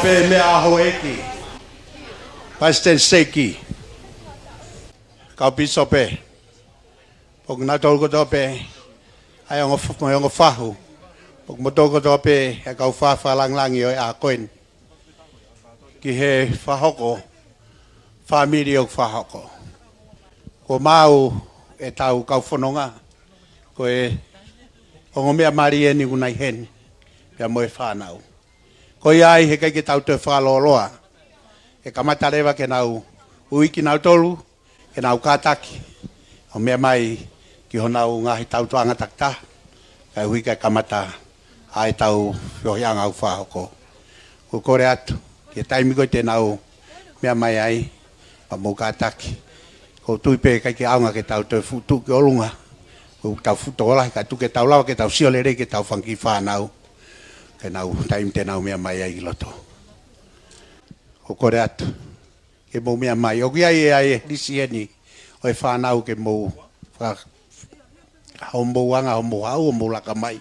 Pe mea hoeki. Pasten seki. Kau piso pe. Pok na tolgo to pe. Ai ngo fahu. Pok mo tolgo to pe e kau fa lang lang yo a koin. Ki he fahoko. Famili o fahoko. Ko mau e tau kau fononga. Ko e ongo mea marie ni unai hen. Pea mo e whanau. Ko iai he kai ke tau te whaloloa. E kamata rewa ke nau ui ki nau tolu, ke nau kātaki. O mea mai ki ho nau ngahi tau tuanga takta. Kai hui kai kamata ai tau whiohianga u whahoko. Ko kore atu, ke taimiko te nau mea mai ai, a mou kātaki. Ko tuipe kai ke aunga ke tau te futu ke olunga. Ko tau futu ola, kai tu ke tau lawa ke tau siolere ke tau whanki whanau. Ke nau taim te nau mea mai ai loto. Ko kore atu. Ke mou mea mai. O kia e ai lisi eni. O e whanau ke mou. Hau mou anga, hau mou hau, mou laka mai.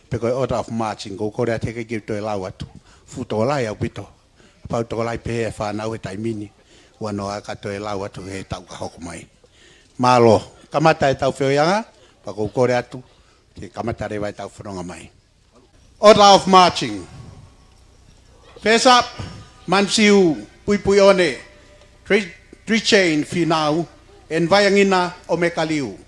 Pe koe order of marching. Ko kore atu ke to e lau atu. Futo olai au pito. Pau to olai pe e whanau e taimini. Wano a kato e lau atu he tau ka hoko mai. Malo. Kamata e tau whioianga. Pa ko kore atu. Ke kamata rewa e tau whanonga mai. Order of marching. Face up, Mansiu, Pui One, Three Chain, Finau, and Vayangina, Omekaliu.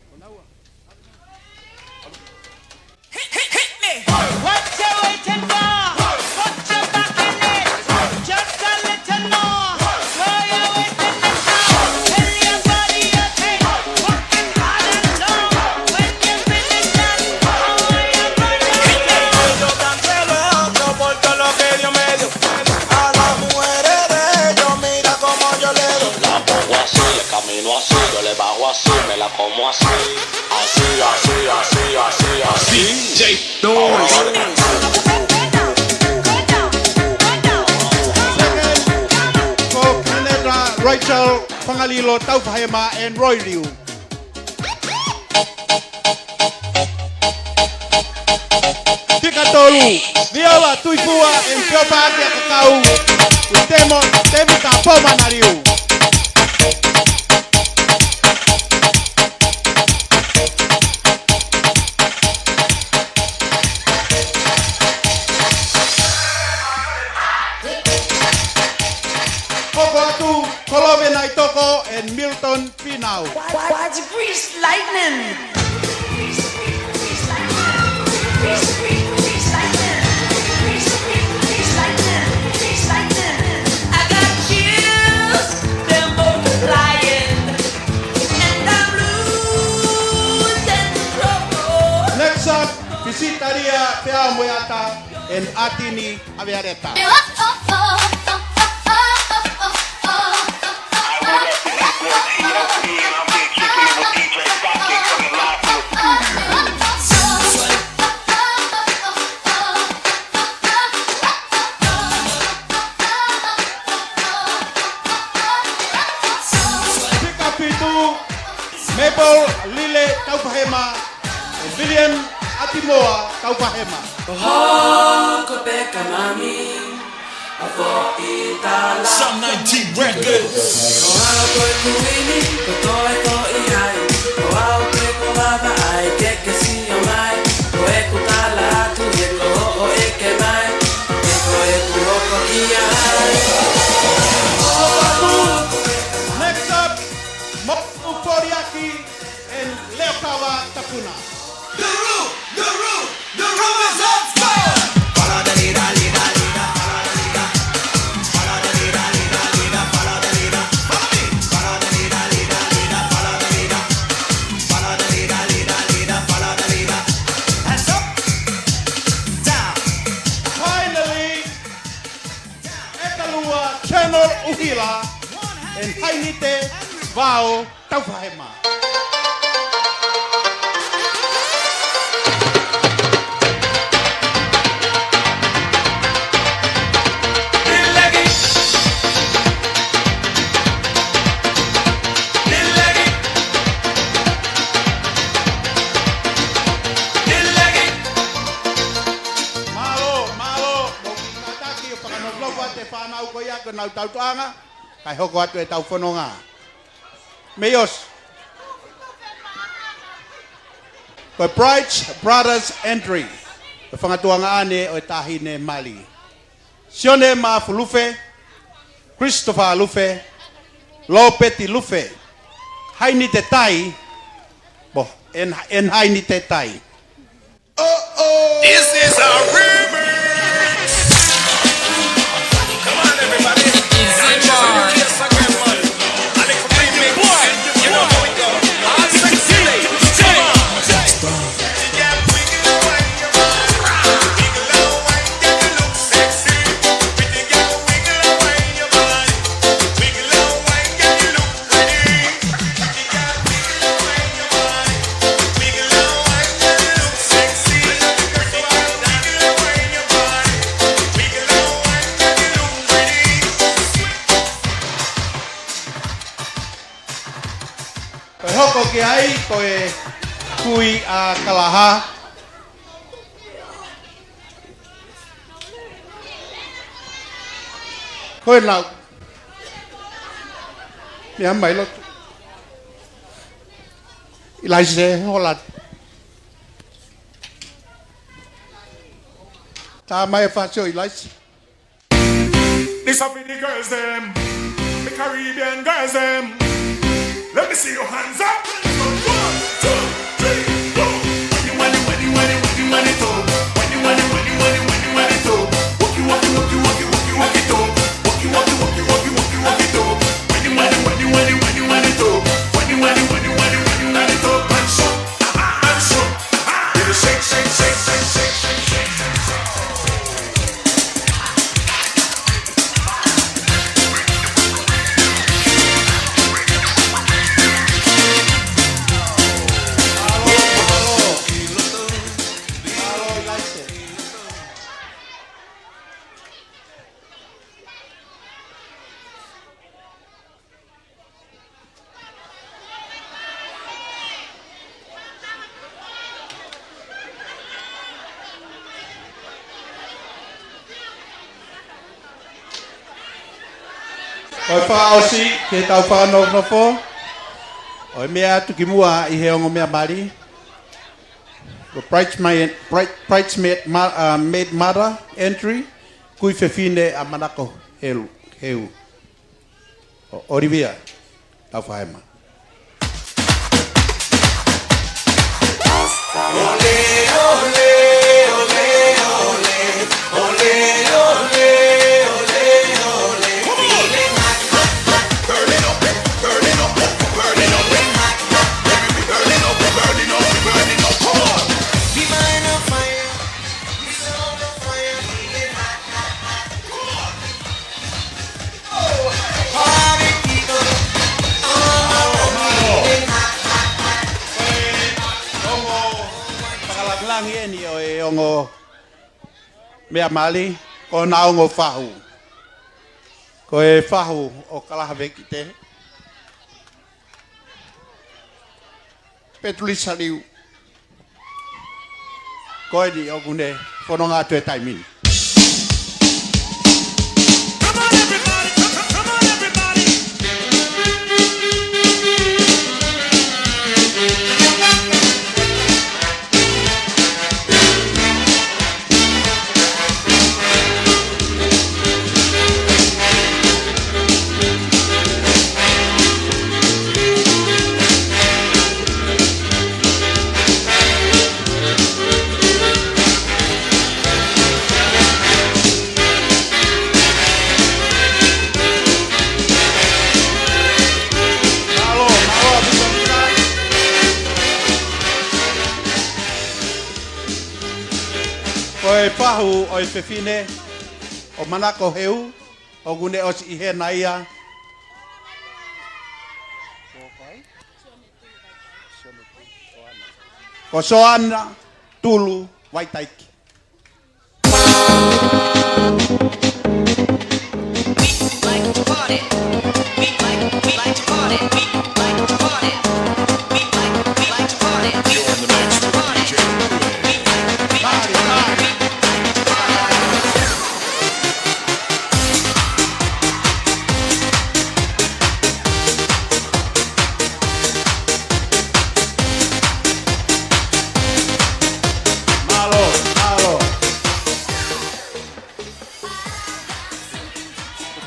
Como así, así. DJ Rachel, Pangalilo, Taufahema, and Roy Liu. tolu. Viola tuipua en piopa akia kakau. Utemo tevita poma nariu. Kokoatu, Kolove Naitoko, and Milton Pinau. Why'd you grease lightning? Grease lightning. Grease lightning. I got chills, they're multiplying. And I'm losing control. Next up, Visitaria Pea Moyata and Atini Aviareta. Maple Lile Taupahema and William Atimoa Taupahema. Some 19 records. Next up, Moku Poriaki and Leokawa Tapuna. The room is on fire. Follow the leader. Follow the leader. Follow the leader. Follow me. Follow the leader. Follow the leader. Follow the leader. Follow the leader. Hands up, down. Finally, Ekalua Channel Uhila and Hainite Vau Taupahema. Nau tau tuanga, kai hoko atu e tau whanonga. Meos. Koe brides, brothers, entry. E whangatuanga ane o e tahine Mali. Sione ma Fulufe, Christopher Lufe, Lopeti Lufe, Haini te tai, bo, en haini te tai. This is a remix. Come on, everybody. Yes, I grab one. I think for me, boy, you know how we go. I'm sexy. Come on. Hoko ke ai koe kui a Kalaha. Koe nau. Mea mai lo. Ilai se hola. Ta mai facio ilai. This up for the girls them, the Caribbean girls them. Let me see your hands up. 1, 2, 3, go. When you want it, oh. When you want it, oh. Walk it, oh. Walk it, oh. When you want it, oh. When you want it, oh. And shut. Little shake. Oi whaosi, ke tau whanonofo. Oi mea atu ki mua I he ongo mea mari. Ko bridesmaid maid mother entry. Kui whewhine a Manakoheu. Orivia, tau whaema. Langi eni o e ongo mea mali ko na ongo whahu. Ko e whahu o Kalaha Vehikite. Petuli saliu. Ko e ni o kune whanonga atu e taimini. Come on, everybody! Come on, everybody! Ko e pahu o e whewhine o Manakoheu o gune o si ihe na ia. Ko soana tulu waitaiki.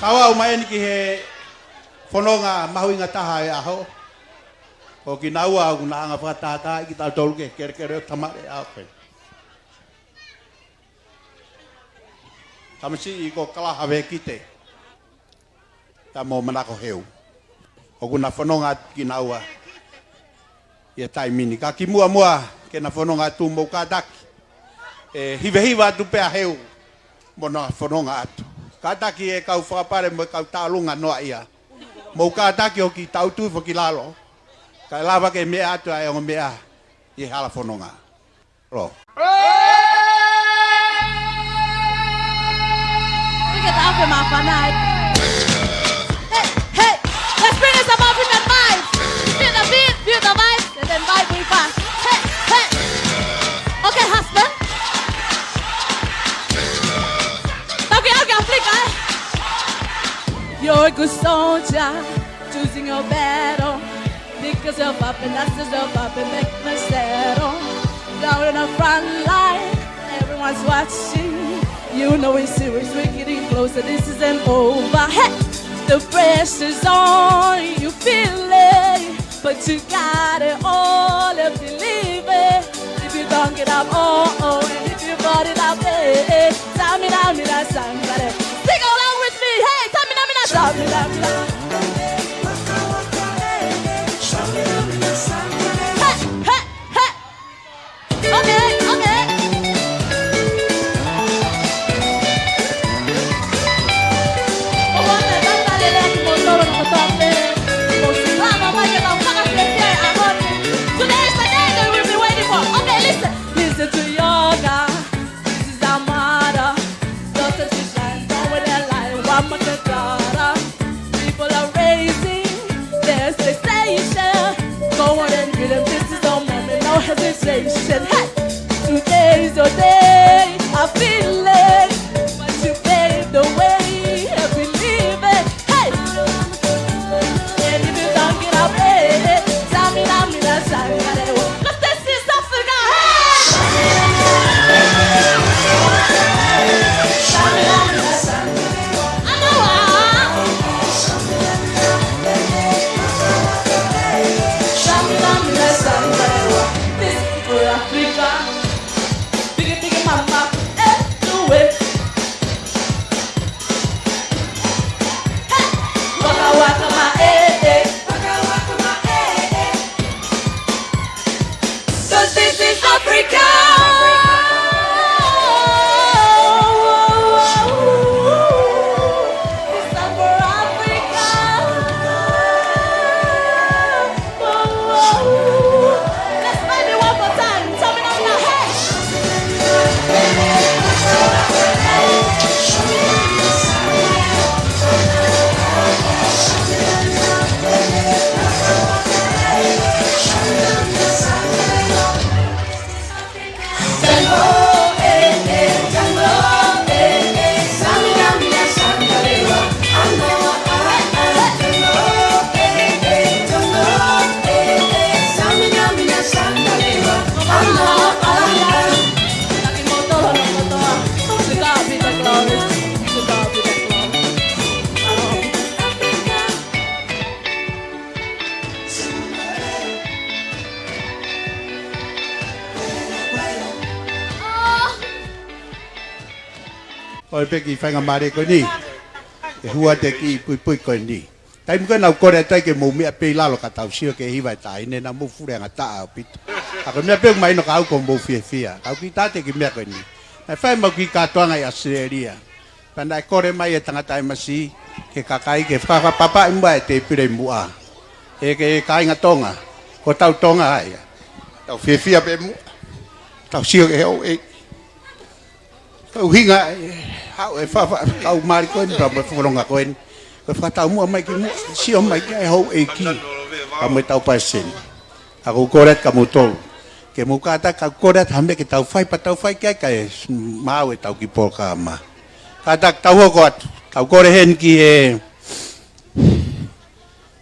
Kawa umaeni ki he whanonga mahuinga taha e aho. Ko ki naua au na anga whakatata ki tau toluke kere o tamare a koe. Tamasi I ko Kalaha Vehikite. Ta mo Manakoheu. O kuna whanonga ki naua. Ia taimini. Ka ki mua ke na whanonga tu mou kātaki. E hiva tu pea heu. Mo na whanonga atu. Kātaki e kau whakapare mo kau tālunga noa ia. Mou kātaki o ki tau tūwha ki lalo. Kai lawa ke mea atu ai o mea I hala whanonga. Ro. We get off him off night. Hey, let's bring us some African vibes. Feel the beat, feel the vibes, and then vibe we fast. Hey. Okay, husband. Okay, flick, You're a good soldier, choosing your battle. Pick yourself up and dust yourself up and make the settle. Down in the front line, everyone's watching. You know it's serious, we're getting closer, this isn't over. Hey, the pressure's on, you feel it, but you got it all if you leave it. If you don't get up, oh, and if you got it up, hey, Tamina, somebody. Sing along with me, hey, Tamina, Tamina. Listen to yoga, this is our motto. Daughters to shine, down with their light, one more daughter. People are raising their expectation. Go on and get them, this is our moment, no hesitation. Hey, today's your day, I feel it. But you paved the way, I believe it. Hey, Ko pe ki whainga mare ko ni. Ke hua te ki pui ko ni. Tai mga nau kore tai ke mo mea pe lalo ka tau sio ke hiwa tai ne na mo fure nga ta pit. Ako mea pe mai no ka au ko mo fia. Ka ki tate ki mea ko ni. Na whai mau ki katoanga i Australia. Pandai kore mai e tangata e masi ke kakai ke whakapapa imba e te pire mua. Ke kai nga Tonga. Ko tau Tonga ai. Tau fia pe mua. Tau sio ke hau e. Kau hinga hau e kau mari ko ni pa whonga ko ni. Ko whakatau mua mai ki mua. Sio mai ki ai hau e ki. Ka mai tau pasen. Ako koret ka mutol. Ke mukata ka koret hambe ke tau whai pa tau whai kai kai mau e tau ki polka ma. Katak tau hokot. Tau kore hen ki e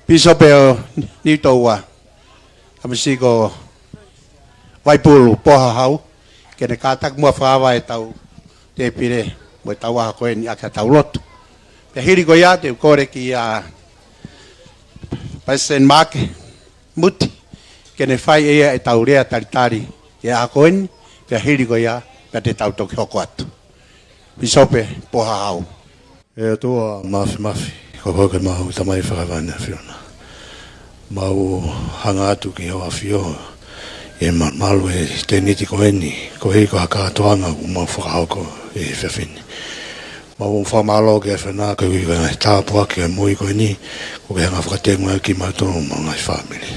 Pisopeo Niutoua. Kamasi ko waipulu poha hau. Kene katak mua whawa e tau te pire. Mo tau aha koe ni aka tau lotu. Te hiri ko ia te kore ki a Paisen Make Muti. Kene whai ea e tau rea taritari. Ke aha koe ni. Te hiri ko ia. Pe te tau toki hoko atu. Pisope poha hau. E toa mafi. Ko hoke mahu tamai whakawane whiona. Mau hanga atu ki hoa whio. E malu e te niti ko eni. Ko hei ko haka atoanga ku mau whakahoko e whiawhini. Mau whamalo ke whanā ka hui ka ngai tāpua ke mui ko eni. Ko ke hanga whakatengu ki mautono mau ngai Famili.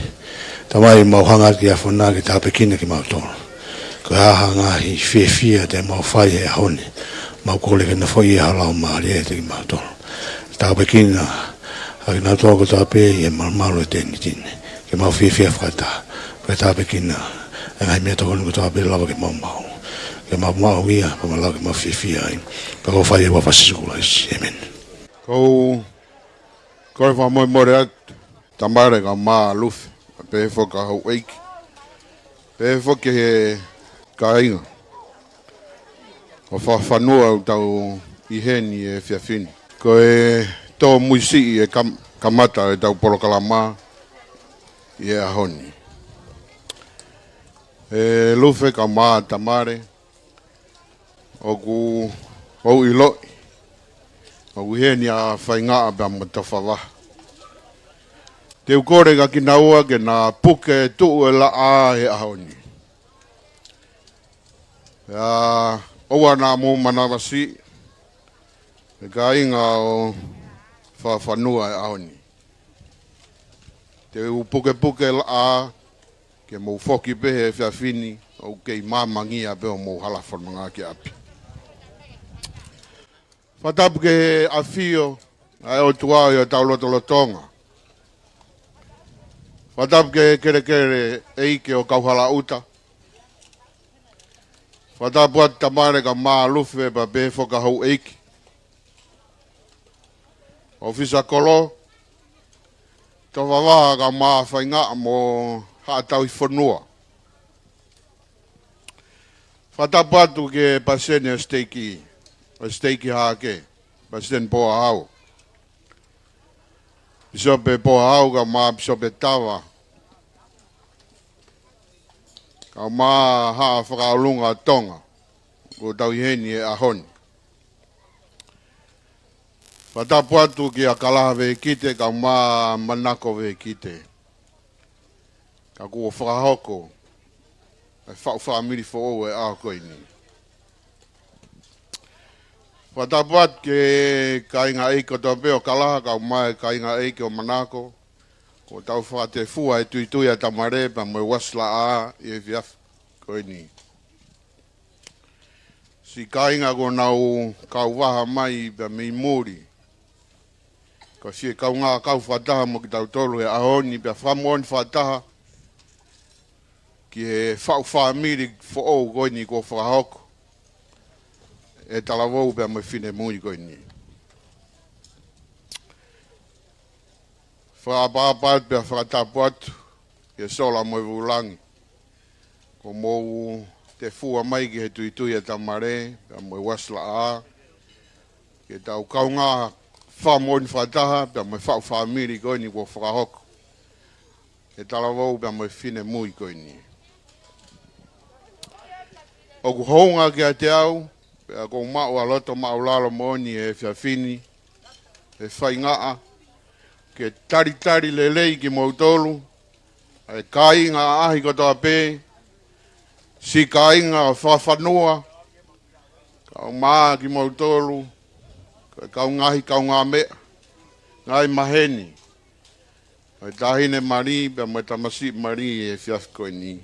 Tamai mau hanga ki a whanā ki tāpekina ki mautono. Ko haha ngahi whiawhia te mau whai e hone. Mau kole ke na whai e halau maari e te ki mautono. Tāpekina haki nā tōko tāpe e malu e tēni tine. Ke mau whiawhia whakata. Ke tāpekina e ngai mea tōko nuku tāpe lawa ke mau mau. Ke mau ia pa malau ke mau whiawhia ai. Pa ko whai e wapasisukula isi. Amen. Koe wha Moimoi atu. Tamare ka maa lufi. Pe whoka hau eiki. Pe whoke he ka inga. O whanua au tau i heni e whiawhini. Ko e tō muisi e kamata e tau porokalama i e ahoni. E lufe ka maa tamare. O ku au i loi. O ku heni a whaingaa bea matawhawa. Te ukore ka ki naua ke na puke tuu e la a e ahoni. Oua nā mō manawasi. E ka inga o whanua e ahoni. Te puke la a ke mō whoki pehe e whiawhini o kei māmangia peho mō halawhananga ki api. Whatapu ke he awhio ai o tuau i o taulotolotonga. Whatapu ke he kere eike o kauhala uta. Whatapu atu tamare ka maa lufe pa pe whoka hau eiki. O whisa kolo. Tō wawaha ka maa whainga mo haatau i whanua. Whatapu atu ke pasene steiki. O steiki haake. Pasene poa hau. Pisope poa hau ka maa pisope tawa. Ka maa haa whakaolunga Tonga. Ko tau heni e ahoni. Whatapu atu ki a Kalaha Vehikite ka maa Manakoheu Beyoncé. Ka kua whakahoko. E Famili fo e a koe ni. Whatapu atu ke ka inga eike o tōpeo Kalaha ka maa ka inga eike o Manako. Ko tau whakate fua e tuitui a tamare pa mo wasla a i e whiaf koe ni. Si ka inga ko nau kau waha mai pa mei mōri. Ko si e kau ngā kau whataha mo ki tau tolu e ahoni pa whamuoni whataha. Ki he whau Famili fo ou koe ni ko whakahoko. E talawou pa mo whine mui koe ni. Whaapapat pia whakatapu atu ke sola mo i vulangi. Ko mou te fua mai ki he tuitui e tamare, pia mo i wasla a. Ke tau kaunga whamoni whataha, pia mo i whau Famili koe ni ko whakahoko. E talavou pia mo i whine mui koe ni. O ku hounga ki a te au, Pea ko mau aloto mau lalo moni e fiafini. E whaingaa. Ke tari lelei ki mautolu. E kainga ahi kotoa pē. Si kainga o whawhanua. Kau maa ki mautolu. Kau ngahi kau ngā mea. Ngai maheni. Ai tahine mari, pia mai tamasi mari e fiafko ni.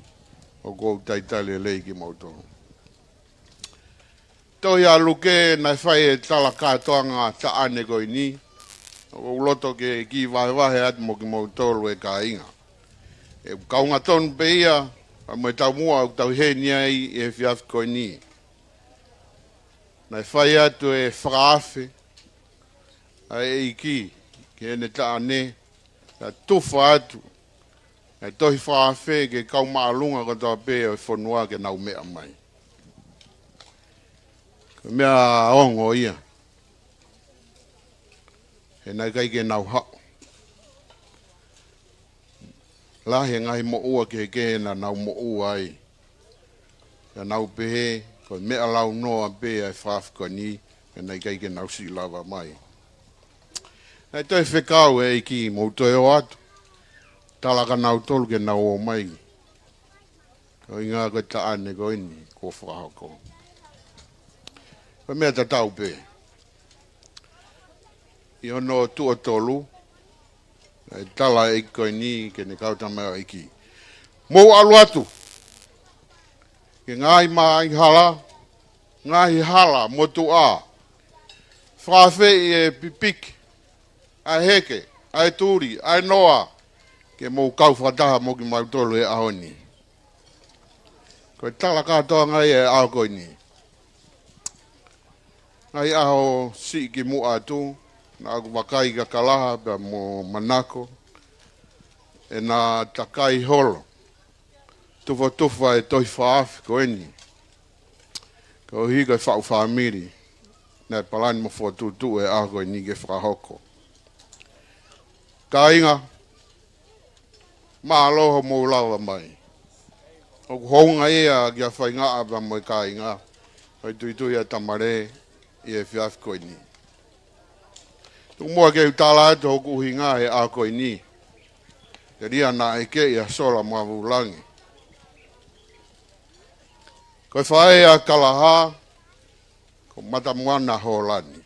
O kou taitale lei ki mautolu. Toi a luke na whai e tala katoanga taane koi ni. O loto ke ki wahe atu mo ki mautolu e ka inga. E kaunga tonu pe ia, a mai tau mua au tau he ni ai e fiafko ni. Na whai atu e whaafe. Ai iki, ke ene taane. Ta tufa atu. E tohi whaafe ke kau maalunga kotoa pe o whanua ke nau mea mai. Mea ongo ia. He nai kai ke nau hao. Lahe ngai mo ua ke na nau mo ua ai. Ka nau pehe, ko mea lau noa pe ai whaafka ni, he nai kai ke nau si lava mai. Nai toi whekau e iki mo toi o atu. Talaka nau tolu ke nau o mai. Ko inga ko taane ko ini, ko whahako. Ko mea ta tau pe. I ono tua tolu. E tala e ko ini ke ne kauta mea iki. Mou alu atu. Ke ngai mai hala. Ngai hala motu a. Whawhe e pipik. Ai heke. Ai turi. Ai noa. Ke mou kau whataha mo ki mautolo e ahoni. Ko tala katoa ngai e aho ko ini. Ngai aho si ki mua atu, na aku wakai ka Kalaha pa mo Manako, e na takai holo. Tufa e toi whaafi ko eni. Ko higa whau Famili, na palani mo whatutu e aho ko ini ke whahoko. Ka inga, maa aloha mo lawa mai. O honga ia kia whainga apa mo ka inga. Hoi tuitui a tamare i e whiaf koe ni. Tuk mua ke utala atu hoku hinga he a koe ni. Te ria na eke i a sola mua vulangi. Koe whae a Kalaha, ko matamuana ho lani.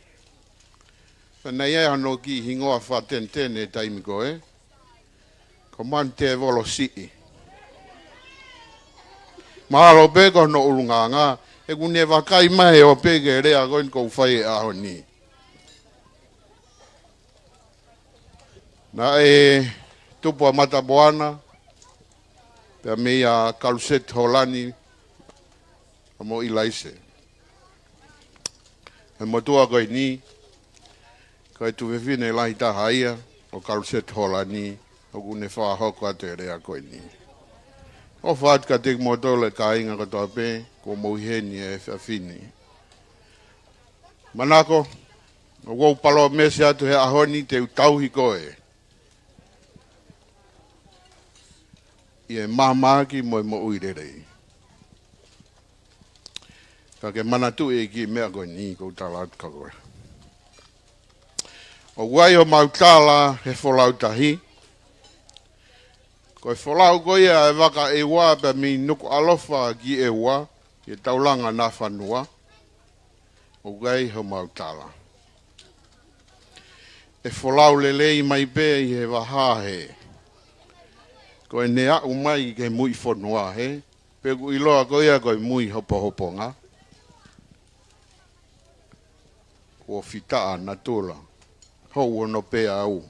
Whanei e hano ki hingoa whatentene taimi koe. Ko man te volo sii. Mahalo pe ko no ulunganga. E kune wakai mahe o pe ke rea koin kou whai e aho ni. Na e tupua mataboana. Pea mea kaluset holani. Amo ilaise. E motua koi ni. Koi tu vevine lahi taha ia. O kaluset holani. O kune wha hoko atu e rea koi ni. O whaat ka te motole ka inga katoa pe. Ko mouheni e whiawhini. Manako. O wau palo mese atu he ahoni te utauhi koe. I e mamaki mo e mo uirerei. Ka ke manatu e ki mea koe ni ko utala atu ka koe. O wai o mautala he wholau tahi. Koe wholau koe e waka e wā pe mi nuku alofa ki e wā. Ke taulanga na whanua. O wai ho mautala. E wholau lelei mai pe i he waha he. Koe ne au mai ke mui whanua he. Pe ku iloa koe koe mui hopo hoponga. Ko fitaa na tula. Hou ono pe au.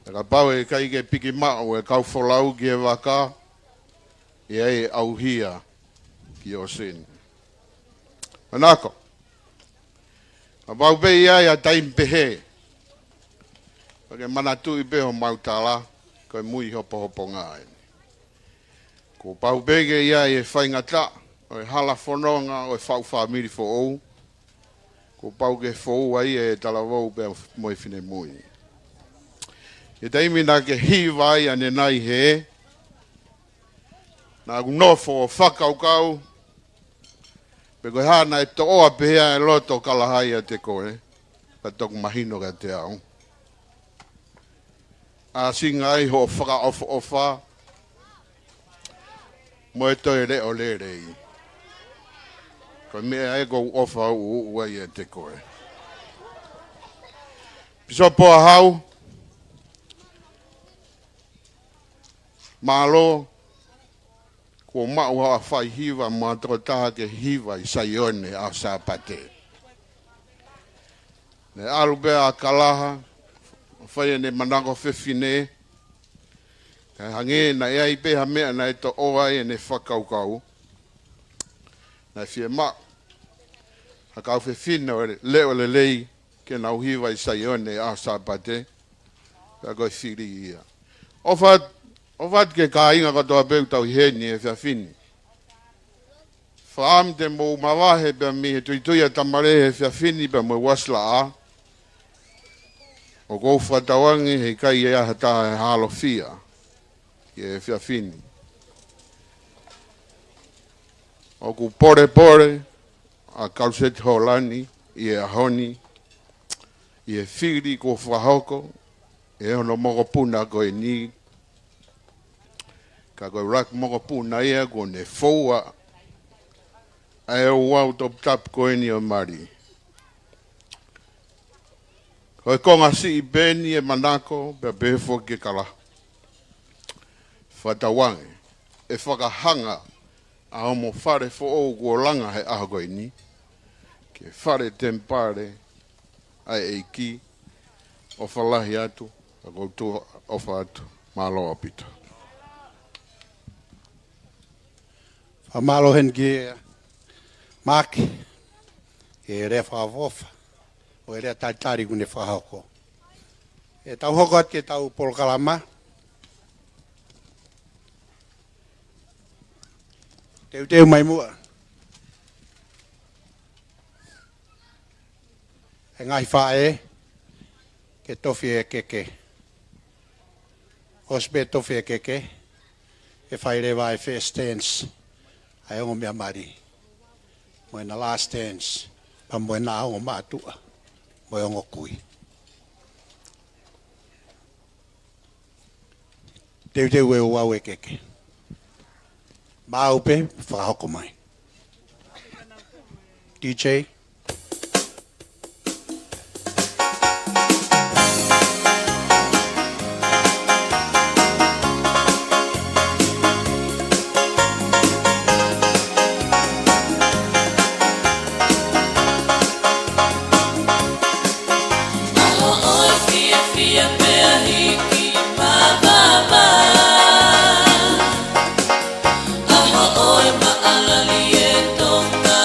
E ka pau e kai ke piki mao e kau wholau ki e waka. E ei au hia ki o sin. Manako. Ka pau pe ia ia taim pehe. Pake manatu i peho mautala. Koe mui hopo hopo ngai. Ko pau pe ke ia e whaingata. O e hala whanonga o e whau Famili fo ou. Ko pau ke fo ai e talavou pe moi fine mui. E taimi na ke hiwai ane nai he. Na nofo o whakaukau. Pe koe hana e to oa pehea e loto kalahai a te koe. Pa toku mahino ka te au. A singa ai ho whaka ofa. Mo e toi reo le rei. Koe mea e kou ofa ua i a te koe. Piso poa hau. Malo. Ko mau haa whai hiwa mua toko taha ke hiwa i saione a sa pate. Ne alube a Kalaha. Whai ne manako whiwhine. Ka hange na ea i peha mea na e to oa e ne whakaukau. Na whia ma. Hakau whiwhine o leo le lei ke na uhiwa i saione a sa pate. Ka koe whiri ia. Ofat ke ka inga katoa peu tau heni e whiawhini. Whaam te mou mawahe pia mi he tuituia tamare he whiawhini pia mo wasla a. O kou whatawangi he kai e ahata he halo fia. Ki e whiawhini. O ku pore a kauseti holani i e ahoni. I e whiri ko whahoko. E hono moko puna ko e ni. Ka koe rak moko puna ia ko ne foua. Ai o Ouau top tap ko e ni o mari. Koe konga si i beni e manako pe befo ke kala. Whatawange. E whakahanga a homo whare fo o kuolanga he aho koe ni. Ke whare tempare ai eiki o whalahi atu. Ka koutua ofa atu. Malo apita. Whamalo hen ki maki, e rea whaawofa, o e rea taitari kune whahoko. E tau hokot ke tau polokalama, teu mai mua. E ngai whae, ke tofi e keke. Ospe tofi e keke, e whairewa e first dance. Ai ongo mea mari. Mo na last dance. Pa mo na ongo mātua. Mo ongo kui. Teu e Ouau e keke. Maupe, whahoko mai. DJ. Tonga,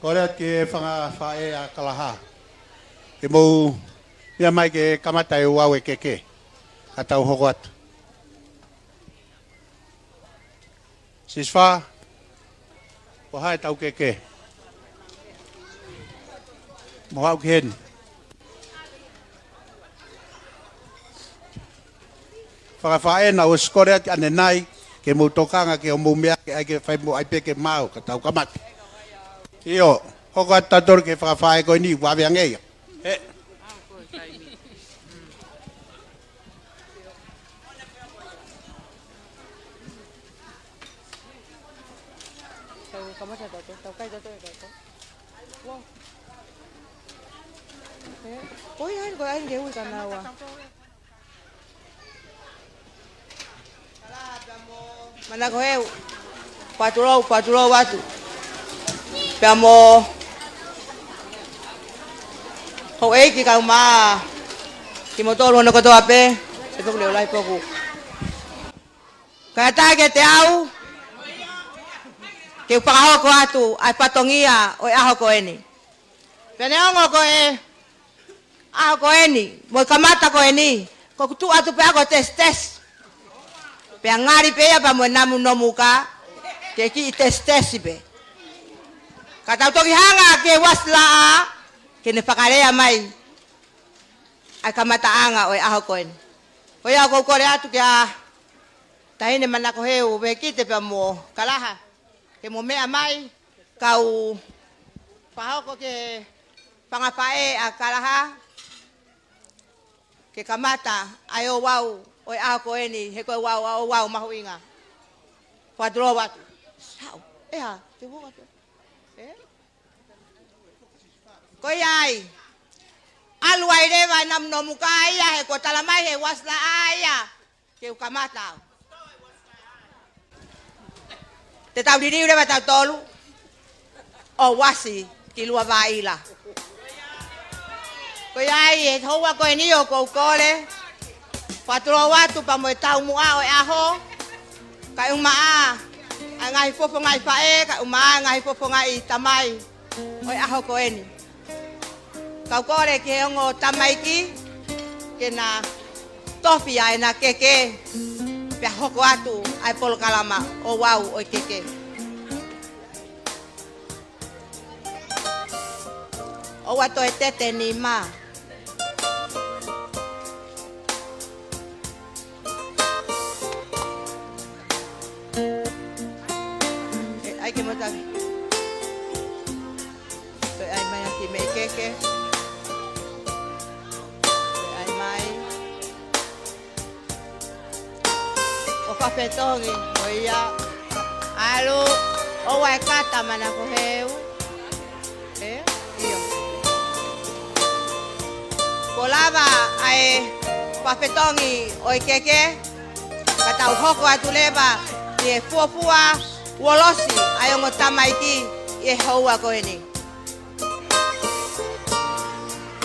Kore ke whanga whae a Kalaha. Ke mou, ia mai ke kamata e Ouau e keke. Ka tau hoko atu. Siswha, ko hae tau keke. Mo hau ki hen. Whakawhae na o skore ati ane nai, ke mou tokanga ke o mou mea ke ai ke whai mo ai peke mau, ka tau kamati. Iyo, hoko atu tator ke whakawhae koe ni, wawe angeia. He. Oi, ai, ko ai ngeu ka na wa. Manakoheu. Paturo watu. Pamo. Ho e ki ka ma. Ki motoro no ko to ape. Se to le lai poku. Ka ta ke te au. Ke pa ko atu ai patongia o aho ko eni. Pene ongo ko e ako eni, mo kamata ko eni, ko tu atu pe ako tes. Pe ngari pe ya pa mo namu no muka, ke ki tes be. Kata to ki hanga ke wasla ke ne pakarea mai. Ai kamata anga o aho ko eni. Ko ya ko kore atu ke a tahine Manakoheu Beyoncé pe mo Kalaha. Ke mo mea mai kau pahoko ke pangapae a Kalaha. Ke kamata ai Ouau o ako eni he ko Ouau mahuinga. Padro watu. Sao? Eha, te voa tu. Ko ai. Alu ai reva nam no muka ia he ko talamai he wasla aya. Ke kamata. Te tau diri reva tau tolu. O wasi ki lua vaila. Ko ai e hoa ko ni o ko kole. Patro watu pa mo tau mua o aho. Ka uma a. Ngai fofo ngai fae ka uma ngai fofo ngai tamai. O aho ko eni. Ka kole ke ngo tamai ki ke na tofi ai na keke. Pe hoko atu ai pol kalama o Ouau o keke. O watu e tete ni ma. Ai ke mota. Ai mai aki me keke. Ai mai. O kafetongi o ia. Alu o wai kata Manakoheu. Iyo. Kolava ai pafetongi o keke. Katau hoko atu leva e fuafua wolosi ai ngo tamaiki e hoa ko eni.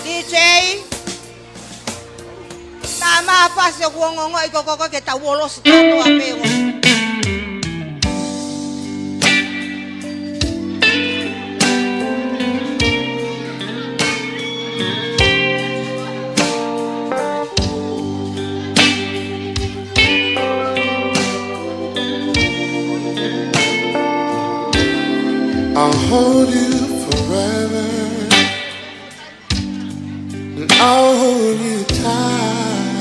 DJ Tama pase ko ngo i ko ke ta wolosi tato apego. I'll hold you forever, and I'll hold you tight.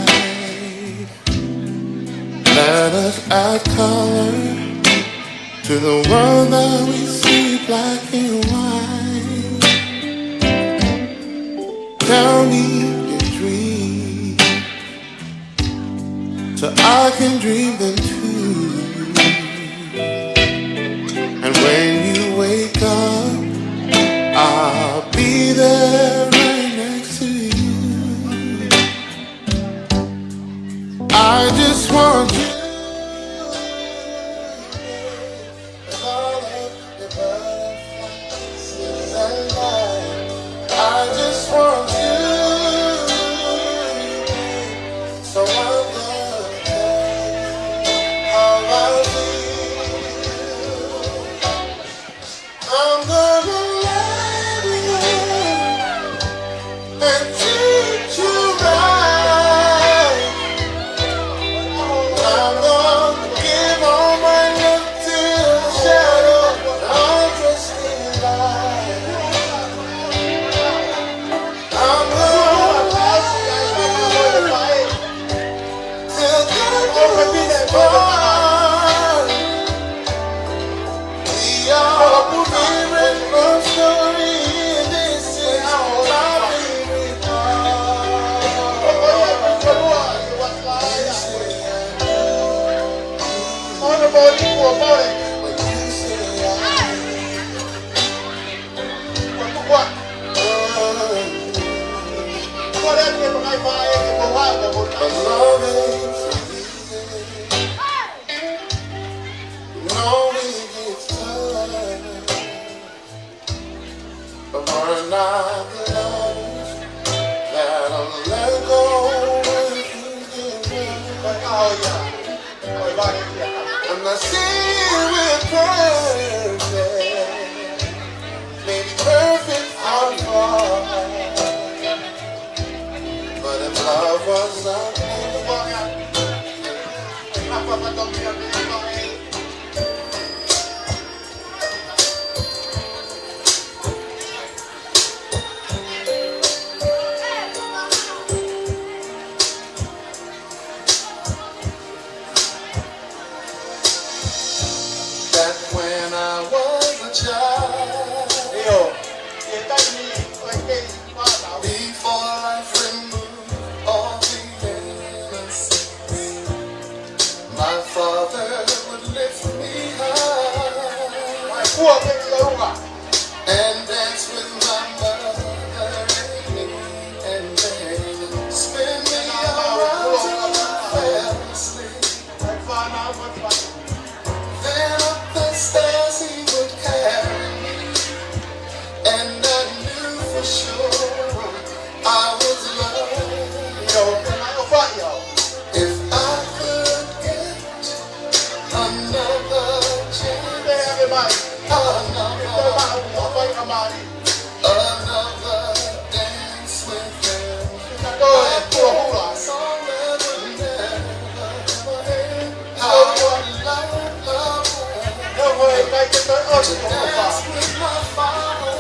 Let us add color to the world that we see black and white. Tell me your dreams, so I can dream them too. And when you wake up, I'll be there right next to you. I just want you. With all of the butterflies and light. I just want you. So I'm gonna tell you how I feel. I'm gonna not love that'll let go. I'm not saying we're perfect, maybe perfect out but if love was not that when I was a child, before life removed all the innocence, my father would lift me high and dance with my mother and me, and then spin me around till I fell asleep. Then up the stairs he would carry me, and I knew for sure I was loved. If I could get another chance, another dance with him, I promise I'll never, never end. How I love to dance with my father.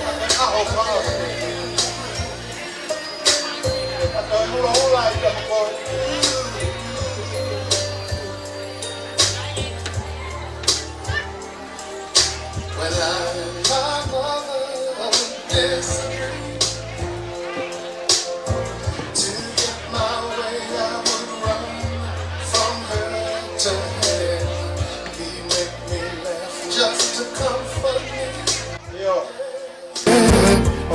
When I and my mother disagreed, to get my way I would run from her to him. He make me laugh just to comfort me.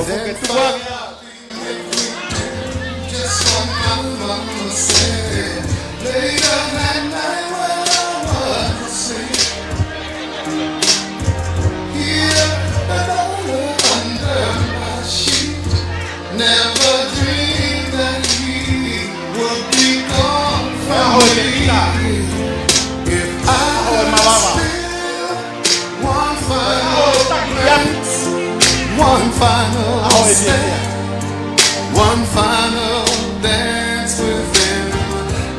Then finally make me do just what my mama said. Later that night when I was asleep, here under my sheet, never dreamed that he would be gone from me. If I had still one final glance, one final step, one final dance with him,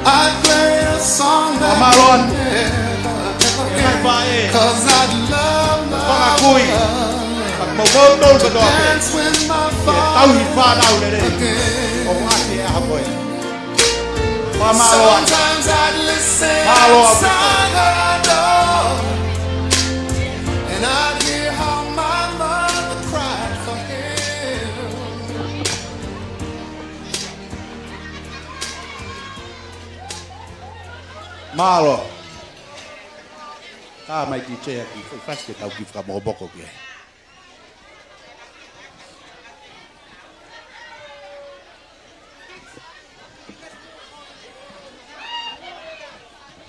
I'd play a song that would never end, 'cause I'd love to dance with my father again. Sometimes I'd listen inside her door, and I'd hear how my mother cried for him. Malo. Mai DJ aqui, foi fácil que tau ki fra mo boko ki.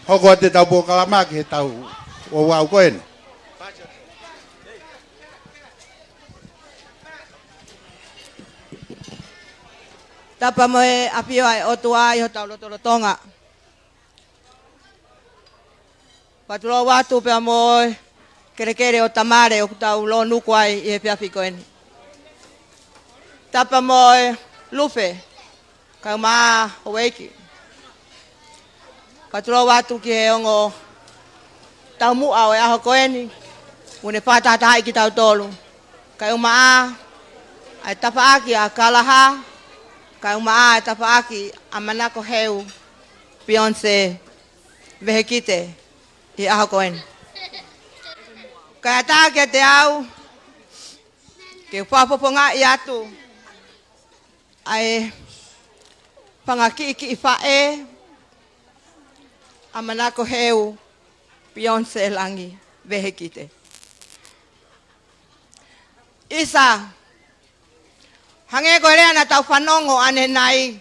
Hoko te tau po kalama ki tau Ouau koen. Tapa mo e apio ai o tua i ho tau loto Tonga. Patulo watu pe mo kere o tamare o tau lo nuku ai i he piafi koen. Tapa mo e lufe ka ma hoeki. Patulo watu ki he ongo tau mu au e aho koeni. Mune patata hai ki tau tolu. Ka uma ai tapa aki a Kalaha. Ka uma ai tapa aki a Manakoheu Beyoncé Vehikite i aho koeni. Ka ta ke te au ke whapoponga i atu ai pangaki ki i whae a Manakoheu Beyoncé Langi Vehikite. Isa hange koe rea na tau whanongo ane nai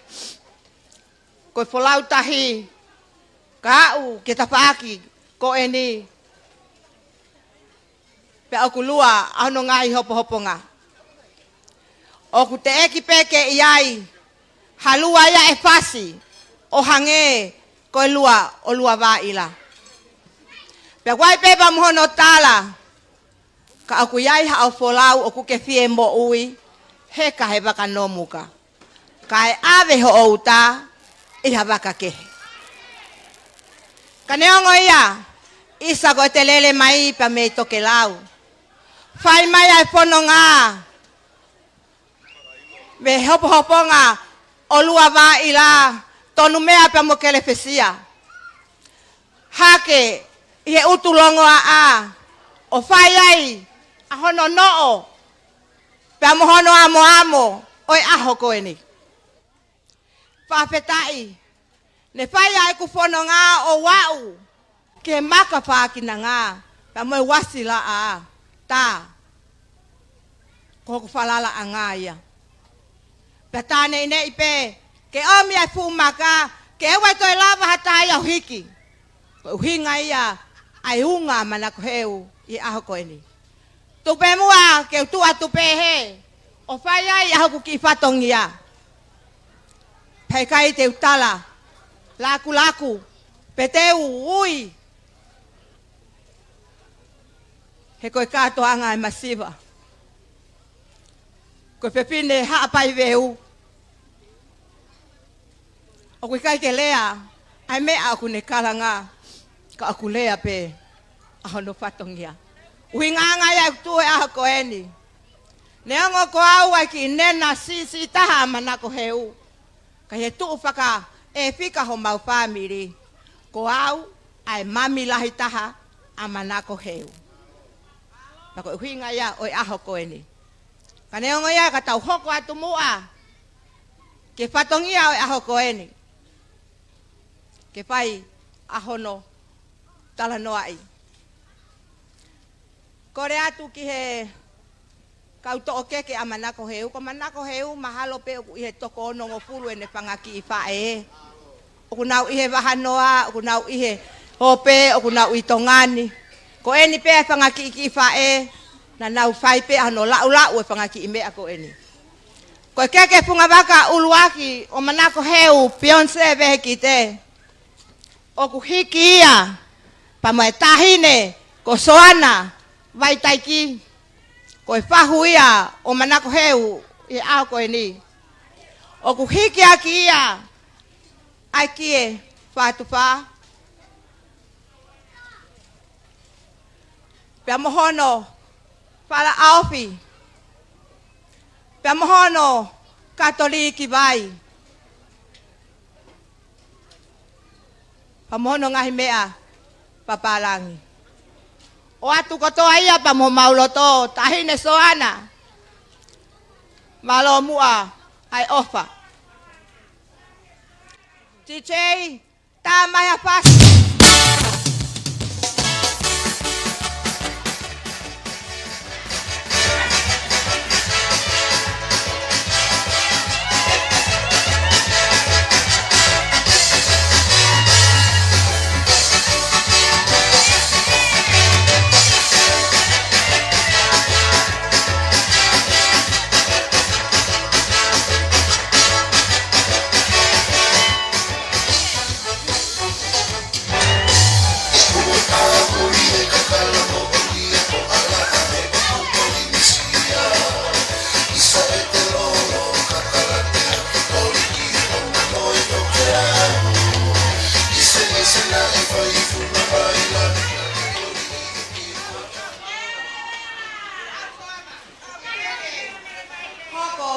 koe wholau tahi ka au ke tapaaki ko e ni pe au kulua ano ngai hopo hopo nga O ku te eki peke iai. Halua ia e fasi. O hange koe lua o lua wa ila. Pea wai pepa mohono tala. Ka aku iai hao folau o ku ke fie mo ui. He ka he waka nomuka. Ka e ave ho o uta. Iha waka kehe. Ka neongo ia. Isa ko te lele mai pa me toke lau. Whai mai ai pono ngā. Me hopo hopo ngā. O lua wā i la. Tonu mea pa mo kele fesia. Hake. Ie utulongo a. O whai ai. Ahono noo. Pea mohono amo amo. Oi aho koe ni. Whawhetai. Ne whai ai ku pono ngā o wau. Ke maka whākina ngā. Pea moe wasi la a. Tā. Ko ku whalala a ngā ia. Pea tāne ine ipe. Ke omi ai fumaka. Ke ewa toi lava hatai au hiki. Ko uhinga ia. Ai unga Manakoheu. I aho koe ni. Tupe mua. Ke utua tupe he. O whai ai aho ku ki whatongia. Pei kai te utala. Laku laku. Peteu ui. He koe katoa anga e masiva. Koe pepine haapai veu. O koe kai ke lea. Ai mea aku ne kalanga. Ka aku lea pe. Aho no whatongia. Ui nganga ia tue aho koeni. Neongo ko au ai ki nena si taha Manakoheu. Ka he tuu whaka e whika ho mau Famili. Ko au ai mami lahi taha a Manakoheu. Na ko uhinga ia oi aho koe ni. Ka neongo ia ka tau hoko atu mua. Ke whatongia oi aho koe ni. Ke whai ahono tala noa i. Kore atu ki he kauto o keke a Manakoheu. Ko Manakoheu mahalo pe oku ihe toko ono ngofuru ene pangaki i whae. Oku nau ihe wahanoa, oku nau ihe hope, oku nau i tongani. Ko eni pe e whangaki i whae, na nau whai pe ano lau e whangaki i mea ko eni. Ko keke punga waka uluaki o Manakoheu Beyoncé Vehikite. Oku hiki ia, pa moe tahine, ko soana, vai taiki. Ko e whahu ia o Manakoheu i ao koe ni. Oku hiki aki ia, ai kie whātuwha. Pea mohono whala aofi. Pea mohono katoliki vai. Pa mohono ngahi mea papalangi. O atu kotoa ia pa mo mauloto tahine soana. Malo mua ai ofa. DJ, tama ya pasi.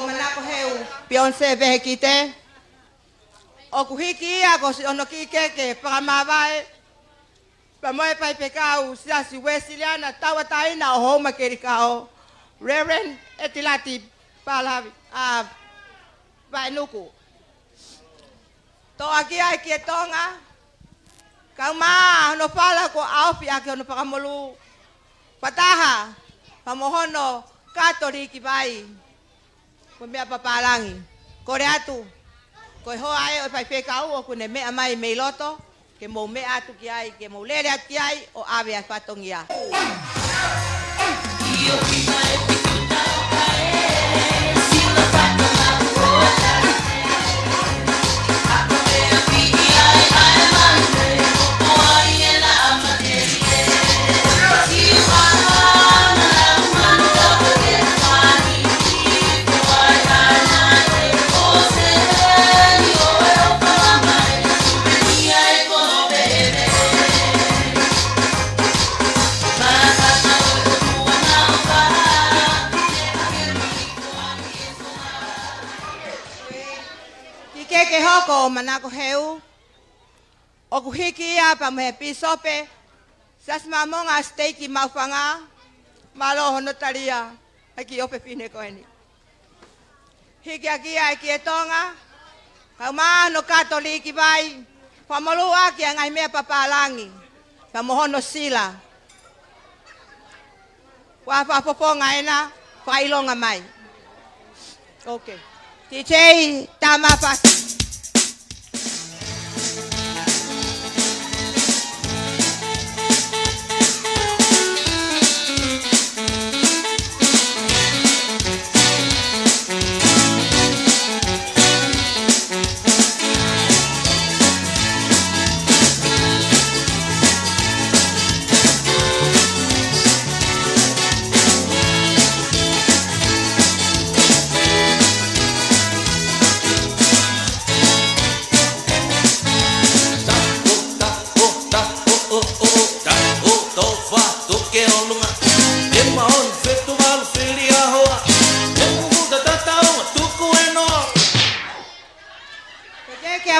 Manakoheu Beyoncé Vehikite. Oku hiki ia ko si ono ki keke whakamawai. Pamoe pai pekau siasi wesiliana tawa taina o homa kerikao. Reverend etilati Paula Vainuku. To aki ai ki Tonga. Kau ma no pala ko aupi aki ono pakamolu. Pataha pamohono katoliki vai. Ko mea papalangi. Kore atu. Ko ho ai o pai pekau o kune mea mai meiloto. Ke mo mea atu ki ai. Ke mo lere atu ki ai o ave a whatongia. Iyo ki mai pikuta o kae. Sila ke hoko Manakoheu. O kuhiki ia pa me pisope. Sas mamonga steiki maufanga. Malo hono taria. Aki ope pine koeni. Hiki aki ai ki Tonga. Kau maa no katoliki vai. Pamolu aki ngai mea papalangi. Pamohono sila. Wa poponga ena. Pailonga mai. Okay. DJ tama pasti.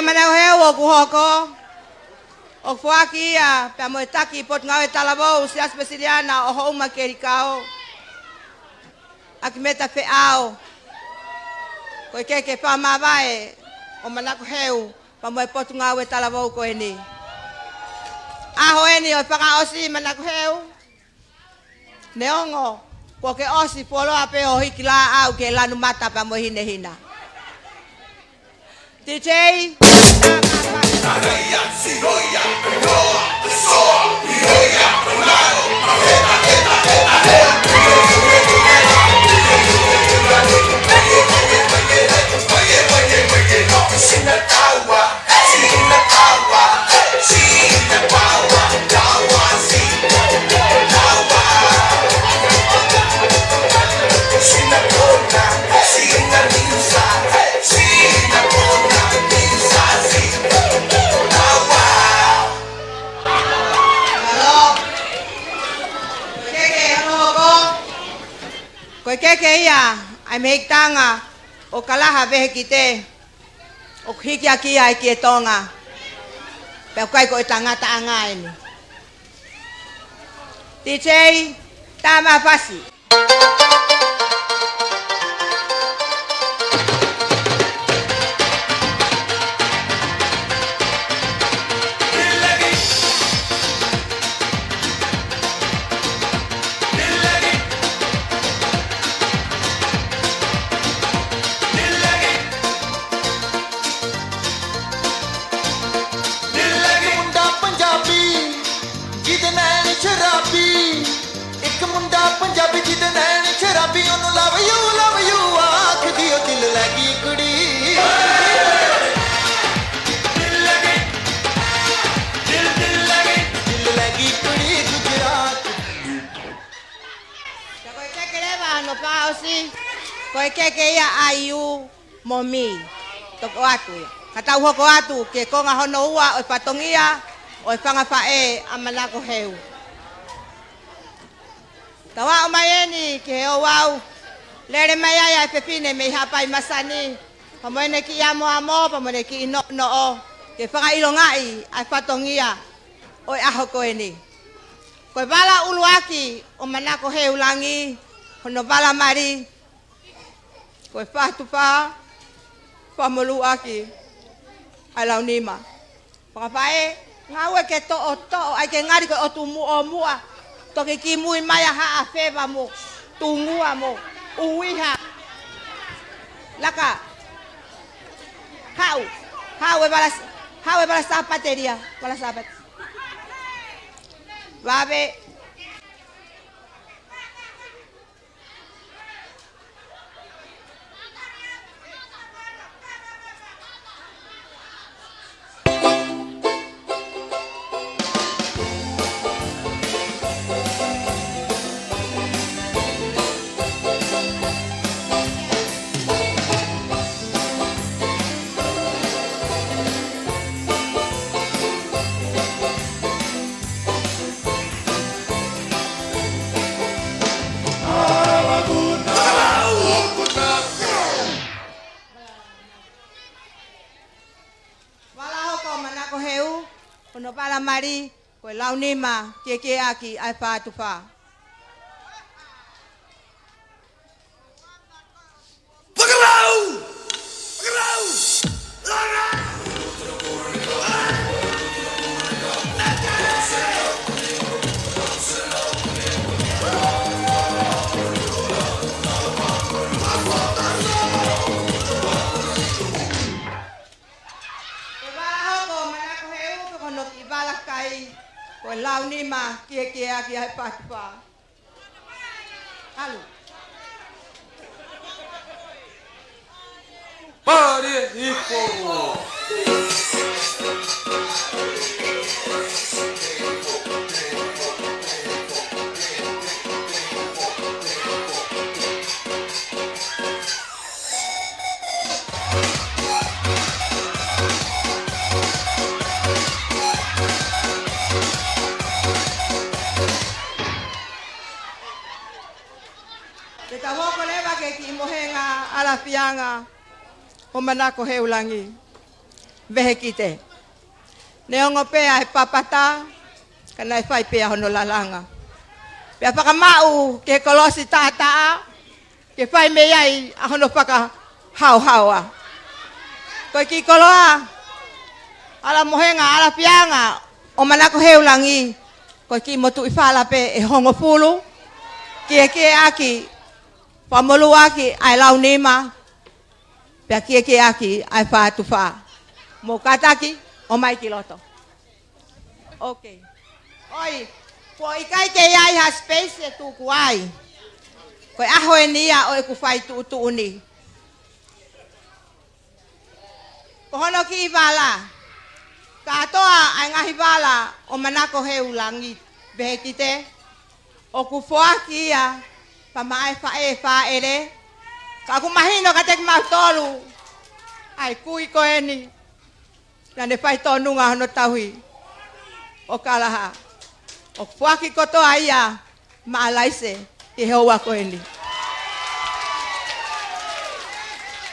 Manakoheu kuhoko. O fuaki a pamoetaki pot ngawe talabo usia spesiliana o homa kerikao. Akimeta feao. Ko keke pa mavae o Manakoheu pamoe pot ngawe talabo ko eni. Aho eni o paka osi Manakoheu. Neongo ko ke osi polo ape o hikila au ke lanu mata pamoe hina. DJ keke ia ai meitanga o Kalaha Vehikite o hiki aki ai ki Tonga pe kai ko tangata anga ini DJ tama pasi Punjabi जिद नैन शराबी ओनू love you आख दियो दिल लगी कुड़ी दिल लगी कुड़ी Gujarat koe keke lewa no paosi koe keke ia ayu momi toko atu kata hoko atu ke konga hono ua o patongia o panga fae a Manakoheu. Tawa o maeni ke Ouau lere mai ai pepine me hapai masani pamone ki amo pamone ki no ke panga ilongai ai patongia o aho koeni ko bala uluaki o Manakoheu Langi hono bala mari ko patu pa pamoluaki ala unima papae ngawe ke to ai ke ngari ko otumu o mua toki ki mui maya ha afeva mo tungua mo uiha laka hau e bala zapateria bala zapat babe Ono pala mari, koe launima, ke aki, ai whātuwha. Pakarau! Pakarau! Lara! Koe launima, ke aki, ai whātuwha. Halu. Pare Ipo! Te tawoko lewa ke ki mohenga ala fianga o Manakoheu Langi. Vehikite. Neongo pea e papata, kana e whai pea hono lalanga. Pea whakamau ke kolosi tātaa, ke whai me iai a hono whaka hau-haua. Koe ki koloa, ala mohenga, ala fianga o Manakoheu Langi, koe ki motu i whalape e hongo fulu, ke aki, pamolu aki ai launima, pea ke aki ai whātuwha. Mo kataki, o mai ki loto. Okay. Oi, po ikai ke iai ha space e tuku ai. Koe aho e nia o e ku whai tuuni. Ko hono ki i wala. Katoa ai ngahi wala o Manakoheu Langi. Vehikite. O ku whoaki ia. Pamae whaere. Ka ku mahino ka teki mautolu. Ai kui ko eni. Na ne whai tōnunga hono tauhi. O Kalaha. O whaki kotoa ia. Maalaise. I heua ko eni.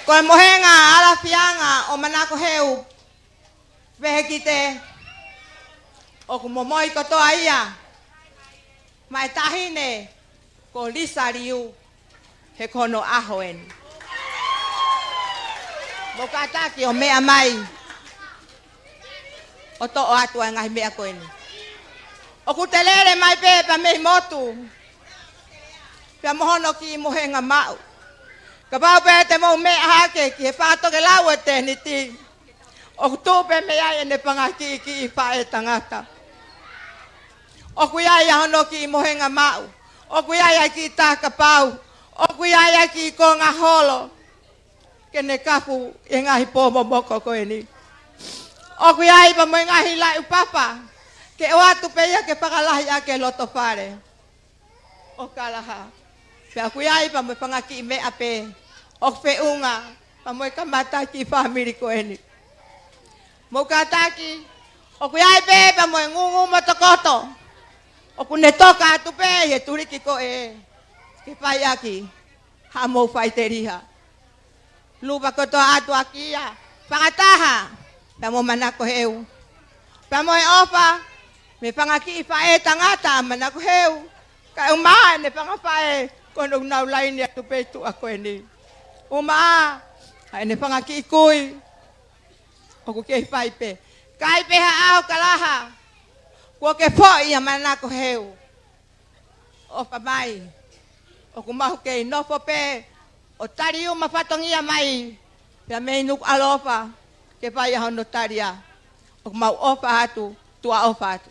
Koe mohenga ala fianga o Manakoheu Vehikite. O ku Moimoi kotoa ia. Mai tahine. Ko Lisa Riu. He kono ahoen. Mokataki o mea mai. O to o atua ngahi mea koeni. O kutelele mai pepa mehi motu. Pea mohono ki mohenga mau. Ka pau pe te mo mea hake ki he pātoke lau e tehni ti. O kutupe mea e ne pangaki ki i whae tangata. O kuiai hono ki mohenga mau. O kuiai ki taka pau. O kuiai ki konga holo. Ke ne kapu e ngahi pomo moko koeni. O kuiai pa mo ngahi lai upapa. Ke o atu peia ke pakalahi ake loto whare. O Kalaha. Pea kuiai pa mo pangaki me ape. O whiunga. Pa mo kamata ki Famili koeni. Mo kataki. O kuiai pe pa mo ngungu motokoto. O kune toka atu pe he turiki ko e. Ke pai aki. Ha mo whaiteriha. Lupa koto atu akia. Pangataha. Pea mo Manakoheu. Pea mo e ofa. Me pangaki i whae tangata Manakoheu. Ka umaa ne pangapae. Kono nau laini atu pe tu ako eni. Umaa. Hai ne pangaki i kui. O ku kei whai pe. Kai pe ha au Kalaha. Kua ke poi a Manakoheu. O pa mai. O ku mahu kei nofo pe. O tari uma whatongia mai. Pea mei nuk alofa. Ke pai a hono taria. O ku mau ofa atu. Tua ofa atu.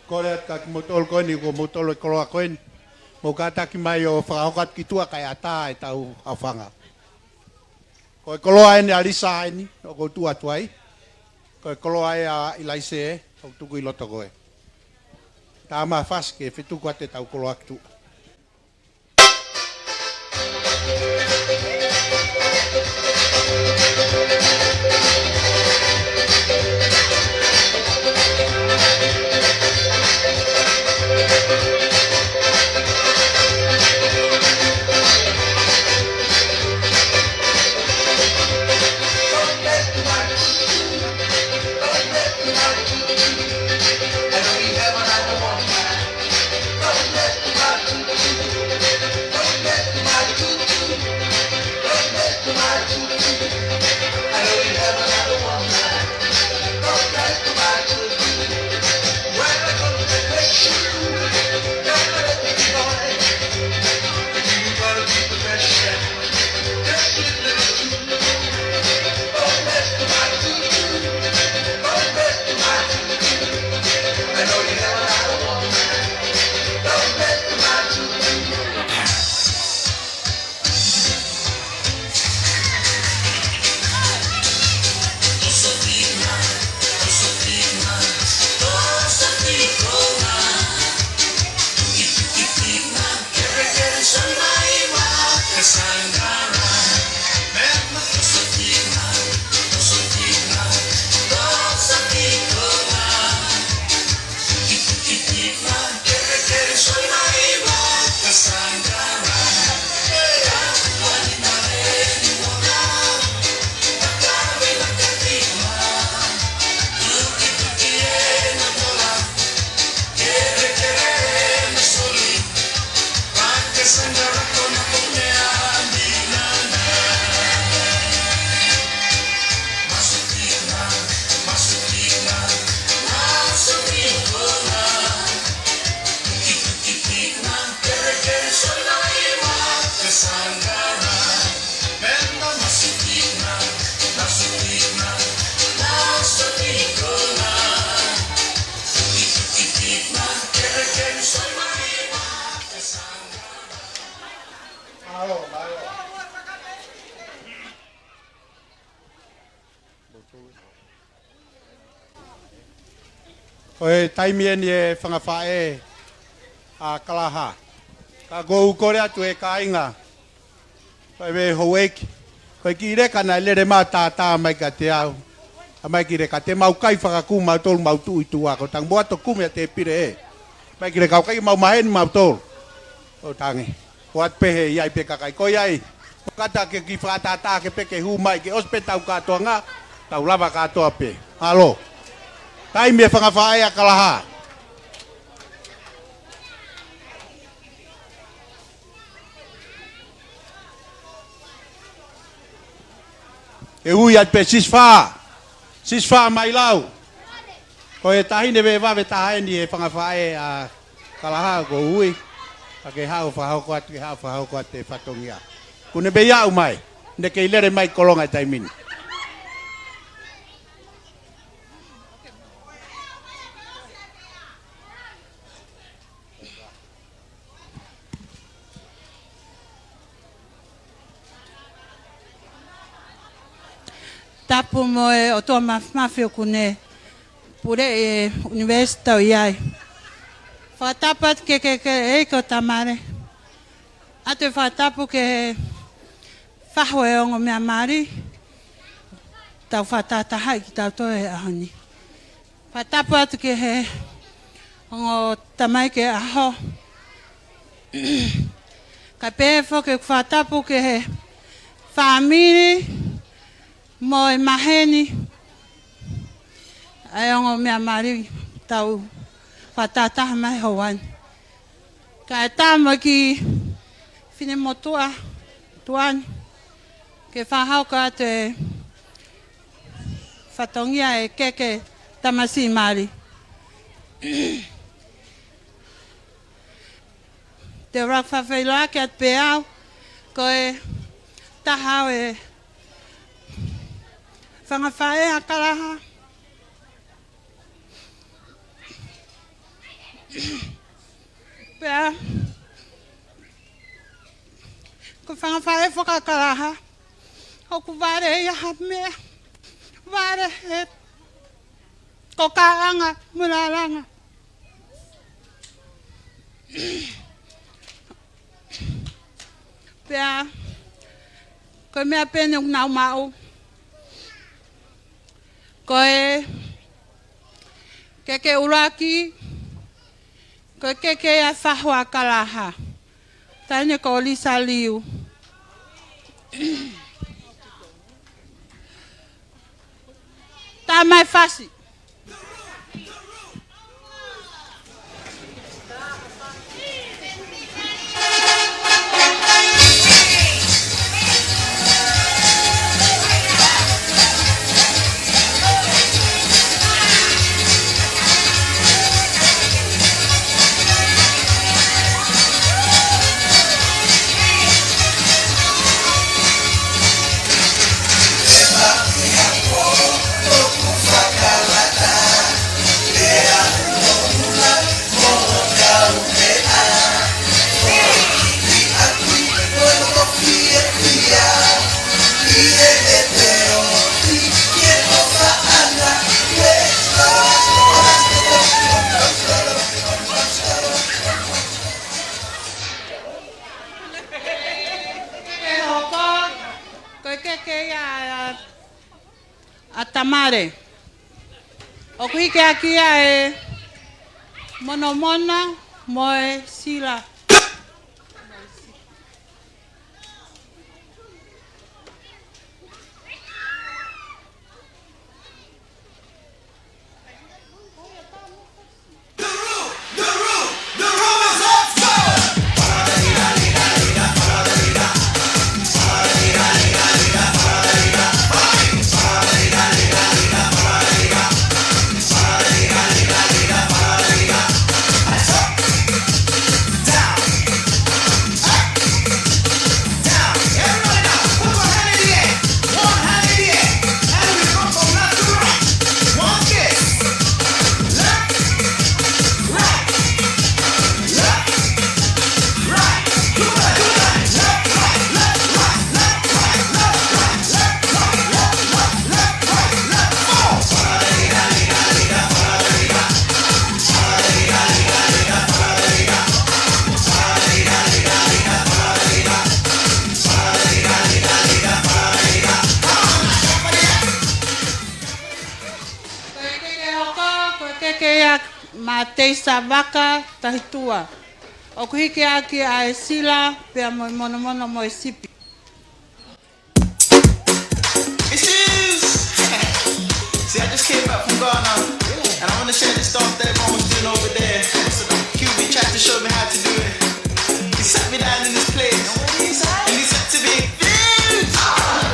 Kore ka ki motol koeni ko motol koloa koeni. Mo kataki mai o whakahokat ki tua kai ata e tau awhanga. Koe koloa ene a Lisa eni, o ko tua tuai. Koe koloa e a ilaise e, o tuku i loto koe. Tā maa whaske, whituku ate tau koloa ki tua. Koe taimien e whangawhae a Kalaha. Ka kou kore atu e ka inga. Koe me hoeki. Koe ki reka na lere mā tātā mai ka te au. A mai ki reka te mau kai whakaku mau tolu mau tu i tua. Ko tang boato kume a te pire e. Mai ki reka kai mau maheni mau tolu. O tangi. Ko at pehe iai pe kakai. Ko iai. Kata ke ki whakatata ke peke hu mai ke ospe tau katoa ngā. Tau lava katoa pe. Halo. Taimi e whangawhae a Kalaha. E ui at pe siswha. Siswha mai lau. Ko e tahine we wawe tahini e whangawhae a Kalaha ko ui. A ke hau whahau ko atu ke hau whahau ko ate whatongia. Kune be iau mai. Ne ke ilere mai kolonga taimini. Tapu mo e o toa mawhio kune pure e universitau iai. Whatapat ke eiko tamare. Atu whatapu ke whaho e ongo mea mari. Tau whatatahai ki tau toe ahoni. Whatapu atu ke he ongo tamai ke aho. Ka pēwho ke whatapu ke he Famili. Moi maheni ai ongo mea mari tau whatataha mai hoan. Ka e tāma ki whine motua tuan ke whahau ka te whatongia e keke tamasi mari. Te rakwhawhailoa ke at peau ko e tahau e whangawhae a Kalaha. Pea, ko whangawhae whaka Kalaha. Hoku ware e aha mea. Ware he ko kaanga muraranga. Pea, ko mea pene unau mau. Ko e keke uraki, ko e keke a whahua Kalaha. Taine ko Lisa Liu. Tā mai whasi. Tamare. O kuike akia e monomona moe sila. Down. kekea ma teisa waka tahitua. O kuhiki aki a e sila pea mo mono mo e sipi. See, I just came back from Ghana, and I want to share this stuff that everyone was doing over there. So QB tried to show me how to do it. He sat me down in this place, and he said to me,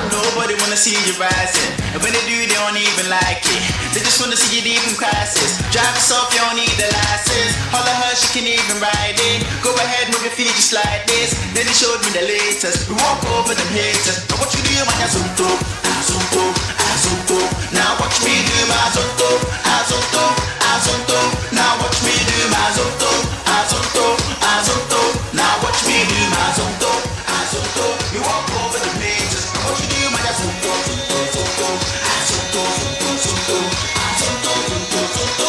nobody wanna see you rising, and when they do, they don't even like it. They just wanna see you deep in crisis. Drive yourself, you don't need the license. Holler her, she can even ride it. Go ahead, move your feet just like this. Then he showed me the latest. We walk over them haters. Now what you do, man, azunto, azunto, azunto. Now watch me do my azunto, azunto, azunto. Now watch me do my azunto, azunto, azunto. Now watch me do my azunto, azunto. We walk over them haters. Now what you do, man, azunto, azunto, azunto, azunto, azunto, azunto, azunto,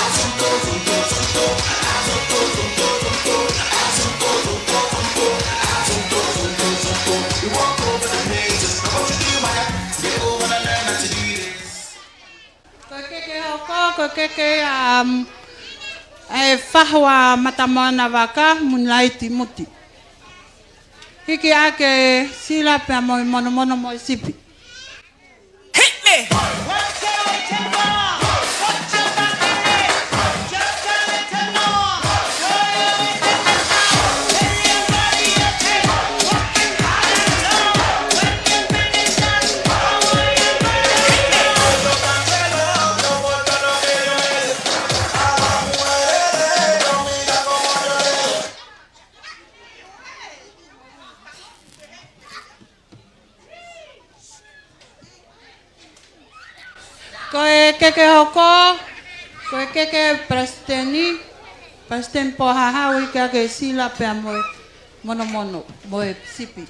azunto, azunto, azunto, azunto, azunto, azunto, azunto, azunto, azunto, azunto. We walk over them haters. Now what you do, man? They all wanna learn how to do this. Ko keke e whahua matamona waka munlaiti muti. Hiki ake sila pea mo mono mo e sipi. Hit me! Koe keke hoko, koe keke prasteni, prasten po haha ui ke sila pea mono mo e sipi.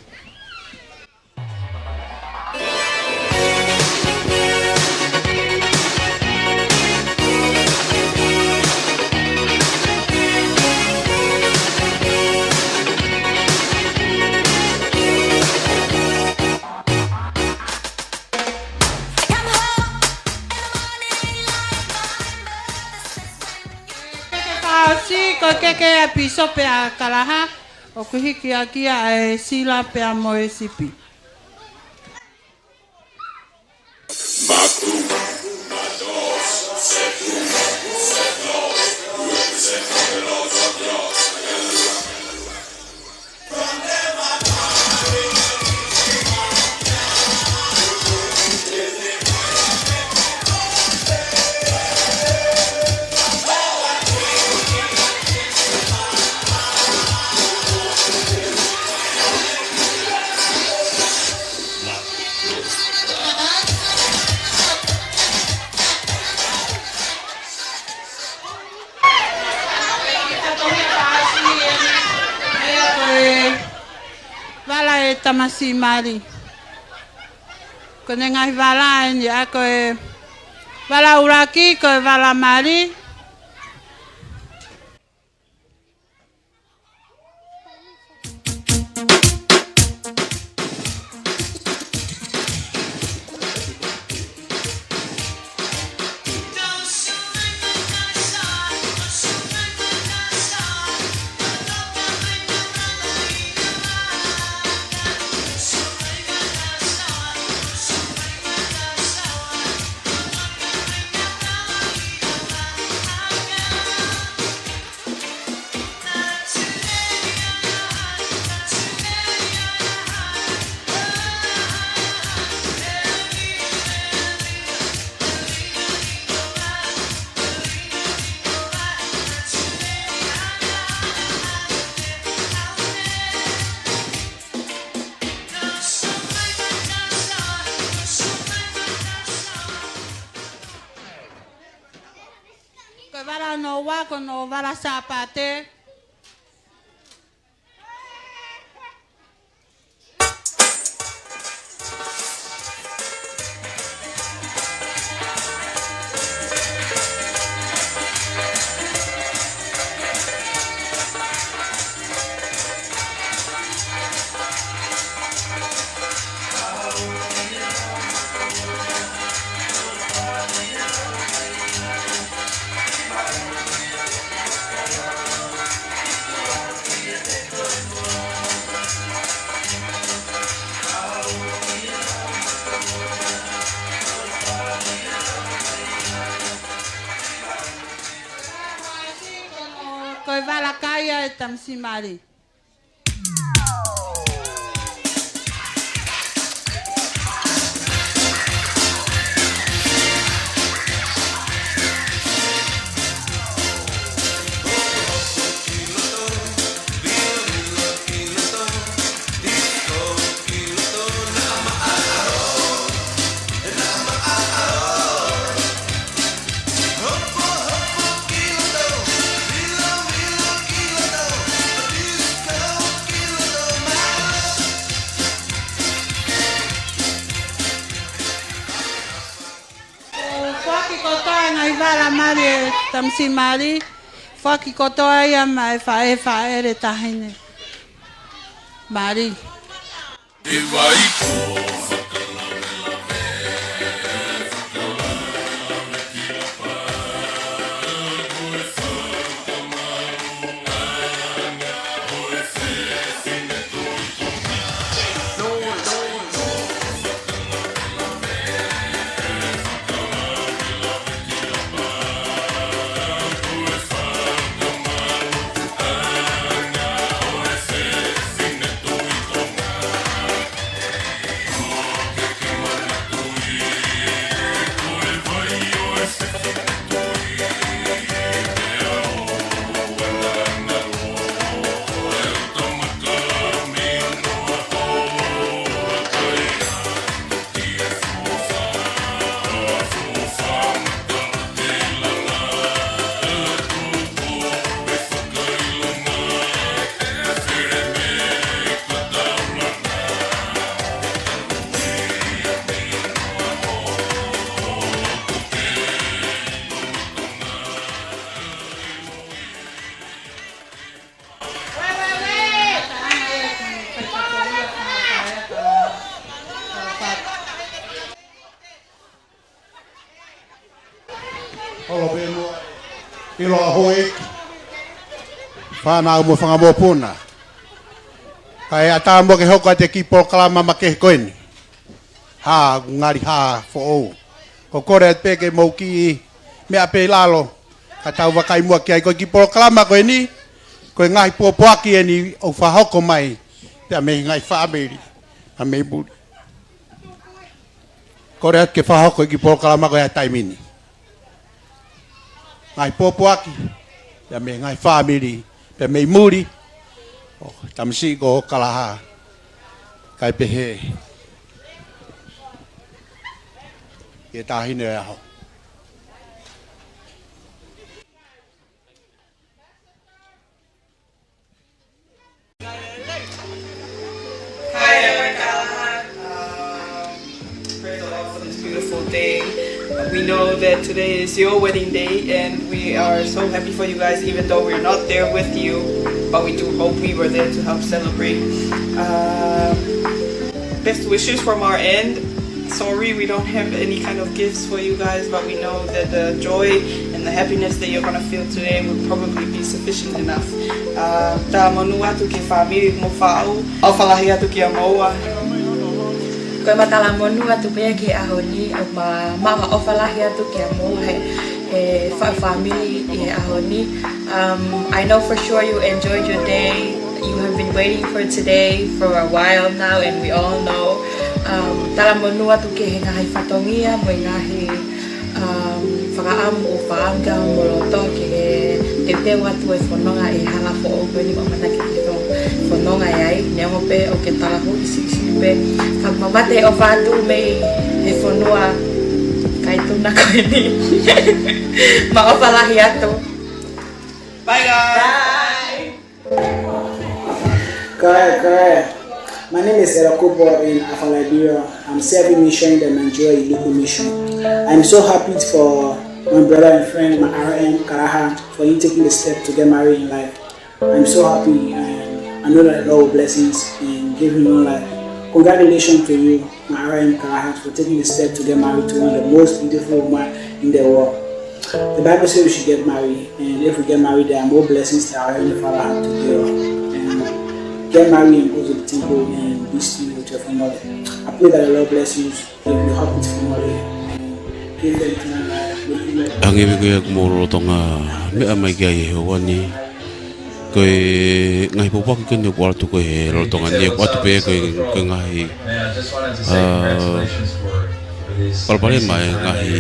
Si ko keke a piso pe a Kalaha o kuhiki aki a e sila pe a mo e sipi. Vala e tamasi mari. Kone ngahi vala ni ako e vala uraki ko e vala mari. Vara no wako no vara sapate. e tamsi mari. Vara mari tamsi mari faki kotoa ia mai fae re tahine mari Ilo ahoik Whanau mo whanga mōpuna Kai atamo ke hoka te kipo kalama ma ke koeni Ha ngari ha fo ou Ko kore at peke mauki Mea pe lalo Ka tau wakai mua ki ai ko kipo kalama koeni Ko ngai puapuaki eni o whahoko mai Pea me ngai Famili A me buri Kore at ke whahoko kipo kalama koe a taimini Ngai popoaki, pia me ngai Famili, pia me muri, tamsi ko Kalaha, kai pehe, e tahine e aho. Hi, I'm Kalaha. Praise the Lord for this beautiful day. We know that today is your wedding day and we are so happy for you guys even though we're not there with you, but we do hope we were there to help celebrate. Best wishes from our end. Sorry we don't have any kind of gifts for you guys, but we know that the joy and the happiness that you're going to feel today will probably be sufficient enough. Ta manua tu ki Famili mo whao, au whalahia tu ki a maua. Koe matala monu atu pea ki ahoni o ma ofalahi atu ki a mo he Famili i ahoni. I know for sure you enjoyed your day. You have been waiting for today for a while now and we all know. Tala monu atu ki he ngahi whatongia mo i ngahi whakaamu o whaanga mo roto ki he te watu e whanonga e hanga fo o kweni o manaki ki tō whanonga iai. Neongo pe o ke talahu isi pe mamate o whātu mei he whanua kai tūna koe ni. Ma o whalahi atu. Bye guys! Bye! Kaya. My name is Erakobo in Afalabia. I'm serving mission in the Nigeria local mission. I'm so happy for my brother and friend, my RM, Kalaha, for you taking the step to get married in life. I'm so happy and I know that Lord will blessings and give you life. Congratulations to you, my RM Kalaha, for taking the step to get married to one of the most beautiful women in the world. The Bible says we should get married, and if we get married, there are more blessings that our Heavenly Father has to give. And get married and go to the temple and be still with your family. I pray that the Lord bless you, that you help with family, and give them eternal life. Ang ibig ko yung kumuro Tonga, may amay kaya Yehova ni koe ngai popo ki kene ko atu koe lo tonga ni ko atu pe koe ngai palpale mai ngai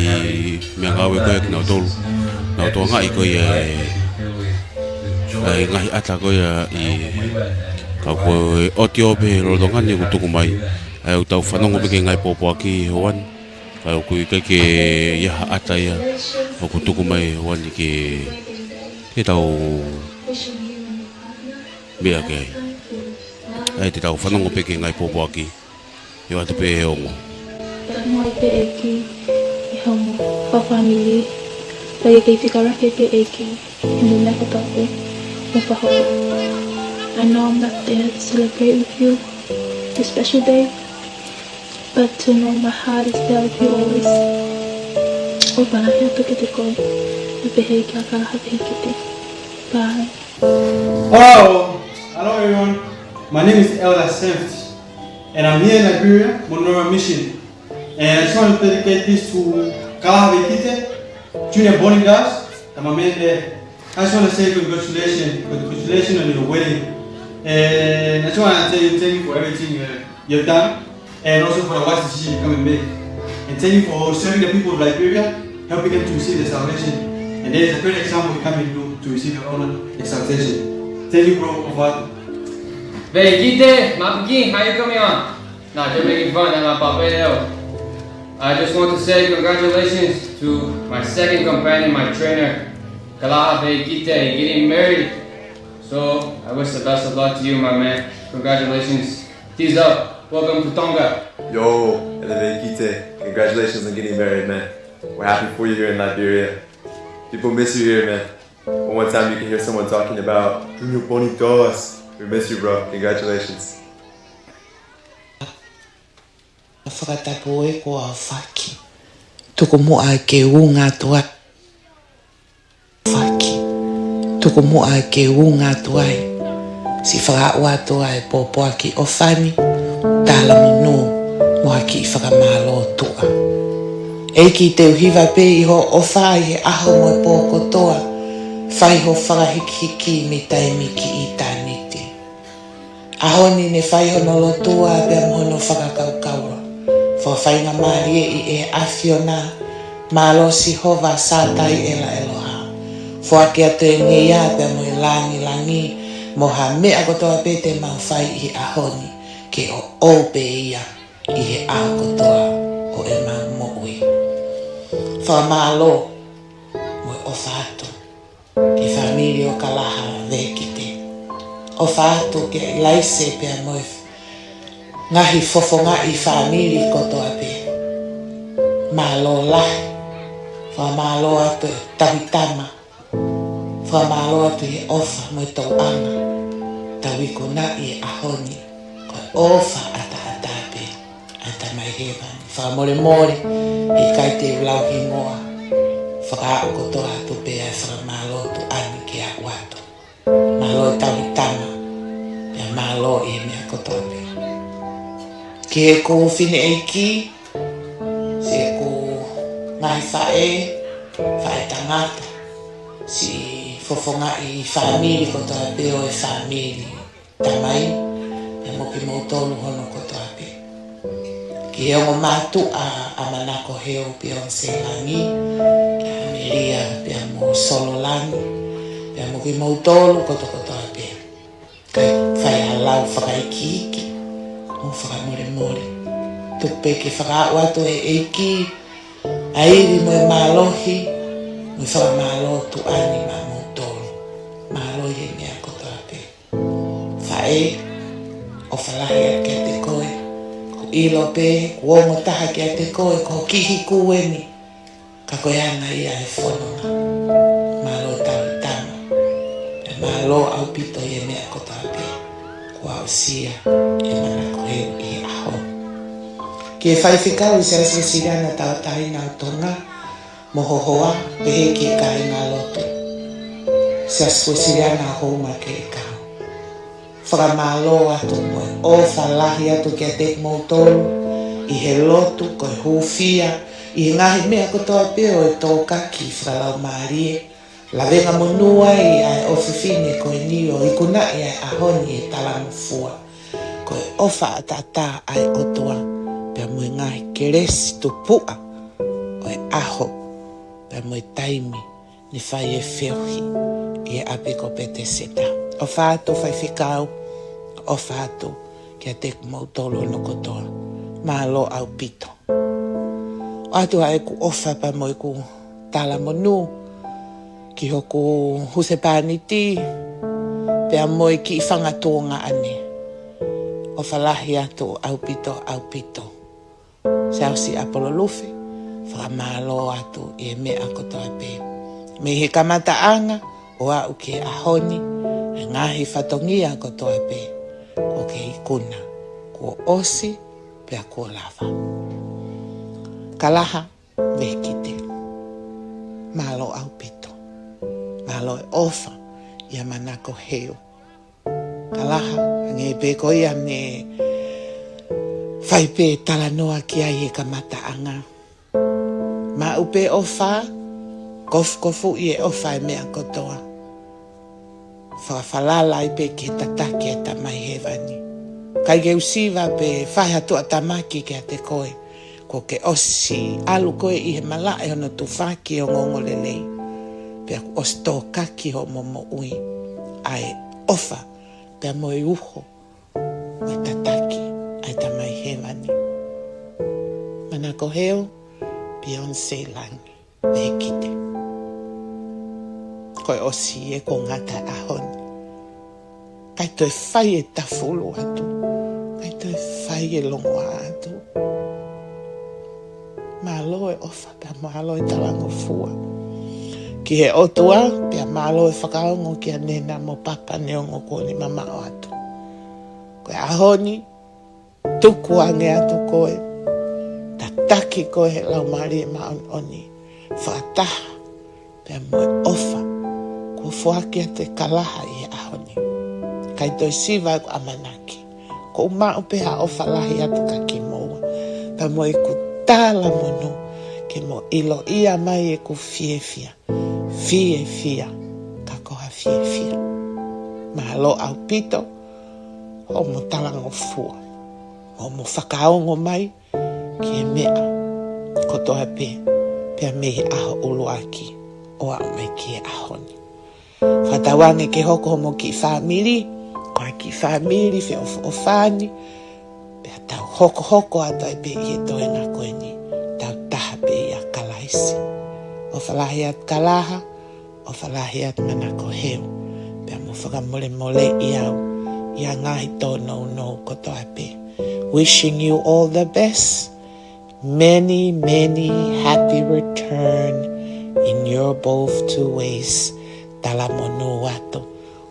me ngawe koe ki na tolu na to ngai koe ngai ata koe I ka koe otio pe lo tonga ni ko tuku mai ai u tau whanongo pe ngai popo ki hoan ai koe ke ia ata ia o ko tuku mai hoan ke tau Bea ke ai te tau whanongo peke ngai popo aki I atu pe e ongo Moi pe eki I homo fa famili Pai kei whikarake pe eki I Manakoheu Beyoncé I know I'm not there to celebrate with you this special day, but to know my heart is there with you always. O palahi atu ke te koe I pehe ki a Kalaha Vehikite. Bye. Hello, everyone. My name is Elder Senft, and I'm here in Liberia, Monrovia Mission. And I just want to dedicate this to Kalaha Vehikite, junior boarding girls, and my man there. I just want to say congratulations on your wedding. And I just want to tell you thank you for everything you've done, and also for the wise decision you come and make. And thank you for serving the people of Liberia, helping them to receive the salvation. And there is a great example you come and do to receive your honor and exaltation. Thank you, bro, of what? Vehikite, Mapiki, how you coming on? Nah, just making fun, I'm a I just want to say congratulations to my second companion, my trainer, Kalaha Vehikite, getting married. So I wish the best of luck to you, my man. Congratulations. Tease up. Welcome to Tonga. Yo, Elder Vehikite, congratulations on getting married, man. We're happy for you here in Liberia. People miss you here, man. One more time you can hear someone talking about Junior Bonitos. We miss you, bro. Congratulations. Whakatapu e ko a whaki. Tuku mua ke unga tua. Whaki. Tuku mua ke unga tuai. Si whakaua tua e popo aki o whani. Tala minu mua ki whakamalo tua. Eiki te uhiwa pe iho o whai he aho mo e pōko toa. Whai ho whakahiki me taimiki I tāniti. Ahoni ne whai ho no lotua pia mohono whakakaukaua. Whawhainga marie I e awhiona. Malo si hova sātai ela eloha. Whake atu e ngia pia mo I langi. Moha mea kotoa pe te mau whai I ahoni. Ke o ope ia I he aho kotoa o e mau mo'ui. Whamalo mo e ofato ki Famili o Kalaha Vehikite. Ofato ke laise pia mo e ngahi fofonga I Famili kotoa pe. Malo lahi. Whamalo atu e tawitama. Whamalo atu I ofa mo e tau anga. Tawiko na I ahoni. Ko ofa ata pe. Ata mai hewan. Whamore more. I kai te ulau hi ngoa. Whakao kotoa atu pe ai whakamalo tu ani ki a watu. Malo e tawitama. Pia malo I mea kotoa pe. Ki e ko whine e ki. Si e ko ngai whae tangata. Si fofonga I Famili kotoa pe o e Famili. Tamai. E moki mautolu hono kotoa pe. Ki e ongo matu a Manakoheu Beyoncé Langi. Ki a Melia pia mo solo langi. Pia moki mautolu kotoa pe. Kai whai halau whakaiki. O whakamore. Tupe ki whakao atu e eiki. Airi mo e malohi. Mo whakamalo tu ani ma mautolu. Malohi mea kotoa pe. Whae. O whalahi a kia te koe. Ko ilo pe, ko ongo taha kia te koe, ko kihi kueni. Ka koe ana ia e whanonga. Malo tawitama. E malo au pito I e mea kotoa pe. Ko au sia e Manakoheu I aho. Ki e whaiwhikau I se siriana tautaina o Tonga. Mohohoa, pehe ki e kai ngā loto. Se siriana houma ke e kau. Whakamalo atu mo e o whalahi atu kia te mautolu. I he lotu ko e hufia. I he ngahi mea kotoa pe o e tō kaki whakalau maarie. La venga monua I ai ofifine ko ni o ikuna I ai ahoni e talamufua. Ko e ofa tata ai otoa pe mo ngai keresi tupua o e aho pe mo taimi ni fai e feohi I e ape ko pete seta. O fato fai fikau o fato kia te mautolo no kotoa malo au pito. O atu ai ku ofa pa mo ku tala monu ki hoku husepaniti pe moi ki whangatonga ane. O whalahi atu au pito. Sausi apolo lufe, whakamalo atu I mea kotoa pe. Me he kamataanga o au ke ahoni, e ngahi whatongia kotoa pe. Ko ke ikuna, ko osi pe a ko lava. Kalaha Vehikite, malo au pito. Malo e ofa ia Manakoheu. Kalaha nge pe ko ia ne fai pe talanoa ki ai e kamataanga. Ma upe ofa kofu I e ofa e mea kotoa. Whawhalala I pe ke tataki e tamai hewani. Kai ke usiva pe whai hatu atamaki ke a te koe. Ko ke osi alu koe I he mala e hono tu whaki o ngongo lelei. Pea osto kaki ho momo ui. Ai ofa pea moe uho. Mai tataki ai tamai hewani. Manakoheu Beyoncé Langi Vehikite. Koe osi e ko ngata ahoni. Kai toi whai e tafulu atu. Kai toi whai e longo atu. Malo e ofa pea malo e talango fua. Ki he otua, pia malo e whakaongo ki a nena mo papa neongo ko ni mama o atu. Koe ahoni, tuku ange atu koe, tataki koe he lau mari e maon oni, whakataha, pia moe ofa, ko fuaki a te kalaha I ahoni. Kai toi siva ko amanaki, ko umau peha ofa lahi atu ka ki moa, pia moe ku tala mono, ke mo ilo ia mai e ku fiefia. Fia, ka koha fia. Mahalo au pito, o mo talango fua. O mo whakaongo mai, ki e mea, kotoa pe, pia mehi aho ulu aki, o au mai ki e ahoni. Whatawange ke hoko mo ki famili, koa ki famili, fe o fani, pia tau hoko ata e pe I e toena koeni, tau taha pe I a kalaisi. O whalahi at kalaha, o whalahi at Manakoheu. Pea mo whakamole I au, I a ngahi tō no kotoa pe. Wishing you all the best. Many, many happy return in your both two ways. Tala mono wato,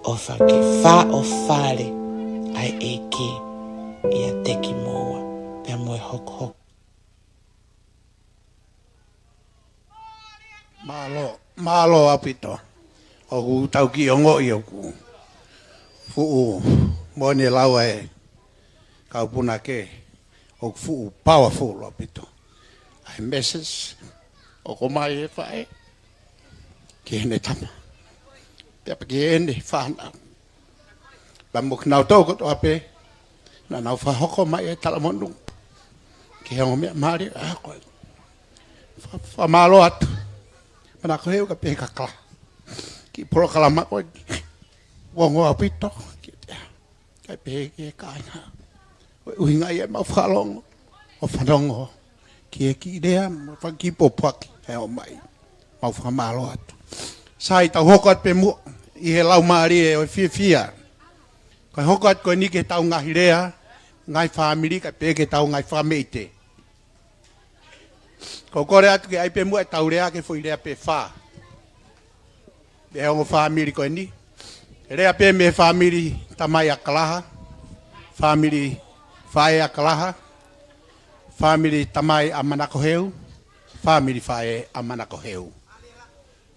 o whake wha o whare, ai eke, I a teki moa. Pea mo e hoko. Malo apito. O ku tau ki ongo I o ku. Fuu mo ni lawa e kaupuna ke. O ku fuu powerful apito. Ai message. O ko mai e whae. Ki hene tama. Pia pa ki hene whana. Pamo kinau tau koto ape. Na nau whahoko mai e talamonu. Ki hongo mea maari. Whamalo atu. Manakoheu ka pe kakla. Ki poro kalama koe. Wongo apito. Kai pe ke kaina. Uhinga I e mau whalongo. O whanongo. Ki e ki idea. Ki popaki. He o mai. Mau whamalo atu. Sai tau hoko at pe mua. I he lau maari e o fia. Kai hoko at koe ni ke tau ngahi rea. Ngai famili kai pe ke tau ngai whameite. Ko kore atu ke aipe mua e taurea ke fo rea pe fa. Be hongo family ko ni. Rea pe me family tamai a Kalaha. Family fae a Kalaha. Family tamai a Manakoheu. Family fae a Manakoheu.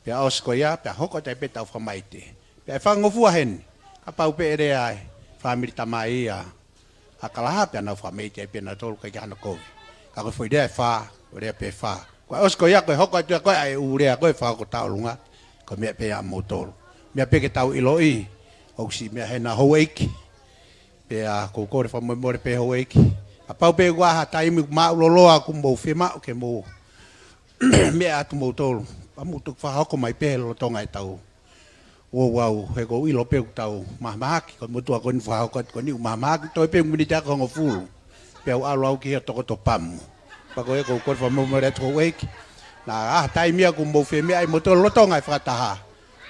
Pe os ko ia pe hoko te pe tau famaite. Pe fango fu hen. Ka pau pe rea family tamai a Kalaha pe na famaite pe na tolu ka jano ko. Ka ko foi de fa ore pe fa. Ko os ko ia ko hoko tu ko ai urea ko fa ko taulunga. ko mea pe a motolo. Mea pe ke tau iloi, o si mea he na hoeiki. Pe a kōkore wha moimore pe hoeiki. A pau pe waha taimi mauloloa ku mou whima ke mou. Mea atu motolo. A mutuk whahoko mai pe lo tonga e tau. Ouau, he ko ilo pe tau mahamaki, ko mutua ko ni whahoko ko ni mahamaki, toi pe muni ta ko ngofulu. Pe au alo au ki he toko to pamu. Pako e ko wha moimore atu hoeiki. Na taimi a ku mou whima ai motolo lo tonga e whakataha.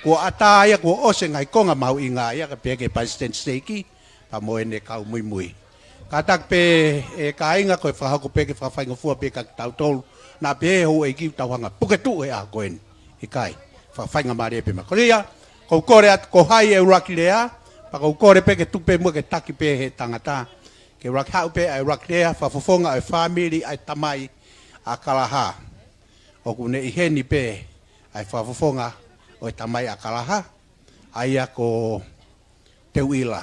Ko ata ia ko ose ngai konga mau inga ia ka pe ke President Steiki. Pa mo ene kau Moimoi. Katak pe e kainga koe whahako pe ke whawhainga fua pe ka tau tolu. Na pe ho e ki tau hanga puketu e a koen. I kai. Whawhainga maare pe makoria. Kou kore at ko hai e uraki lea. Pa kou kore pe ke tupe mua ke taki pe he tangata. Ke uraki hau pe e uraki lea. Whafofonga e Famili ai tamai a Kalaha. O kune i heni pe ai whafofonga o e tamai a Kalaha. Aia ko teuila.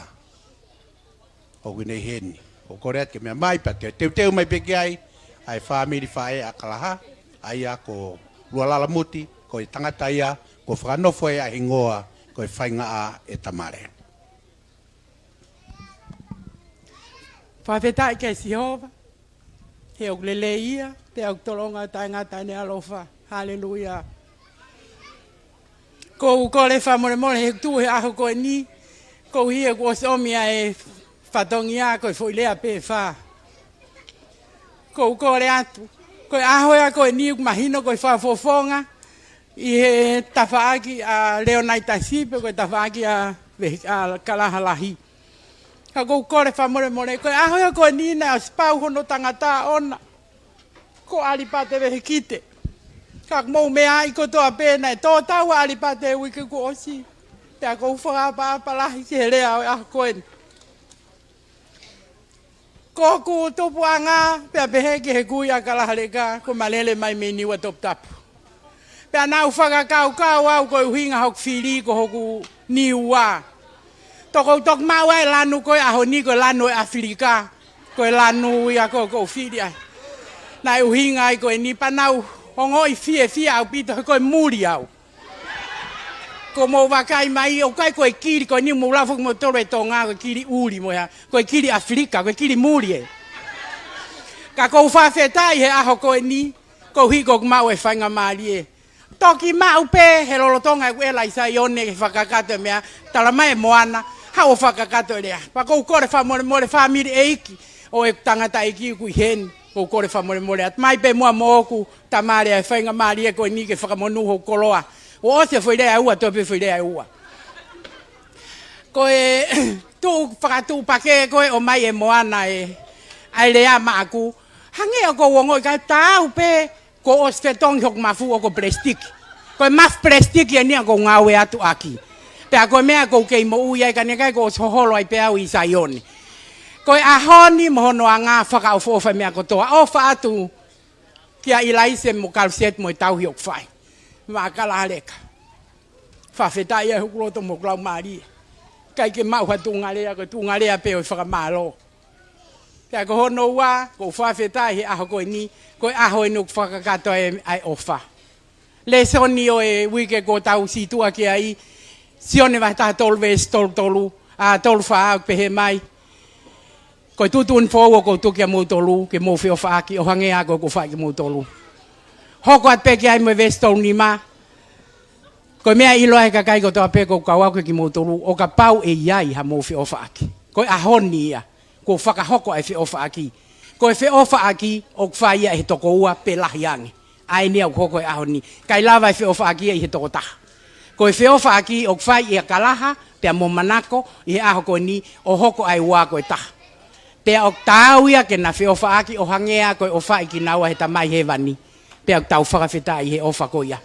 O kune heni. O koreat ke mea mai pa teu mai peke ai Famili whae a Kalaha. Aia ko lualala muti, ko i tangata ia, ko whanofo e a hingoa, ko i whainga a e tamare. Whawhetai ke Sihova, he o lele ia, te au tolonga taingata ne alofa. Hallelujah. Ko ukore whamore he tu he aho koe ni, ko hia ko somia e whatongia koe whoilea pe wha. Ko ukore atu. Koe ahoea koe ni mahino koe whafofonga. I he tawhaaki a Leonaita Sipe koe tawhaaki a Kalaha Lahi. Ka ko ukore whamore. Koe ahoea koe ni na spau hono tangata ona. Ko alipate Vehikite. Ka mou mea i ko toa pēna e tō tau alipate wiki ko osi. Pea ko whakapa lahi si he rea o aho koe. Ko ku topu anga, pea pehe ki he kui a Kalaha Leka, ko malele mai me niwa Tongatapu. Pea nau whakakau au koe uhinga hok whiri ko hoku Niutoua. Toko tok mau ai lanu koe aho ni koe lanu e Afrika. Koe lanu ia ko whiri ai. Nai uhinga ai koe ni panau hongo i fie au pito koe muri au. Ko mo wakai mai o kai koe kiri koe ni mo lafu mo toro e Tonga koe kiri uri mo ya koe kiri Afrika koe kiri muri e. Ka ko whawhetai he aho koe ni ko hiko mau e whainga maari e. Toki mau pe he lolotonga e kuela isa ione ke whakakato mea talama e moana hao whakakato lea. Pa ko kore whamore Famili e iki o e tangata iki kui hen ko kore whamore at mai pe mua mooku tamare e whainga maari e koe ni ke whakamonuho koloa. O ose foi lea ua, tope foi lea ua. Koe, tu whakatu pake koe o mai e moana e ai lea maaku. Hange o ko wongo i kai tau pe ko os whetong hok mafu o ko prestiki. Koe maf prestiki e nia ko ngawe atu aki. Pea koe mea ko kei mo uia i kane kai ko os hoholo ai pea ui saioni. Koe ahoni mohono a ngā whaka o fofa mea kotoa. O wha atu kia ilaise mo kalset mo i tau hiok whai. Mā Kalaha Leka. Whawhetai e hukuroto mo klau maari. Kai ke mau ha tungarea, ko tungarea pe o whakamalo. Kia ko hono ua, ko whawhetai he aho koe ni, koe aho e nuk whakakato ai ofa. Le soni o e wike ko tau situa ki ai, sione wahtaha tolves tolu, tolu wha pehe mai. Ko tutun fōua ko tukia mou tolu, ke mou whio whaaki, o hangea ko whaaki mou tolu. Hoko at peke ai mo vestol ni ma. Ko mea ilo ai kakai ko toa peko kawako ki mo toru o ka pau e iai ha mo fi ofa aki. Ko ahoni ia. Ko whakahoko ai fi ofa aki. Ko e fi ofa aki o kwhaia e toko ua pe lahiangi. Ai ni au koko e ahoni. Kai lava e fi ofa aki e he toko taha. Ko e fi ofa aki o kwhai e Kalaha pe mo manako i he aho ko ni o hoko ai ua ko e taha. Pe o tau ia ke na fi ofa aki o hangea ko e ofa i ki naua he tamai he vani. Pe au tau whakawheta i he ofa ko ia.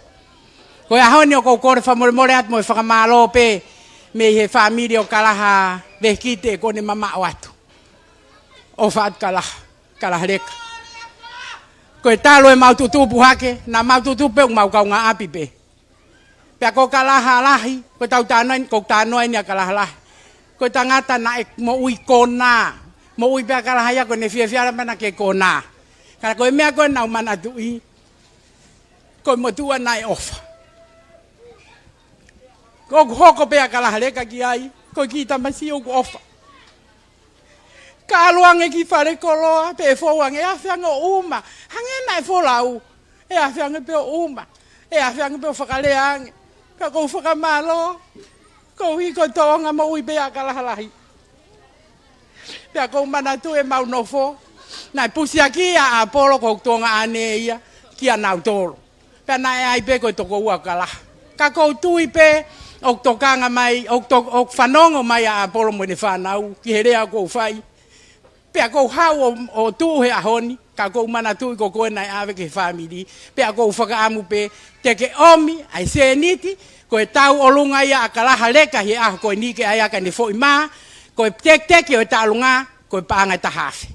Ko ia honi o kore whamore at mo e whakamalo pe me he Famili o Kalaha Vehikite ko ne mama o atu. O whaat Kalaha Leka. Ko e talo e maututupu hake, na maututupu e mau kaunga api pe. Pea ko Kalaha Lahi, ko tau tānoin, ko tānoin ia Kalaha Lahi. Ko tangata na e mo ui kona. Mo ui pea Kalaha ia ko ne whiawhiara mana ke kona. Kala ko e mea ko e nau mana tui. Ko mo tua na e ofa. Ko hoko pe Kalaha leka ki ai, ko ki tamasi o ofa. Ka aluange ki whare koloa, pe fōange, a whianga uma. Hange nai fōlau, e a whianga pe o uma. E a whianga pe o whakaleange. Ka kou whakamalo, kou hiko toonga mo ui pe a Kalaha lahi. Pe a kou manatu e mau nofo. Nai pusi aki a Apolo kou tonga ane ia, ki a nau tolo. Pe nai ai pe kou toko ua Kalaha. Ka kou tui pe, ok tokanga mai, ok whanongo mai a Apolo mo ne whanau, ki he rea kou whai. Pea kou hau o tuu he ahoni, ka kou mana tui ko koe nai awe ke Famili. Pea kou whakaamu pe te ke omi, ai se niti, koe tau olunga ia a Kalaha leka he aho koe nike ai aka ne fo ima, koe teke o talunga, koe paanga tahafe.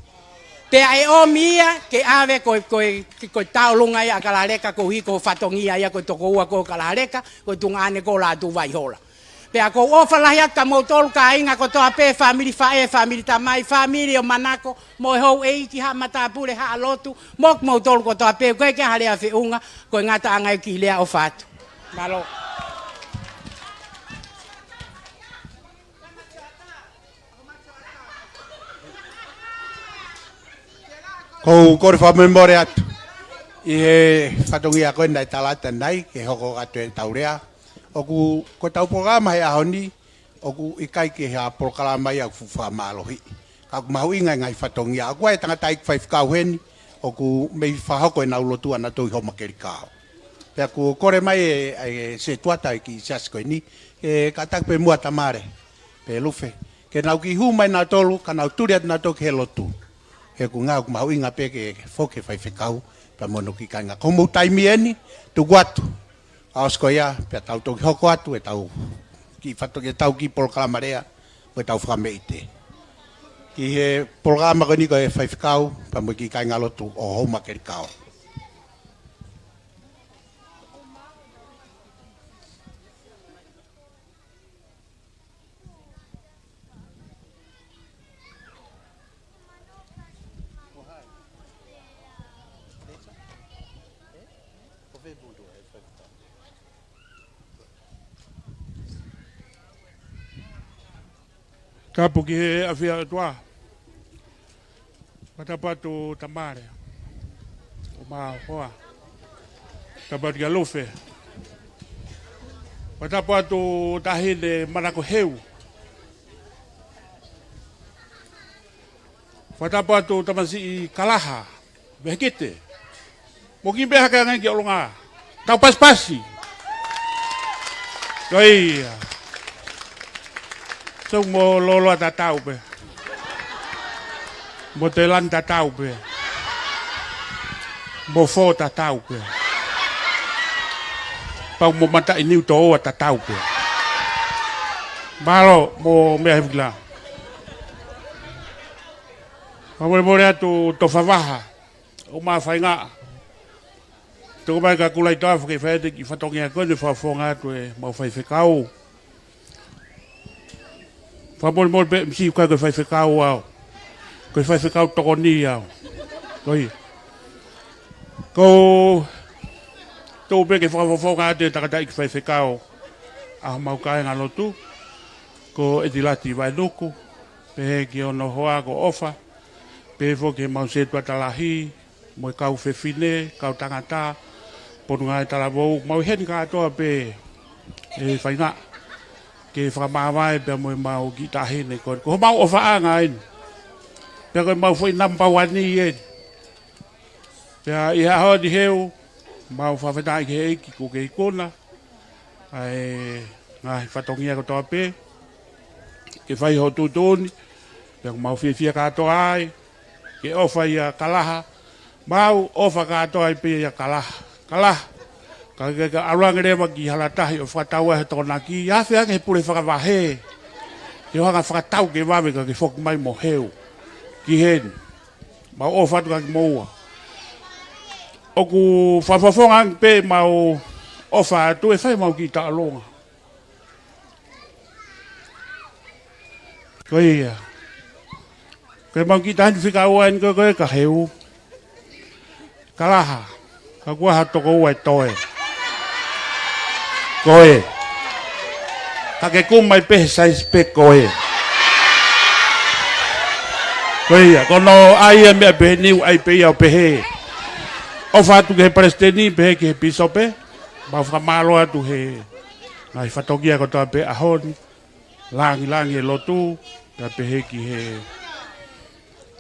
Pea e omi ia ke awe koe tau olunga ia a Kalaha leka, ko hiko whatongia ia koe toko ua ko Kalaha leka, koe tungane ko Latu vai hola. Pea ko ofa lahi ata mo tolu ka inga ko toa pe Famili fae, Famili tamai, Famili o Manako, mo hou e iki ha matapule ha alotu, mok mo tolu ko toa pe, koe ke halea fe unga, koe ngata angai ki lea o fatu. Malo. Ko kore whamemore atu. I he whatongia koe nai talata nai, ke hoko atu e taurea. Oku ko tau programa he ahoni, oku ikai ke hea programa ia fufa malohi. Ka ku mahu inga ngai whatongia. Aku ai tangata ik whaif kau heni, oku mei whahoko e naulotua na tui homa keri kau. Pea ku kore mai e se tuata ki sias koe ni, e katak pe mua tamare, pe lufe. Ke nau ki hu mai na tolu, ka nau turiat na toki he lotu. He ku ngau ku mahu inga pe ke whoke whaife kau, pa mono ki kainga. Komu taimi eni, tu guatu. Aos ko ia, pe tau toki hoko atu, e tau ki whatoki tau ki programa rea, o e tau whakameite. Ki he programa ko ni ko e whaifkau, pa mo ki kai ngalotu o homa keri kau. Tapu ki he awhia atua. Matapatu tamare. O maa hoa. Tapatu ki alofe. Matapatu tahine Manakoheu. Matapatu tamasi i Kalaha Vehikite. Moki beha kaya ngai ki olonga. Tau pas-pasi. Kaya. So mo lolo tatau pe. Mo telan tatau pe. Mo fo tatau pe. Pau mo mata i Niutoua tatau pe. Malo mo mea hevila. Pau mo rea tu whavaha. O maa whainga. Toko mai ka kulai toa whake whaete ki whatongia koe ni whafonga tu e mau whaifekau. Whamori mori pe msi koe koe whaifekau au. Koe whaifekau toko ni au. Koi. Ko tō pe ke whakafonga ate takata iki whaifekau. Aho mau kai ngā lotu. Ko etilati vai nuku. Pe he ki ono hoa ko ofa. Pe fo ke mau setua talahi. Moi kau whewhine, kau tangata. Ponu ngai talavou, mau hen katoa pe e whainga ke whakamawai pe moi mau ki tahine koe. Ko mau o whaanga inu. Pe koe mau whai number one ien. Pe i haho di heu, mau whawhetai ke eiki ko ke ikona. Ai ngai whatongia ko toa pe. Ke whai ho tutoni. Pe mau whiwhia katoa ai. Ke ofa ia Kalaha. Mau ofa katoa ai pe ia Kalaha. Kalaha, ka aruanga rewa ki halatahi o whakataua he tōna ki, awhi ake he pure whakawahe. Ke hanga whakatau ke wawe ka ke whoku mai mo heu, ki hen. Mau o whatu ka ki moua. Oku whawhawhonga ang pe mau ofa atu e whai mau ki ta alonga. Koe ia. Koe mau ki ta hantu whikaua en koe ka heu. Kalaha. Ka kua ha toko ua e toe. Koe. Hake kumai pehe sais pe koe. Koea, kono aia mea pehe niu ai pe iau pehe. O fatu ke presteni pehe ke pisope. Mau whamalo atu he. Ngai whatokia ko toa pe ahoni. Langi e lotu. Ka pehe ki he.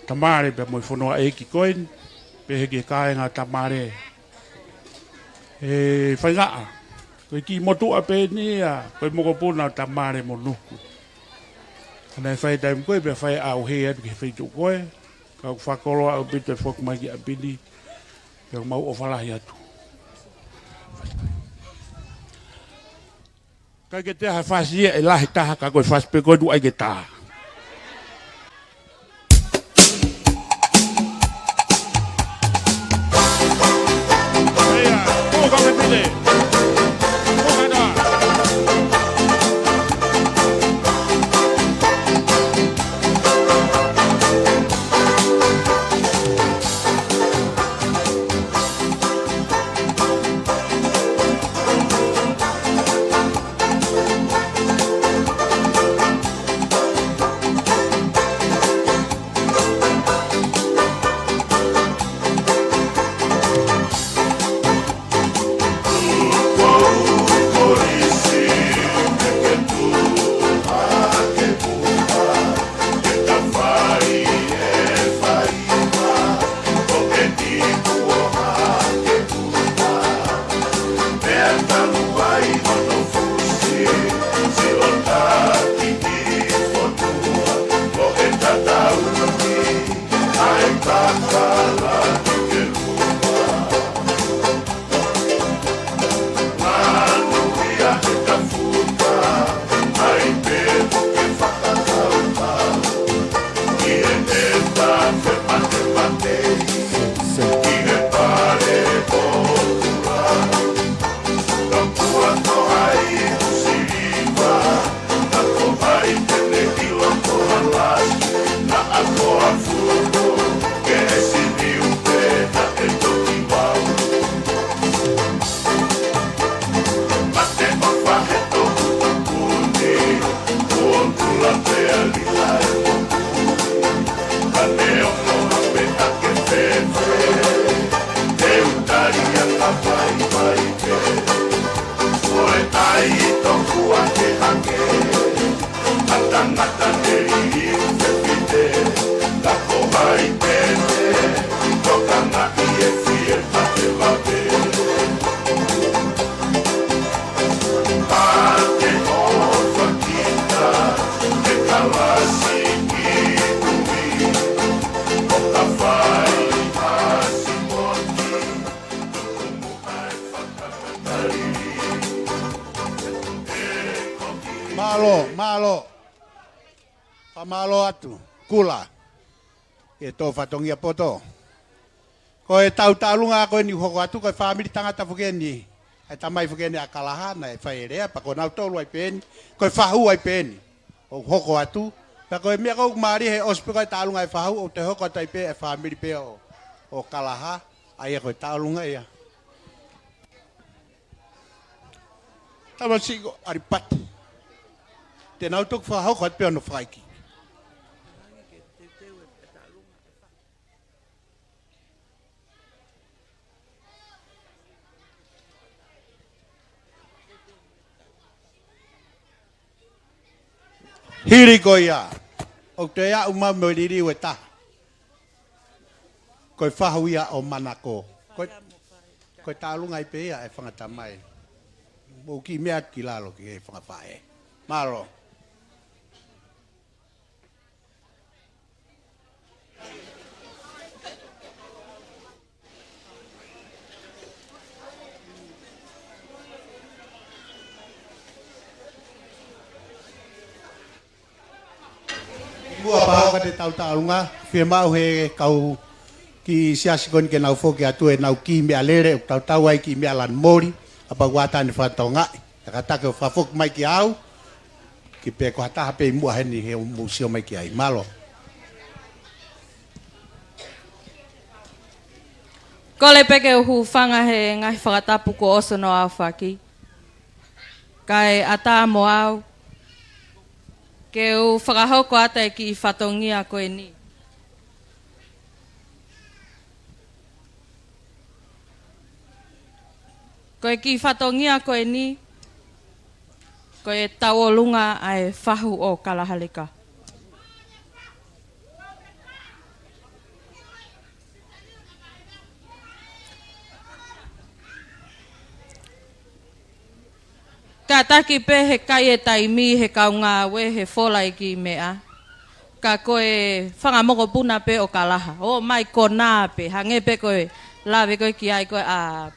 Tamare pe moi whanua e ki koen. Pehe ki kāenga tamare. E whaingaa. Koe ki motu a pe nia. Koe moko puna tamare mo nuku. Nei whai taim koe pe whai au he atu ki whai tu koe. Kau whakolo au pito e whoku mai ki a pini. Kau mau o whalahi atu. Kai ke te ha whasia e lahi taha ka koe whaspe koe tu ai ke taha. Eia, tō ka me pile. Malo atu, kula. E tō whatongia poto. Ko e tau tālunga koe ni hoko atu, ko e Famili tangata whukeni. E tamai whukeni a Kalaha, na e whaerea, pa ko nau tolu ai pēni. Ko e whahu ai pēni. O hoko atu. Pa ko e mea kou maari he ospe ko e tālunga e whahu, o te hoko atai pē e Famili pē o Kalaha. Ai e ko e tālunga ia. Tamasiko aripati. Te nau tuk whahau ko at pē ono whaiki. Hiri ko ia. O te ia uma mo riri we ta. Ko whahu ia o Manako. Ko tālunga i pe ia e whangata mai. Mo ki mea ki lalo ki e whangapae. Maro. Mua pao ka te tau tālunga, whia mau he kau ki siasikoni ke nau whoki atu e nau ki mea lere, o tau ai ki mea lan mori, apa wātani whantonga, e ka take o whawhok mai ki au, ki pe ko hataha pe mua heni he museo mai ki ai. Malo. Ko le peke uhu whanga he ngahi whakatapu ko oso no au whaki. Kai ata mo au, Ke u whakahoko ata e ki whatongia koe ni. Koe ki whatongia koe ni, koe tauolunga ai whahu o Kalaha Leka. Ka taki pe he kai e taimi he kaunga we he wholai ki mea. Ka koe whangamoko puna pe o Kalaha. O mai ko nā pe, hange pe koe lawe koe ki ai koe a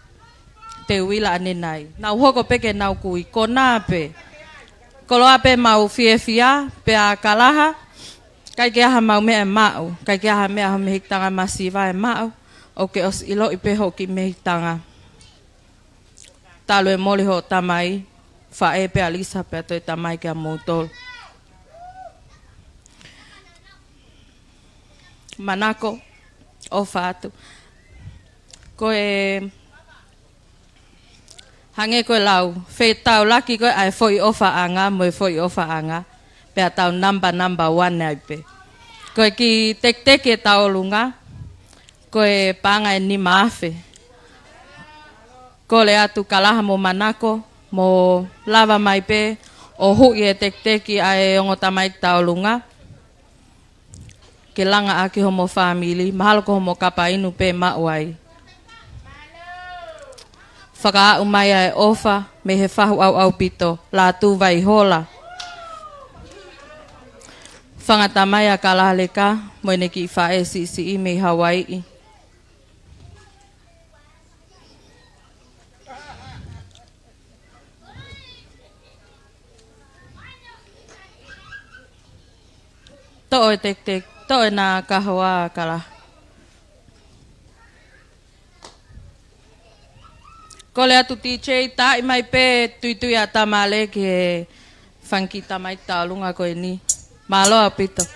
te uila ane nai. Nau hoko peke nau kui, ko nā pe. Koloa pe mau fia pe a Kalaha. Kai ke aha mau mea e mau. Kai ke aha mea ho mehitanga masiva e mau. O ke os ilo i pe ho ki mehitanga. Talo e moli ho tamai. Fa e pe alisa pe toi tamai ke a moutol. Manako o fatu. Koe hange koe lau. Fe tau laki koe ai foi ofa anga, moe foi ofa anga. Pe a tau number 1 ai pe. Koe ki tek e tau lunga. Koe panga e ni maafe. Ko le atu Kalaha mo Manako. Mo lava mai pe o hui e teki ai ongo tamai taulunga. Ke langa aki homo Famili, mahalo ko homo kapa inu pe mauai. Whaka umai ai ofa me he whahu au pito, Latu vai hola. Whangatamai a Kalaha Leka, moene ki whae si i me Hawaii. To e tek, to e nā kahoa Kalaha. Ko le atu DJ, tai mai pe tuitui a tamale ki he whanki tamai taulunga koe ni. Maloa pito.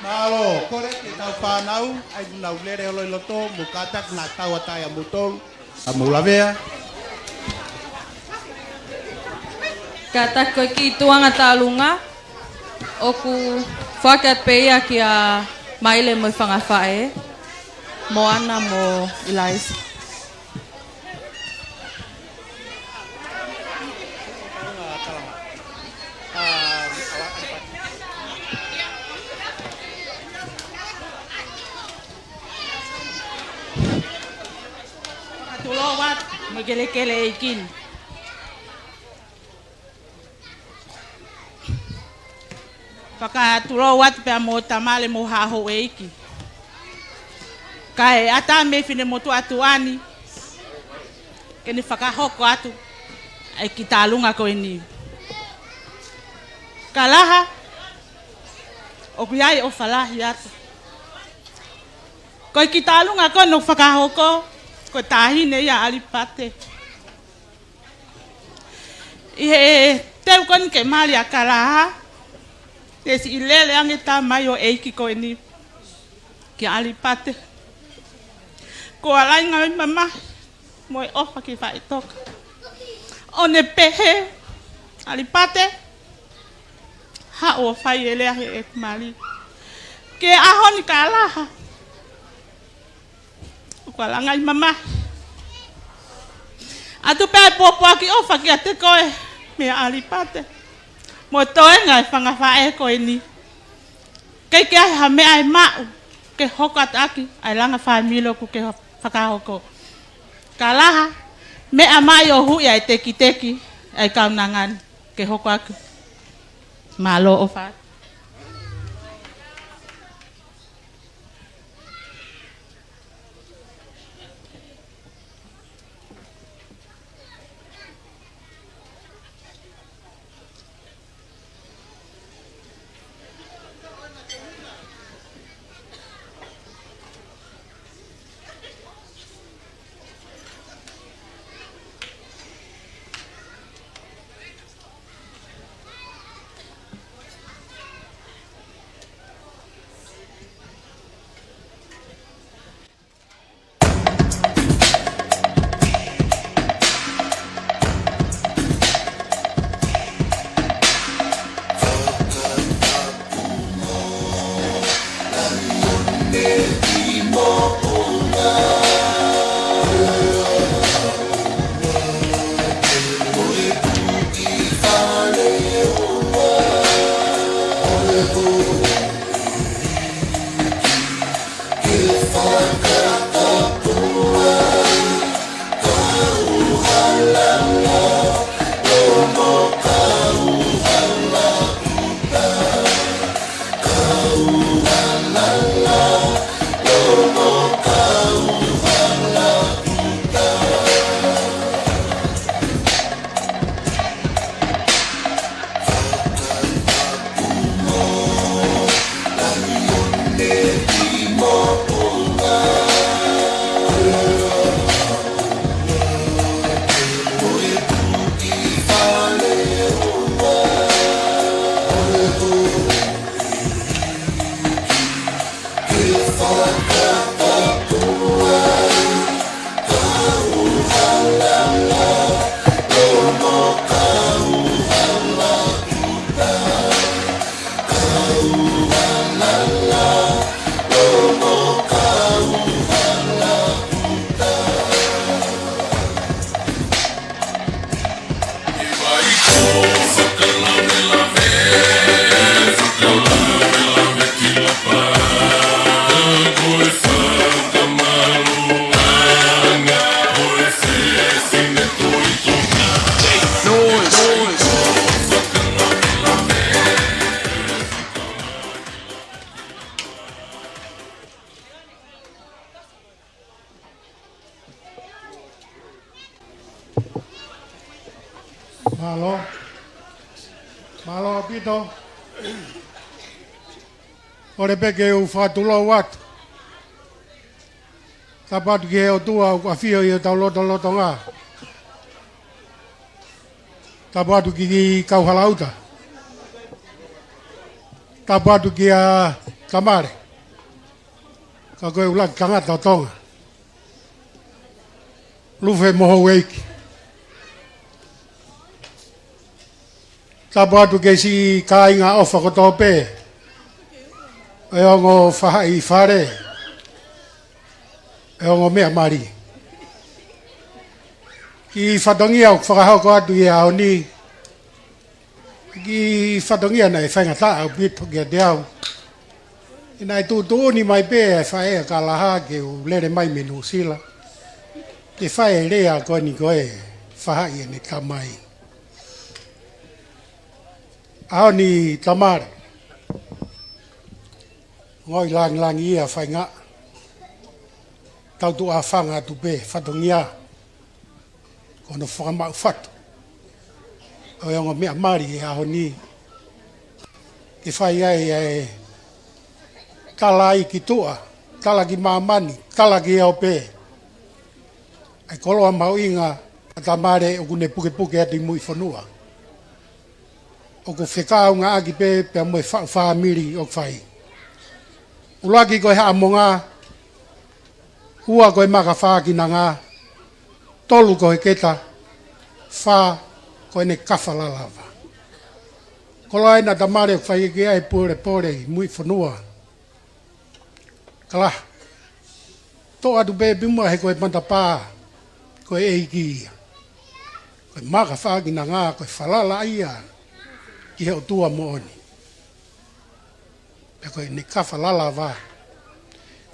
Malo, kore ke tau whanau, ai nau lere oloi loto, mukatak na tau atai a mutol, a mulavea. Katak koe ki tuanga talunga, oku whakat peia ki a maile mo whangawhae, mo ana mo Elias. Tulowat, magkele-kele ikin. Paka tulowat pe mo tamale mo haho eiki. Kai ata me fine mo tu atuani. Keni whakahoko atu. ai ki tālunga koe ni. Kalaha, o kuiai o whalahi atu. Koe ki tālunga koe no whakahoko, koe tāhine ia alipate. I he teu koni ke mali a Kalaha, te si i lele ange tā mai o eiki koe ni, ki alipate. Ko alai ngai mama, moe ofa ki whae toka. O ne pehe, alipate, ha o whai elea he e kumari. Ke aho ni Kalaha. Ko alai ngai mama. Atu pēi pōpua ki ofa ki a te koe, me alipate. Mo toe ngai whangawhae koe ni. Kei ke ai ha mea ai mau, ke hoko ataki, ai langa whaemilo ku ke whakahoko. Kalaha, mea mai o hui ai teki, ai kaunangan, ke hoko aku. Malo o whae. Malo pito. Ore peke u whātula watu. Tapatu ki heo tua u kawhio i o tau loto ngā. Tapatu ki kauhalauta. Tapatu ki a Tamare. Ka koe ulaki kangata o Tonga. Lufe moho weiki. Tapatu ke si kāinga ofa ko tō pē. E ongo whahai whare. E ongo mea mari. Ki whatongia o whakahauko atu i ao ni. Ki whatongia nei whainga taa au pipo kia te au. I nai tūtū ni mai pē e whae a Kalaha ke u lere mai menu sila. Ke whae rea koe ni koe whahai e ne kamai. Ao ni Tamare. Ngoi lang ia whainga. Tau tu a whanga tu pē, whatongia. Kono whakamau whatu. o yongo mea mari a honi ke whai ai tala i ki tua, tala ki mamani, tala ki au pē. Ai koloa mau inga a tamare o kune puke puke ati mui whanua. O ko whekau ngā aki pē pia mui whaamiri o whai. Ulaki koe haa monga, ua koe maka whaakina ngā, tolu koe keta, wha koe ne kawhalalava. Koloa aina tamare o whai ki ai pōre pōre i mui whanua. Kalaha, tō atu pē pimua he koe panta pā, koe eiki ia. Koe maka whaakina ngā, koe whalala ia, ki heo tua mooni. Pe koe ne kawhalala wā.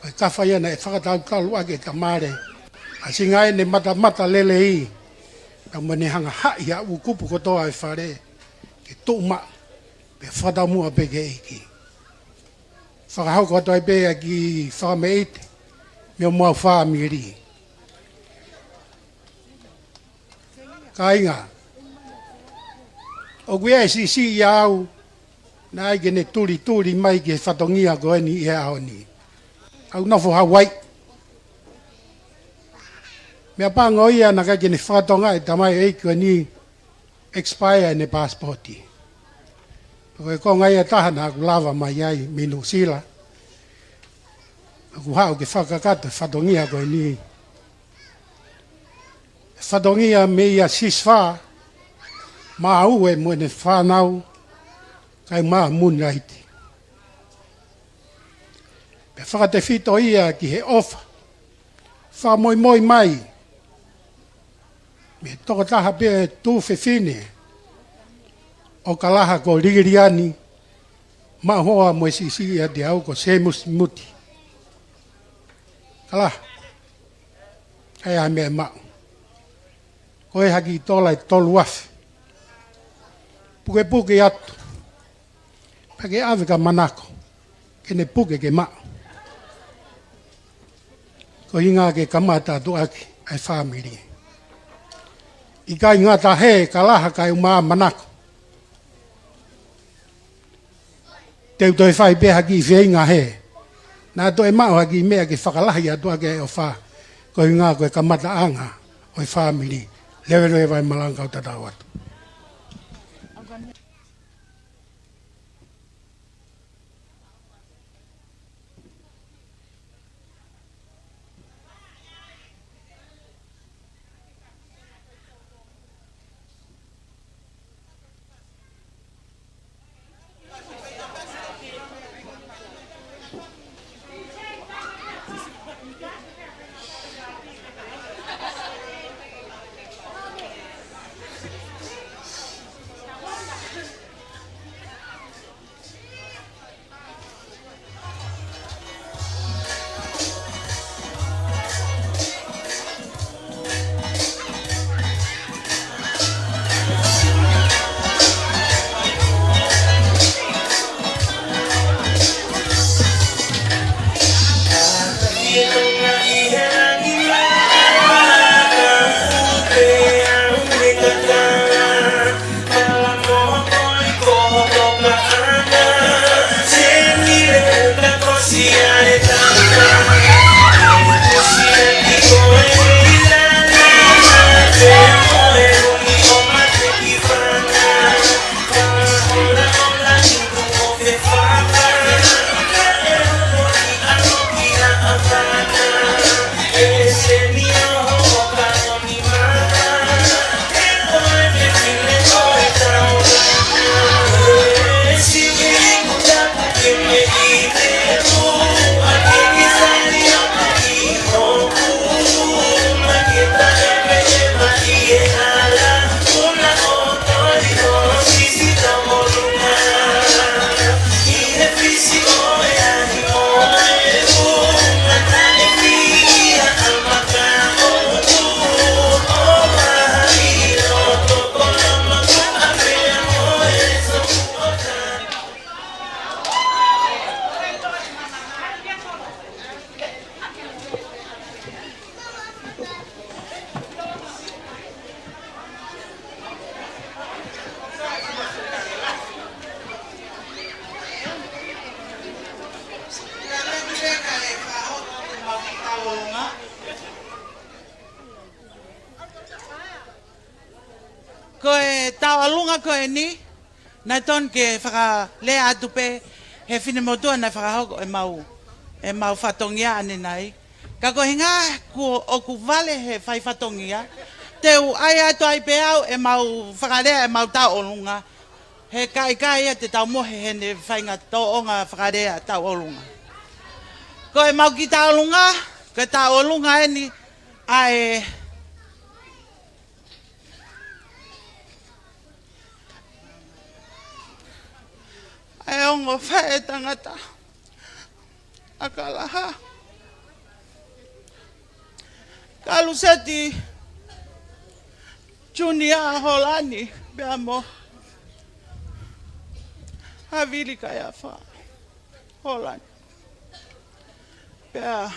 Koe kawha ia na e whakatau kalu ake tamare. A singa e ne mata mata lele i. Pe mene hanga hai a ukupu kotoa e whare. Ke tō ma. Pe whata mua pe ke eiki. Whakahau kotoa e pe a ki whakame eite. Mea mua whaamiri. Ka inga. O kuia e si i au. Na ai ne turi mai ke whatongia koe ni i ao ni. Au nofo Hawaii. Mea pāngo ia na kai ne whatonga e tamai e koe ni expire ne passporti. Koe konga ia tahana aku lava mai ai minu sila. Aku hao ke whakakata whatongia koe ni. Whatongia me ia siswha. Maa ue mo ne whanau. Kai maa moonlight. Pe whakate whito ia ki he ofa. Wha Moimoi mai. Me toko taha pe tū whiwhine. O Kalaha ko rigiriani. Ma hoa mo sisi ia te au ko semus muti. Kalaha. Kai a mea mau. Koe haki tola i tolu afi. Puke puke atu. Pake ave ka manako. Kene puke ke mau. Ko hinga ke kamata tu aki ai Famili. I kai ngata he Kalaha kai umaa manako. Teu toi whai pe haki i whiinga he. Nā toi mau haki mea ke whakalahi atu ake o wha. Ko hinga koe kamata anga o i Famili. Lewe vai malangkau tatau atu. Ko e tau alunga ko e ni. Nai ton ke whaka lea atu pe he whine motua nai whakahoko e mau. E mau whatongia ane nai. Ka ko hinga o ku vale he whai whatongia. Te u ai atu ai pe au e mau whakarea e mau tau olunga. He kai e te tau mohe he ne whainga tau onga whakarea tau olunga. Ko e mau ki tau olunga, ko tau olunga e ni ai ai ongo whae tangata a Kalaha. Kalu seti Junia Holani bea mo havili kaya wha Holani bea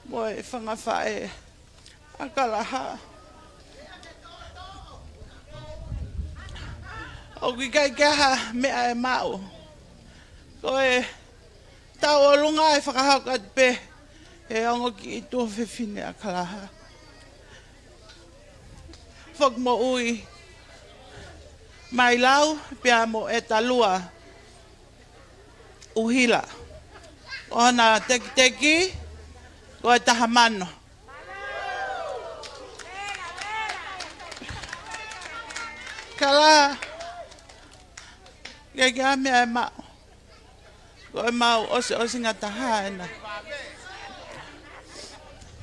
mo e whanga whae a Kalaha. O ki kai keha mea e mau. Ko e tau o lunga e whakahakat pe e ongo ki i tō whiwhine a Kalaha. Whak mo ui mai lau pia mo e talua uhila. O na teki ko e tahamano. Kalaha ke mea e mau. Ko e mau ose ngata haena.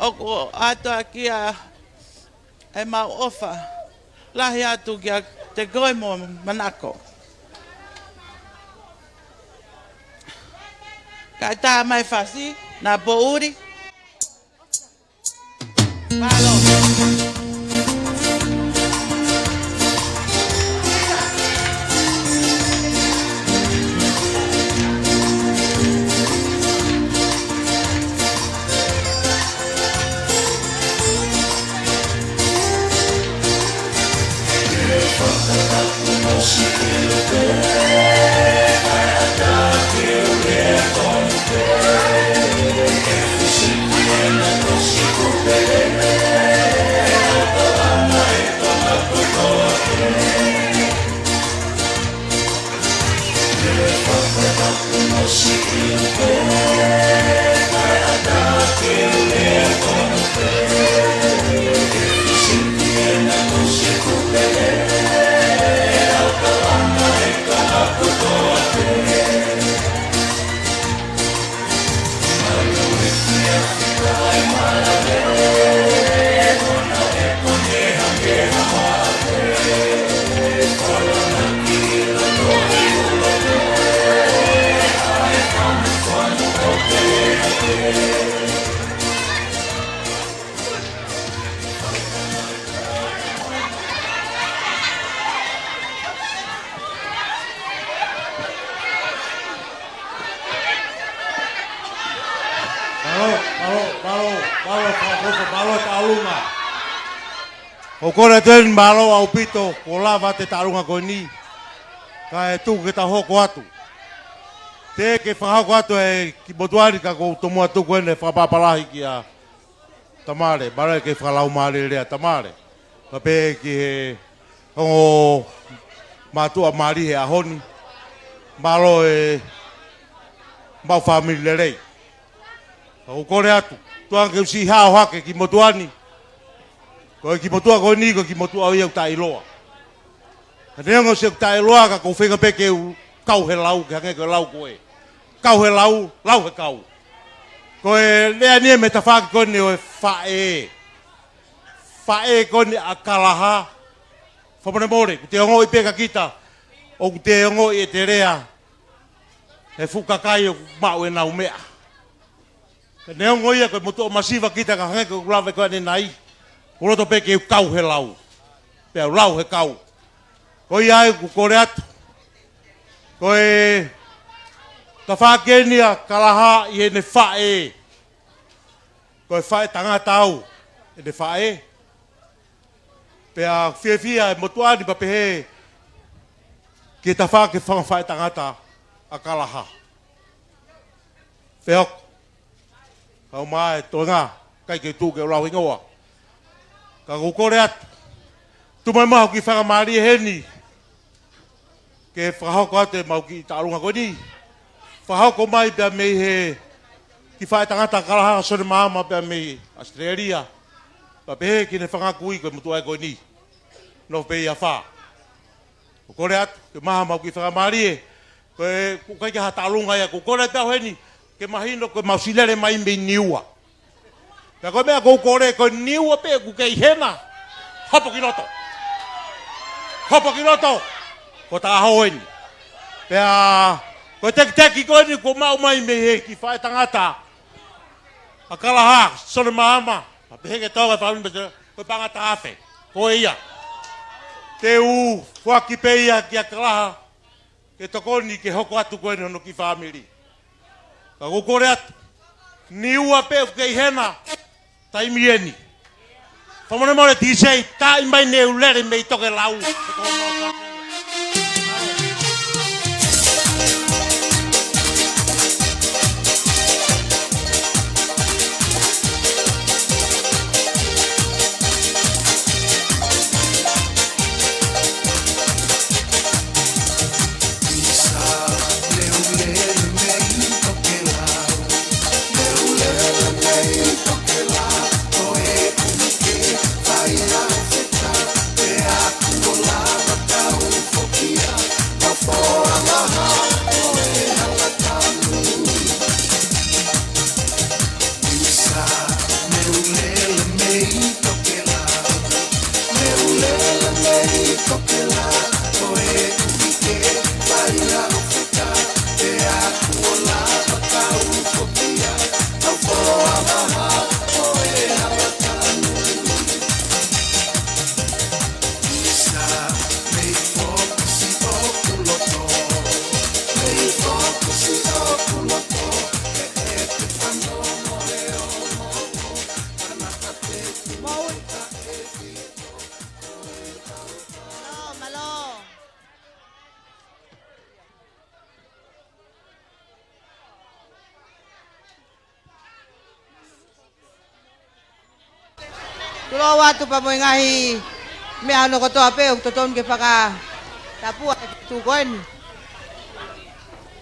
O ko atua kia e mau ofa. Lahi atu kia te goe mo manako. Ka tā mai whasi, nā po uri. Malo. O kore ten malo au pito, ko lava te tarunga ko ni. Ka e tu ke ta hoko atu. Te ke whahako atu e ki motuari ka ko tomu atu ko ene whapapalahi ki a tamare. Bara ke whalau maare rea tamare. Ka pe ki he hongo matua maari he ahoni. Malo e mau famili le rei. O kore atu. Tuan ke usi hao hake ki motuani. Ko ki motua ko ni ko ki motua o iau tai loa. Ka neongo se tai loa ka ko whenga peke u kau he lau ke hange ko lau koe. Kau he lau he kau. Ko e lea nie me ta whaki kone o e whae. Whae kone a Kalaha. Whamane more, ku te ongo i peka kita. O ku te ongo i te rea. E fukakai o mau e nau mea. Ka neongo ia ko motua masiva kita ka hange ko lawe ko ane nai. Ko roto peke u kau he lau. Pea lau he kau. Ko ia e ku kore atu. Ko e ta whakeni a Kalaha i e ne whae. Ko e whae tangata au. E ne whae. Pea whia e motuani pa pehe. Ki ta whake whae tangata a Kalaha. Whiok. Kau mai Tonga. Kai ke tu ke lau ingoa. Ka kukore atu. Tumai mahu ki whakamari heni. Ke whahoko ate mau ki taurunga koe ni. Whahoko mai pia mei he ki whae tangata Kalaha sore maama pia mei Australia. Pa pehe ki ne whangakui koe mutu ai koe ni. No pei a wha. Ko kore atu, ke maha mau ki whakamari e. Koe kukai ki ha taurunga ia, ko kore pia heni. Ke mahino koe mausilere mai mei Niutoua. Pia koe mea kou kore koe Niutoua pe kukei hena. Hopo ki roto. Hopo ki roto. Ko ta hoeni. Pea ko teki ko ni ko mau mai me he ki whae tangata. A Kalaha, sore maama. Pa peheke toga whaun bete ko pangata hafe. Ko ia. Te u whaki pe ia ki a Kalaha. Ke tokoni ke hoko atu koe no ki Famili. Ka kukore atu. Niutoua pe kei hena. Taimi eni. Whamone more ti sei ta imai ne ulere me i toke lau. Tulo watu pa mo ngahi me ano ko to ape o toton ke paka tapu tu kon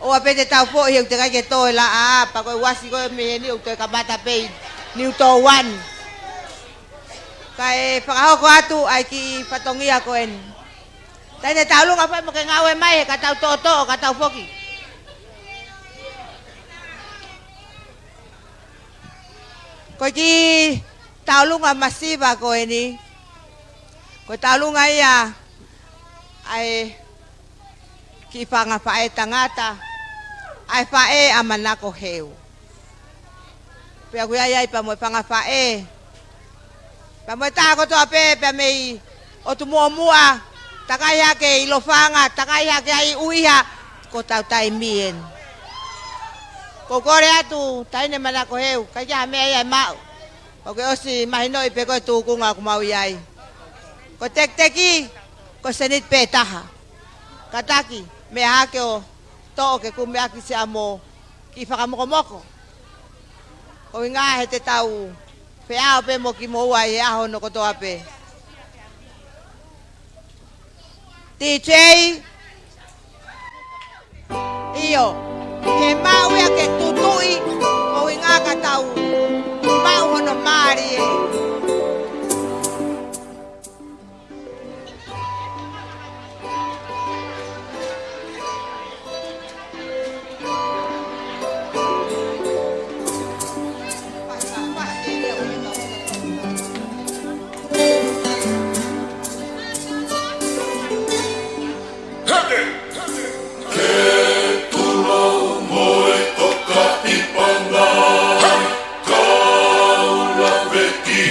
o ape te tau po hiu te ka ke to la a pa ko wasi ko me ni o te ka bata pe Niutoua kai paka ko atu ai ki patongia ko en tai te tau lu apa mo ke ngawe mai ka tau to ka tau foki ko ki taulunga masiva ko ini. Ko taulunga ia ai ki panga fae tangata ai fae a Manakoheu. Pea ku ai pa mo panga fae. Pa mo ta ko to ape pa mei o tu mua takaya ke ilofanga takaya ke ai uiha ko tau tai mien. Ko kore atu tai ne Manakoheu ka ja me ai mau. Oke osi mahino ipe ko tuku nga kumau yai. Ko teki ko senit petaha. Kataki me hake o to ke kume aki se amo ki whakamoko. O nga he te tau whea ope mo ki mo ai aho no koto ape. DJ iyo ke mau ya ke tutui o nga ka tau mau hono mari e.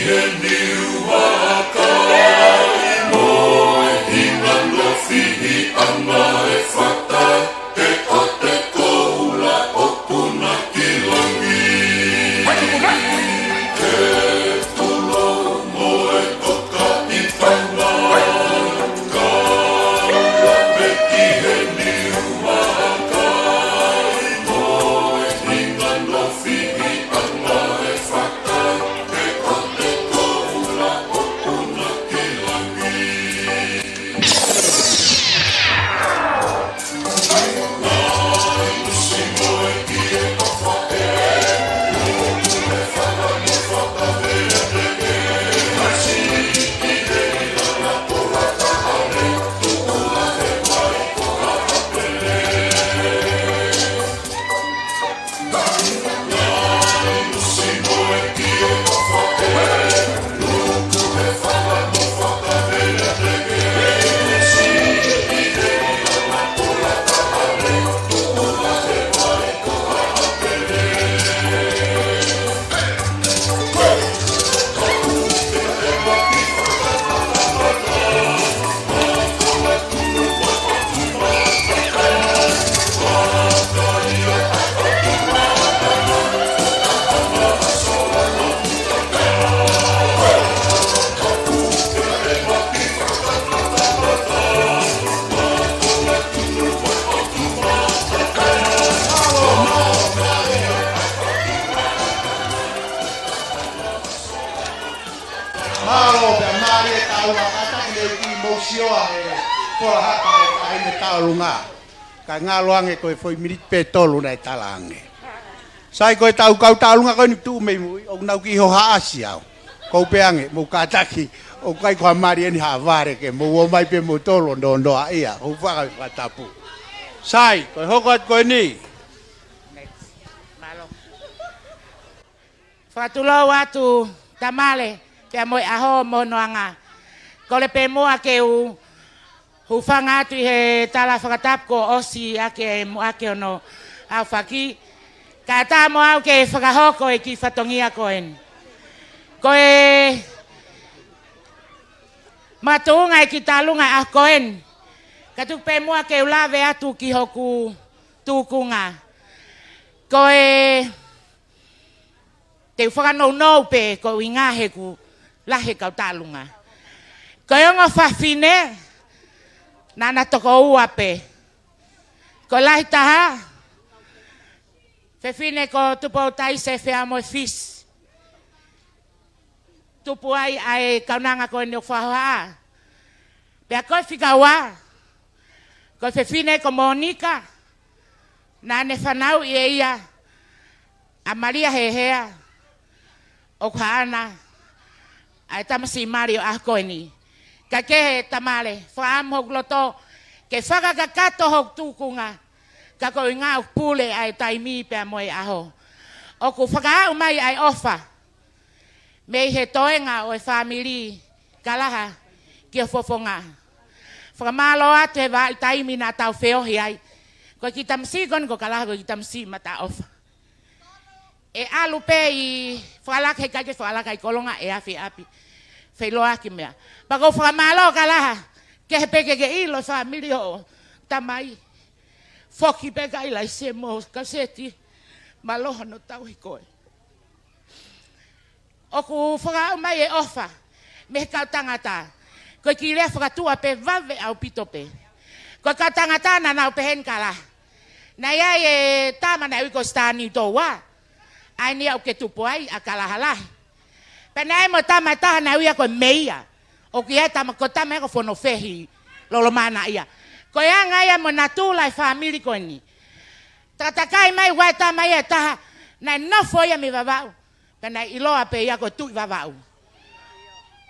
Yeah. Malo pe mari e tau na kata ki ki mosioa e pola haka e ka ine tau lunga. Ka ngalo ange koe foi mirit pe tolu na talange. Sai koe tau kau tau lunga koe ni tu mei mui o nau ki ho haasi au. Ko pe ange mo kataki o kai ko mari ni havare ke mo o mai pe mo tolu ndo a ia o fa ka tapu. Sai koe hokot koe ni. Fatulo watu tamale pe moi aho mo noanga. Ko le pe mo ake u hufanga tu he tala fakatap ko osi ake mo ake ono au faki. Kata mo au ke fakahoko e ki fatongia koen. Ko e matunga e ki talunga a koen. Katuk pe mo ake ulave atu ki hoku tukunga. Ko e te whakano no pe ko inga he ku lahe kau talunga. Ko yongo whawhine nana toko ua pe. Ko lahi taha whawhine ko tupo tai se whea mo fis. Tupu ai ai kaunanga ko ni whahoa. Pea koe whikawa. Ko whawhine ko Monika nane whanau i ia a Maria hehea. O kaana ai tamasi Mario a koe ni. Ka kehe tamale, whaam hok loto, ke whakakakato hok tukunga, ka koe ngā pule ai taimi pia moe aho. O ku whakaau mai ai ofa, mei he toenga o e Famili, Kalaha, ki o fofonga. Whakamalo atu he wai taimi nā tau whiohi ai, koe ki tamsi kon ko Kalaha koe ki tamsi mata ofa. E alu pe i whalaka he kake whalaka i kolonga e awhi api. Whailoa ki mea. Pako whakamalo Kalaha. Ke he peke ke ilo Famili o tamai. Whoki peka ila i se mo kaseti. Maloha no tau hi koe. Oku whakau mai e ofa. Me kau tangata. Koe ki rea whakatua pe vave au pito pe. Koe kau tangata na nau pe hen Kalaha. Na iai e tamana e wiko sta Niutoua. Ai ni au ke tupu ai a Kalahalahi. Pena e mo tama taha na uia koe meia. O ki e tama ko tama e ko whono whehi lolo mana ia. Ko ia ngai mo natula e Famili koe ni. Tatakai mai wai tama ia taha na nofo ia mi vavau. Pena iloa pe ia ko tui vavau.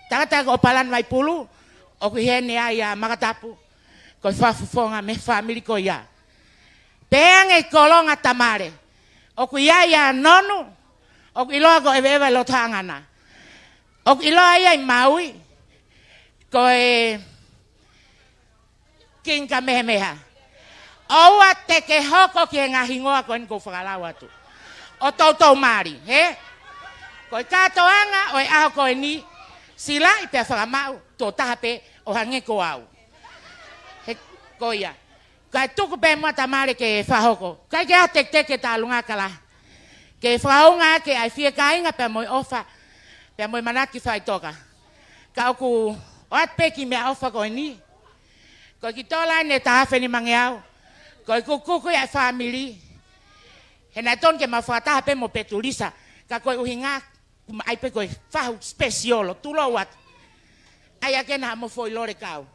Takata ko palan mai pulu. O ki hene ai a Tongatapu. Ko whafufonga me Famili ko ia. Peange kolonga tamare. O ku ia nonu, o ku iloa ko ewe lo tangana. O ku iloa ia i Maui, ko e kinka mehemeha. Oua te ke hoko ki ngā hingoa ko en ko whakalawa tu. O tautou mari, he? Ko e katoanga o e aho ko e ni, sila i pia whakamau, tō tahape o hange ko au. He ko ia. Kai tuku pe mua tamare ke whahoko. Kai ke a teke tā lunga Kalaha. Ke whaunga ke ai whia kainga pe moi ofa. Pe moi manaki whai toka. Ka oku oat peki mea ofa koe ni. Koe ki tōlai ne taha wheni mange au. Koe kukuku ai Famili. He nai ton ke ma whataha pe mo petulisa. Ka koe uhi ngā ai pe koe whahu spesiolo. Tulo wat. Ai ake na mo foi lore kau.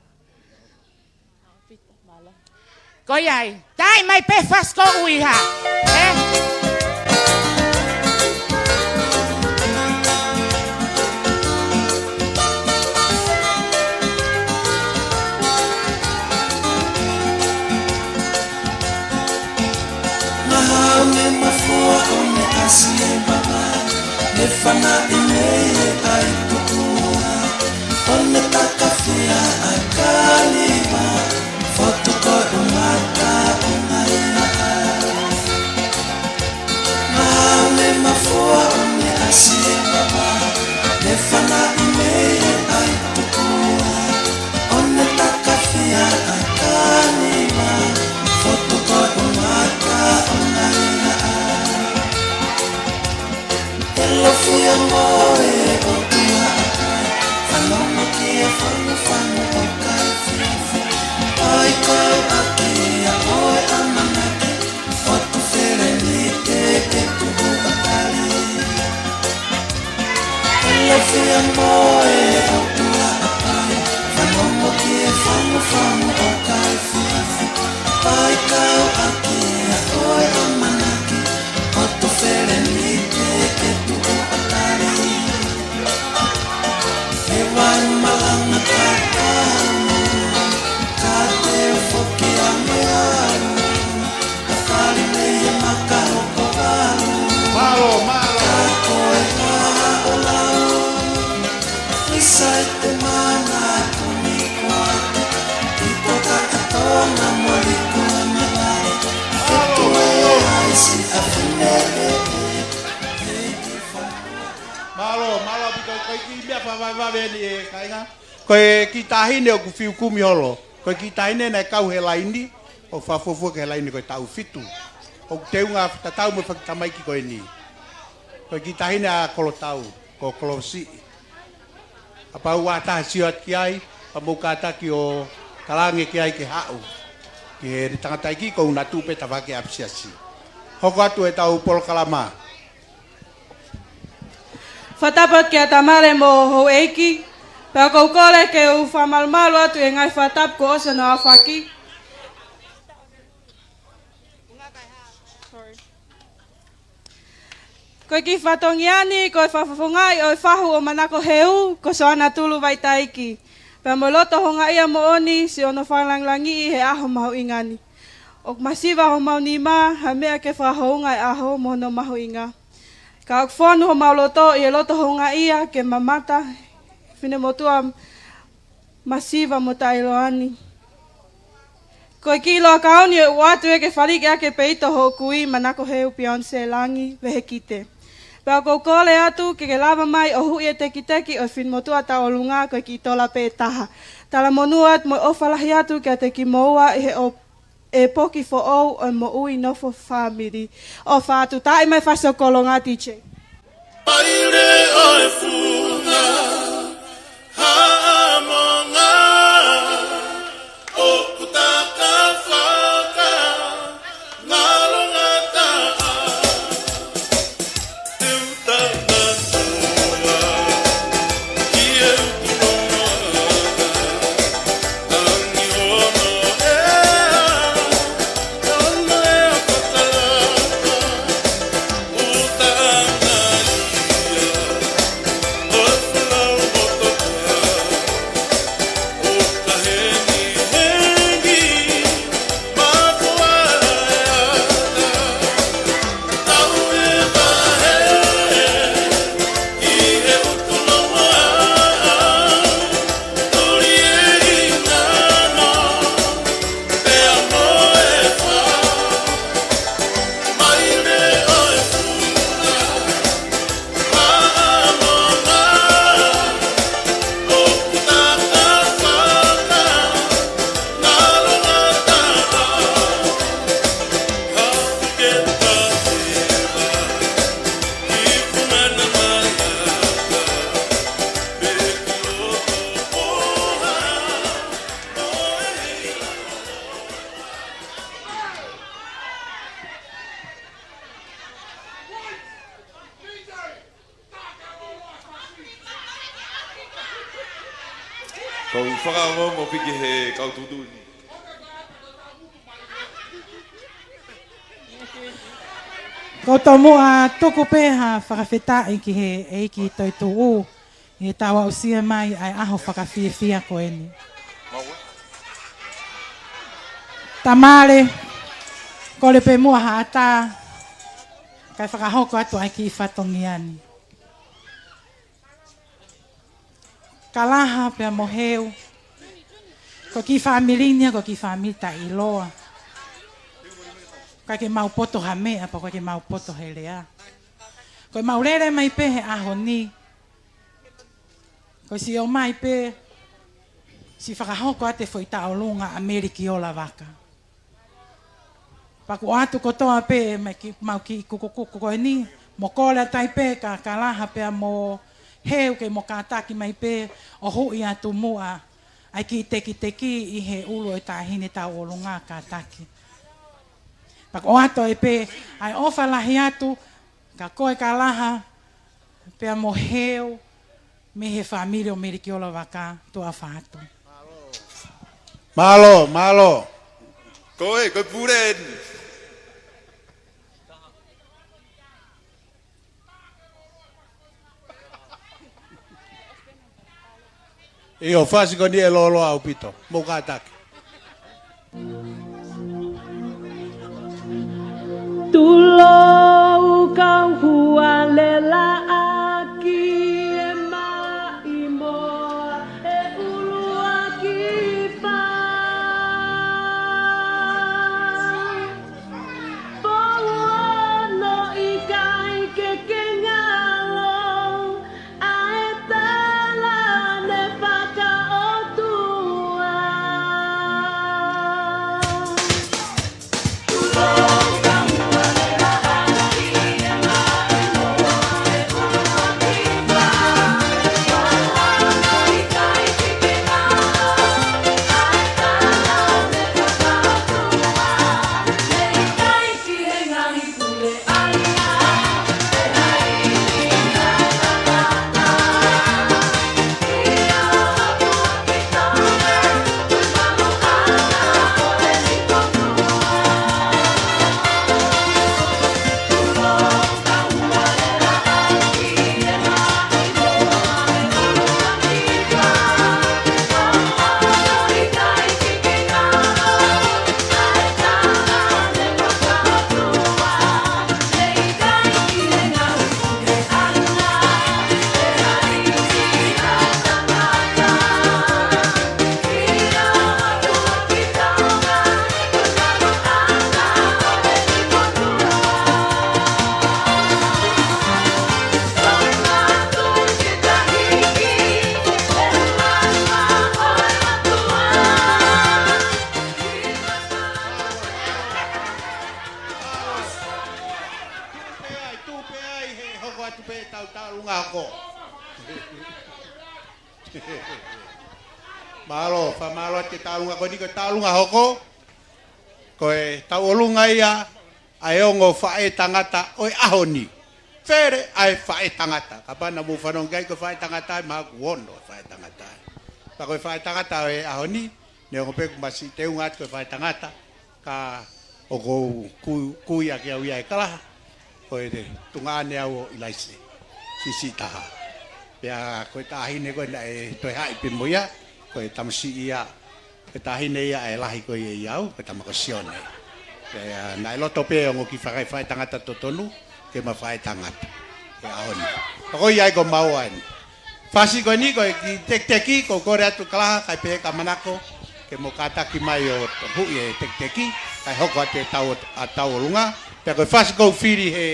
Ko iai, tai mai pe fasko uiha. Mahame mafua one asie baba. Nefana ine ai tukua. One takafia akaliwa. Foto ko umata unaina. Mahame mafua one asie baba. Nefana ine ai tukua. One takafia akaliwa. Foto ko umata unaina. Hello fia moe otua. Faloma kia fanu okai fifi. Oi koe akia oe amanake. Foto serenite ke tuhu akali. Hello fia moe kumana kumikwa itoka katona molikua malai Ketue aisi afinele Malo bito koe ki mea whawaiwawene e kainga. Koe ki tahine o ku whiu kumi holo. Koe ki tahine nei kau he laini. O whawhawhua ke he laini koe tau whitu. O te unga tatau me whakitamai ki koe ni. Koe ki tahine a kolo tau. Ko kolo si. A pau wataha siot ki ai. Pa mukata ki o kalange ki ai ke hau. Ki he tangata iki ko una tupe tawake apsiasi. Hoko atu e tau polo kalama. Whatapat kia tamare mo ho eiki. Pea koukole ke u whamalmalu atu e ngai whatap ko osa no awhaki. Koe ki whatongiani, koe whawhawhungai o whahu o Manakoheu, ko soana tulu vai taiki. Pea mo loto honga ia mo oni, si ono whalanglangi i he aho mahu ingani. Ok masiva ho mau nima, ha mea ke whahoungai aho mo no mahu inga. Ka ok whonu ho mauloto i e loto honga ia ke mamata, whine motua masiva mo tailoani. Koe ki loa kaoni e uatu e ke wharike ake peito ho kui Manakoheu Beyoncé Langi Vehikite. Pea kou kole atu ke lava mai o hui e teki o whine motua ta o lunga koe ki tola pe taha. Tala monuat mo ofalahi atu ke te ki moua i he o e poki fo ou o mo ui nofo famili. O whātu tae mai whasokolo ngā tiche. Aire o e funga Haamonga O kutaka whaka Ngalonga taa Te utana toa Ki e uturonga Tangi ono ea Ono ea katalaka Utana Kau whakamo mo piki he kau tutu ni. Ko tomo a toko peha whakawheta i ki he eiki toi tuu. He tawa o sia mai ai aho whakawhiawhia ko eni. Tamare, ko le pe mua haata, kai whakahoko atu ai ki whatongiani. Kalaha pia moheu, ko ki familinia, ko ki famita iloa. Kai ke mau poto ha mea, pa ko ke mau poto he lea. Ko mau lere mai pe he aho ni. Ko si o mai pe, si whakahoko ate foi taolunga Ameriki o la waka. Paku atu kotoa pe, mau ki kukukuku koe ni, mo kore tai pe ka kalaha pe mo heu ke mo kātaki mai pe, o hui atu mua, ai ki teki i he ulu e tāhine tau o lunga kātaki. Paku atu e pe, ai ofa lahi atu, ka koe kalaha, pe mo heu, me he famili o Ameriki o la waka, tua whātu. Malo, malo. Koe puren. E o fasi ko ni e lolo au pito. Mo kātaki. Tulo kau hua lela aki e mai moa Malo, famalo te talunga ko ni ko talunga hoko. Ko e taulunga ia ai ongo fae tangata oi ahoni. Fere ai fae tangata. Kapana mu fanong kai ko fae tangata ma kuono fae tangata. Pa ko fae tangata oi ahoni, ne ko pe masi te ungat ko fae tangata ka o ku ia ke ia kala. Ko e tungane au ilaise. Sisi taha. Pea ko tahine ko na e toi hai pimoia. Ko tamsi ia ke tahine ia e lahi ko ia au ko tamakosione na loto pe ngo ki fai tangata totonu ke ma fai tangata ke aon ko ia ko mauan fasi ko ni ko ki tek-teki ko korea tu kalaha kai pe ka manako ke mo kata ki mai o hu ye tek-teki kai hoko te tau lunga pe ko fasi ko firi he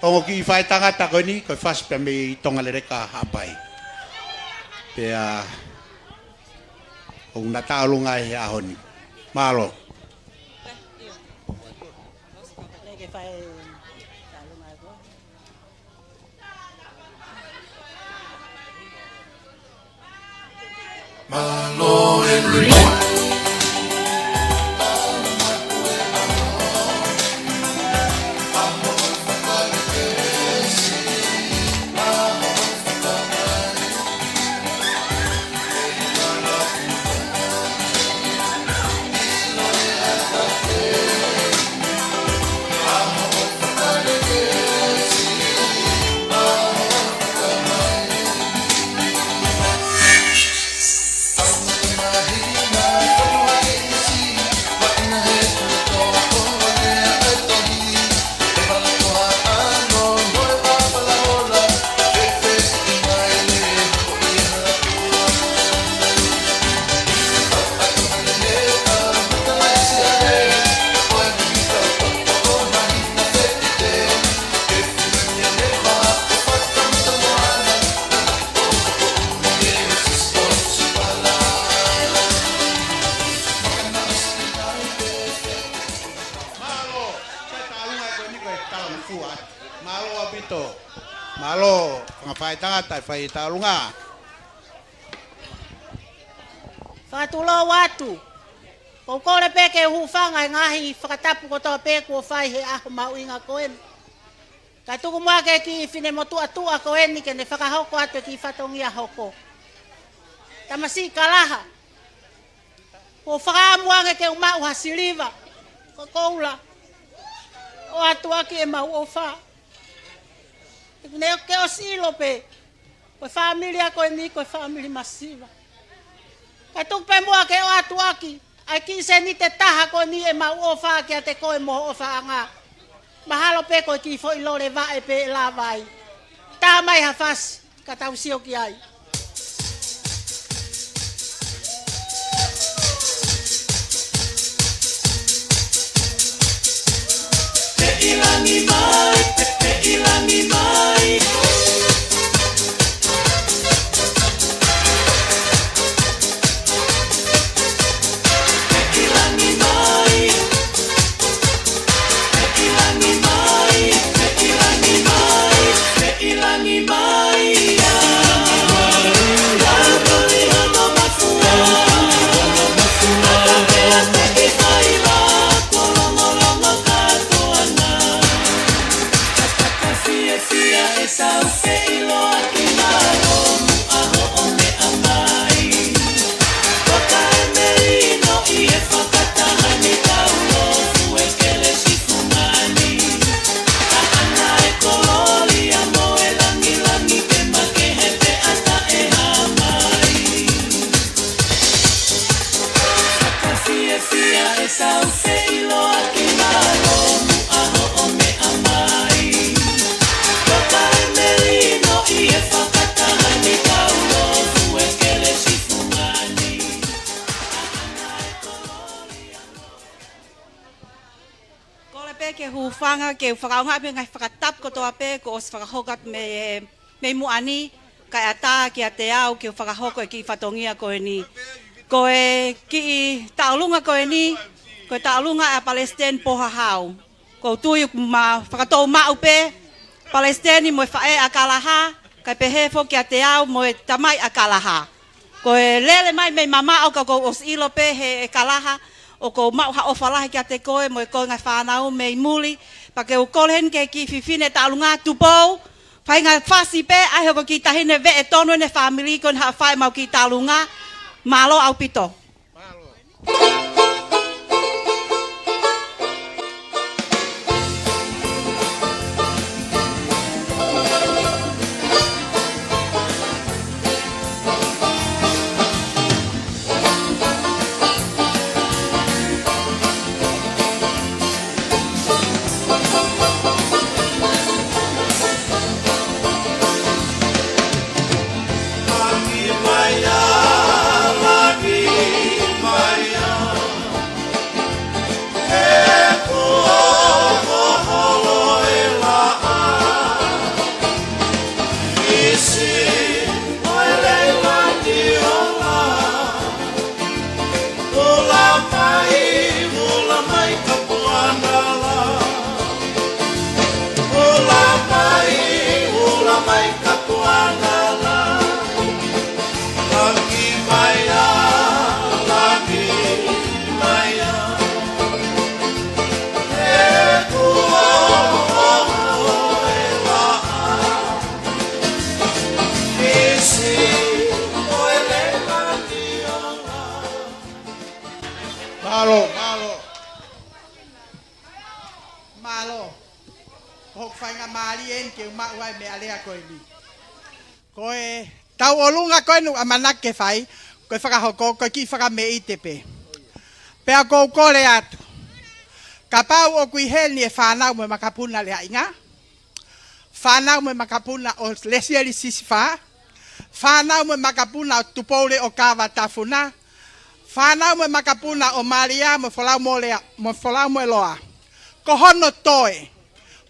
ngo ki fai tangata ko ni ko fasi pe me tonga lereka hapai pe o na taulunga e ahoni malo Malo Henry malo ngafai tangata fai talunga Fatulo watu. Ko le peke hufanga ngahi fakatapu ko to pe ko fai he ah mau inga koen. Ka tu mo ke ki fine mo tu koen ni ke ne fakahoko atu ki fatongia hoko. Tamasi kalaha. Ko fakamu ake ke mau hasiliva. Ko koula. O atu ake mau ofa. Ne ke osilo pe. Ko familia ko ni ko family masiva. Katuk pe mua ke o atu aki. Ai ki se ni te taha ko ni e mau ofa ke te ko e mo ofa anga. Mahalo pe ko ki fo ilo le va e pe la vai. Ta mai ha fas ka tau sio ki ai. Te ilangi mai, te ilangi mai. Fanga ke whakaunga pe ngai whakatap ko toa pe ko os whakahokat me muani kai ata ki a te au ke whakahoko e ki whatongia koe ni. Koe ki taulunga koe ni, koe taulunga a Palestine poha hau. Ko tui ma whakatou mau pe, Palestine mo whae a Kalaha, kai pe hefo ki a te au mo tamai a Kalaha. Ko e lele mai me mama o ka ko os ilo pe he kalaha o ko mau ha ofalahi kia te koe mo e koe ngai whanau me muli pa ke o kolhen ke ki fifine ta alunga tupou pai ngai fasi pe ai hoko ki tahine ve e tono ne family kon ha fai mau ki ta alunga malo au pito. Koe tau olunga koe nu amanak ke fai koe whakahoko koe ki whakamei te pe. Pea kou kore atu. Ka pau o kui he ni e whanau mo makapuna le hainga. Whanau mo makapuna o lesieri sisifa. Whanau mo makapuna o tupole o kawa tafuna. Whanau mo makapuna o maria mo whalau mo loa. Ko hono toe.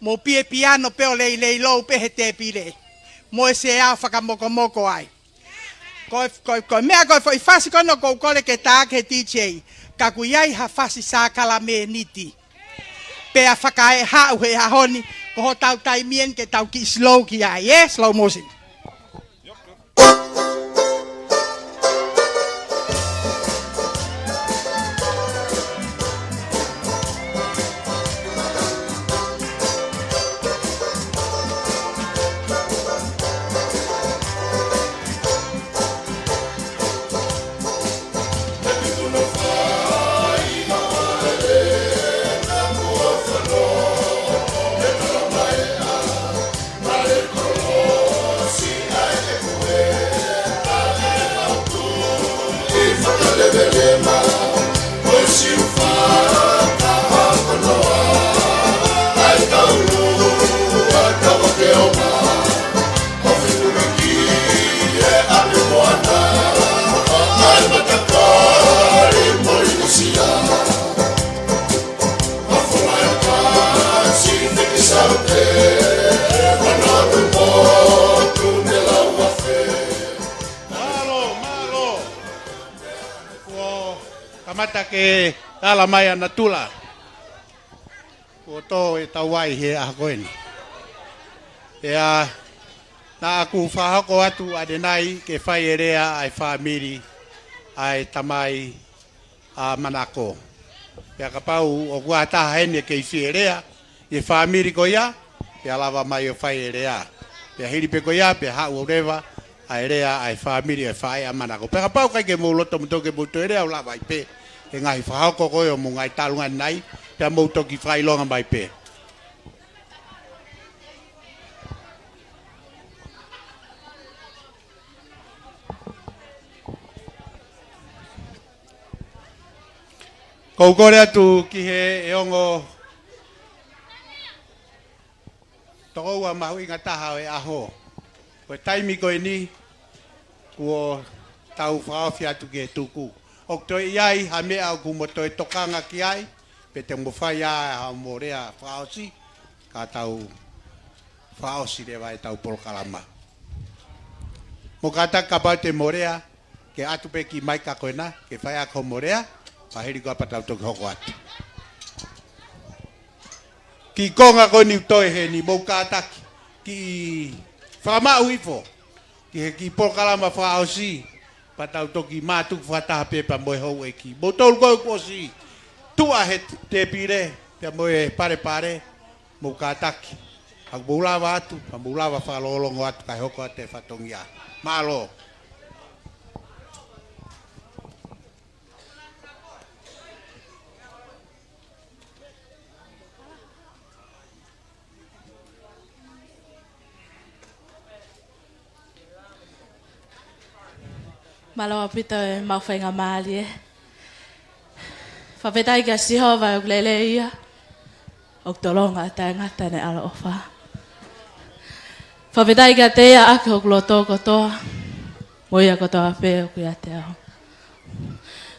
Mo pie piano pe o lei lou pe he te pile. Mo e se au whakamoko ai. Koe mea koe fo i whasi kono kou kore ke tā ke DJ. Ka kuiai ha whasi sā kala me niti. Pea whakae hau he hahoni. Ko ho tau taimien ke tau ki slow ki ai. Slow motion. Mata ke ala mai ana tula. O to e tawai he a koen. Na aku whahako atu adenai ke whai erea ai Famili ai tamai a Manako. Pea ka pau o kua taha hene ke i whi erea e Famili ko ia, pea lava mai o whai erea. Pea hiripe ko ia, pea hau o rewa ai erea ai Famili ai whai a Manako. Pea ka pau kai ke mouloto muto ke muto erea o lava i pe. E ngai whahako koe o mo ngai talunga nai, pea mouto ki whai longa mai pe. Kou kore atu ki he e ongo toko ua mahu inga taha e aho. Koe taimi koe ni, kuo tau whaofi atu ki he tuku. Ok toi iai, ha mea au kumo toi tokanga ki ai, pe te mwhai a ha morea whaosi, ka tau whaosi rewa e tau polokalama. Mo kata ka pau te morea, ke atu pe ki maika koe na, ke whai a ko morea, pahiri ko apatau toki hoko atu. Ki konga ko Niutoua he ni mou kātaki, ki whamau ifo, ki he ki polokalama whaosi, patau toki mātuk whatape pa moe hou eki. Mo tolu kau kosi, tua he te pire, pia moe pare, mo kātaki. Ak moulawa atu, pa moulawa whakalolongo atu kai hoko te whatongia. Malo. Malo apito e mawhainga maali e. Whawhetai kia sihova o lele ia. O tolonga tai ngata ne ala ofa. Whawhetai kia te ia ake o loto kotoa. Moia kotoa pe o kuia te ao.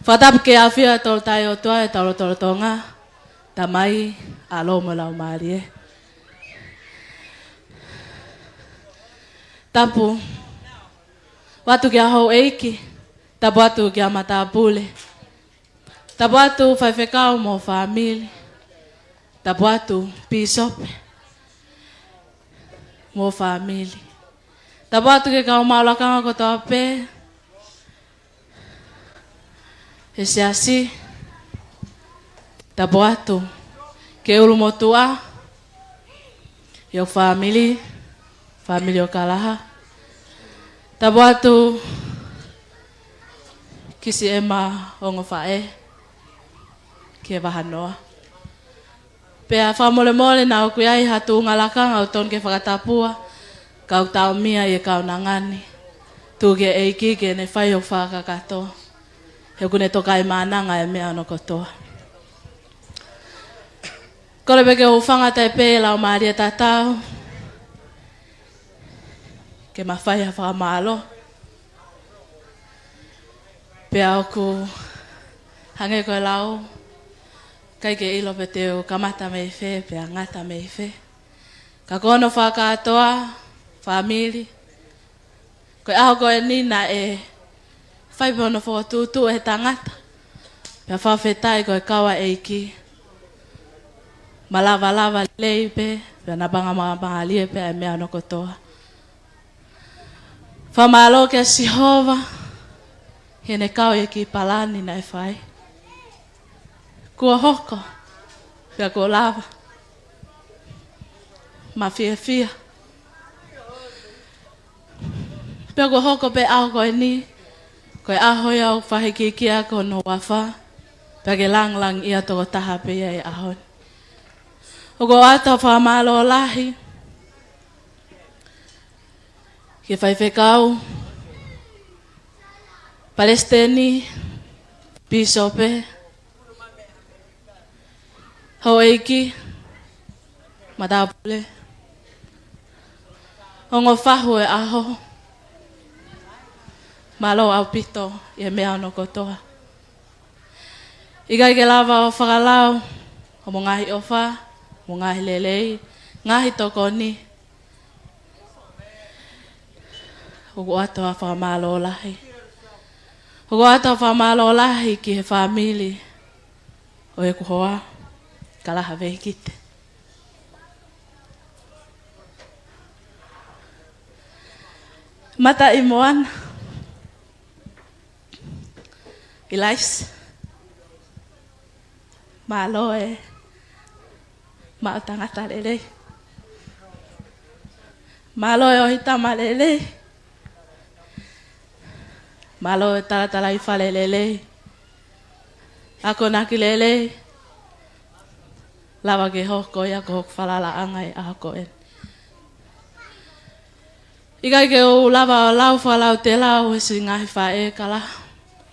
Whatapu ke awhia tolo tai o tua e talo tonga. Tamai alo mo lau maali e. Tapu. Watu kia hou eiki, tapu atu kia matapule. Tapu atu whaiwhekau mo Famili. Tapu atu pisope mo Famili. Tapu atu ke kau maulakanga kotoa pe. E siasi. Tapu atu ke ulu motua. Yo Famili o Kalaha. Tapu atu kisi ema ongo whae ke wahanoa. Pea whamole na oku iai hatu ungalakanga o ton ke whakatapua. Kau tau mia i kau nangani. Tu ke eiki ke ne whai o whakakato. He kune tokai mananga e mea no kotoa. Kore peke o whangata e pe lau maaria tatau. Ke mawhai ha whakamalo. Pea oku hange koe lau. Kai ke ilo pe teo kamata mei whe, pea ngata mei whe. Ka kono whakatoa, Famili. Koe aho koe nina e whaipono whakatutu e tangata. Pea whawhetai koe kawa eiki. Malava leipe, pea nabanga lie pea e mea no kotoa. Whamalo ke sihova, hene kau e ki palani na e whai. Kua hoko, pia kua lava. Ma fia. Pia kua hoko pe aho koe ni, koe aho iau whahikikia ko no wafa, pia ke lang ia toko taha pe ia e ahon. Oko ata whamalo lahi, ke whaiwhekau, Palestini, Bisope, Hoeiki, Madapule, Ongo whahu e aho, Malo au pito, e mea no kotoa. Ikai ke lava o whakalau, o mo ngahi ofa, mo ngahi lelei, ngahi toko ni, Ogo ato a whamalo lahi. Ogo ato a whamalo lahi ki he Famili o e kuhoa, Kalaha Vehikite. Mata i moana. Ilais. Malo e. Mao tangata lelei. Malo e o hitama lelei. Malo e talatala i whale lelei. Ako naki lelei. Lawa ke hoko ia ko hok whalala angai a hoko en. Ikai ke o lava o lau whalau te lau e si ngahi whae kala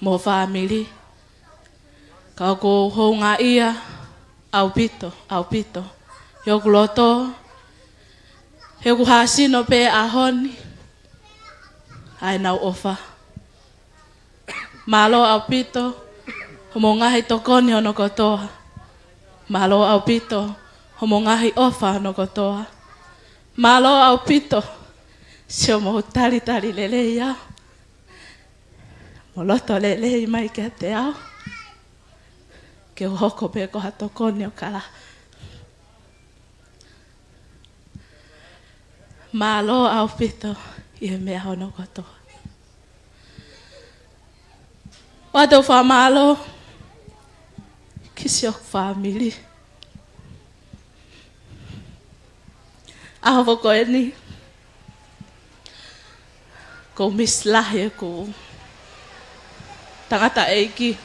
mo Famili. Ka ko hou ngā ia au pito. Yoku loto. Yoku hasino pe ahoni. Ai nau ofa. Malo au pito, homo ngahi tokoni ono kotoa. Malo au pito, homo ngahi ofa ono kotoa. Malo au pito, si homo tali lele iau. Moloto lele mai ke te au. Ke hoko pe ko hatokoni o kala. Malo au pito, i mea ono kotoa. Watu famalo. Kisiok family. Aho ko ni. Ko mislah ya ko. Tangata eiki.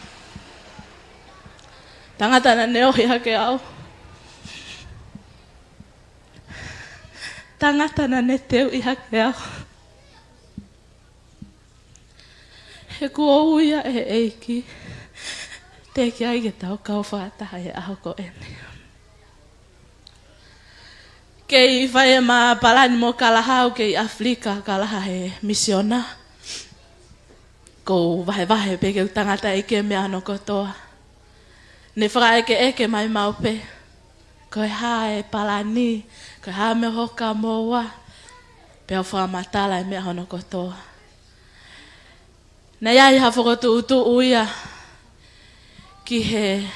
Tangata na neo ya ke au. Tangata na neteu ya ke au. He ko uia eiki. Te ki ai ke tau kau whātaha e aho ko ene. Kei whae ma palani mo Kalaha kei Afrika Kalaha he misiona. Ko wahe peke tangata eke me ano kotoa. Ne whaka eke mai maupe. Ko hae palani, ko hae me hoka moa. Pea whaka matala e me ano kotoa. Na iai hawhakotu utu uia. Ki he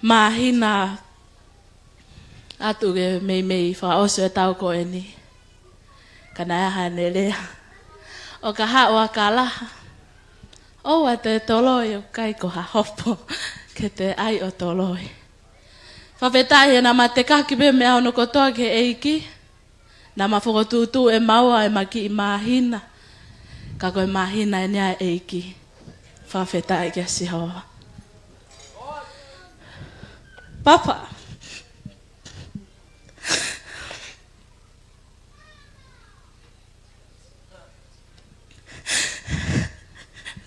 mahina atu ke mei whaoso e tau ko e ni. Kana aha ne lea. O ka hawa Kalaha. O a te toloi o kai ko ha hopo. Ke te ai o toloi. Whawhetai e na ma te kaki pe mea ono kotoa ke eiki. Na ma whakotutu e maua e maki i mahina. Ka koe mahina e nea eiki. Whawhetai ke si hoa. Papa.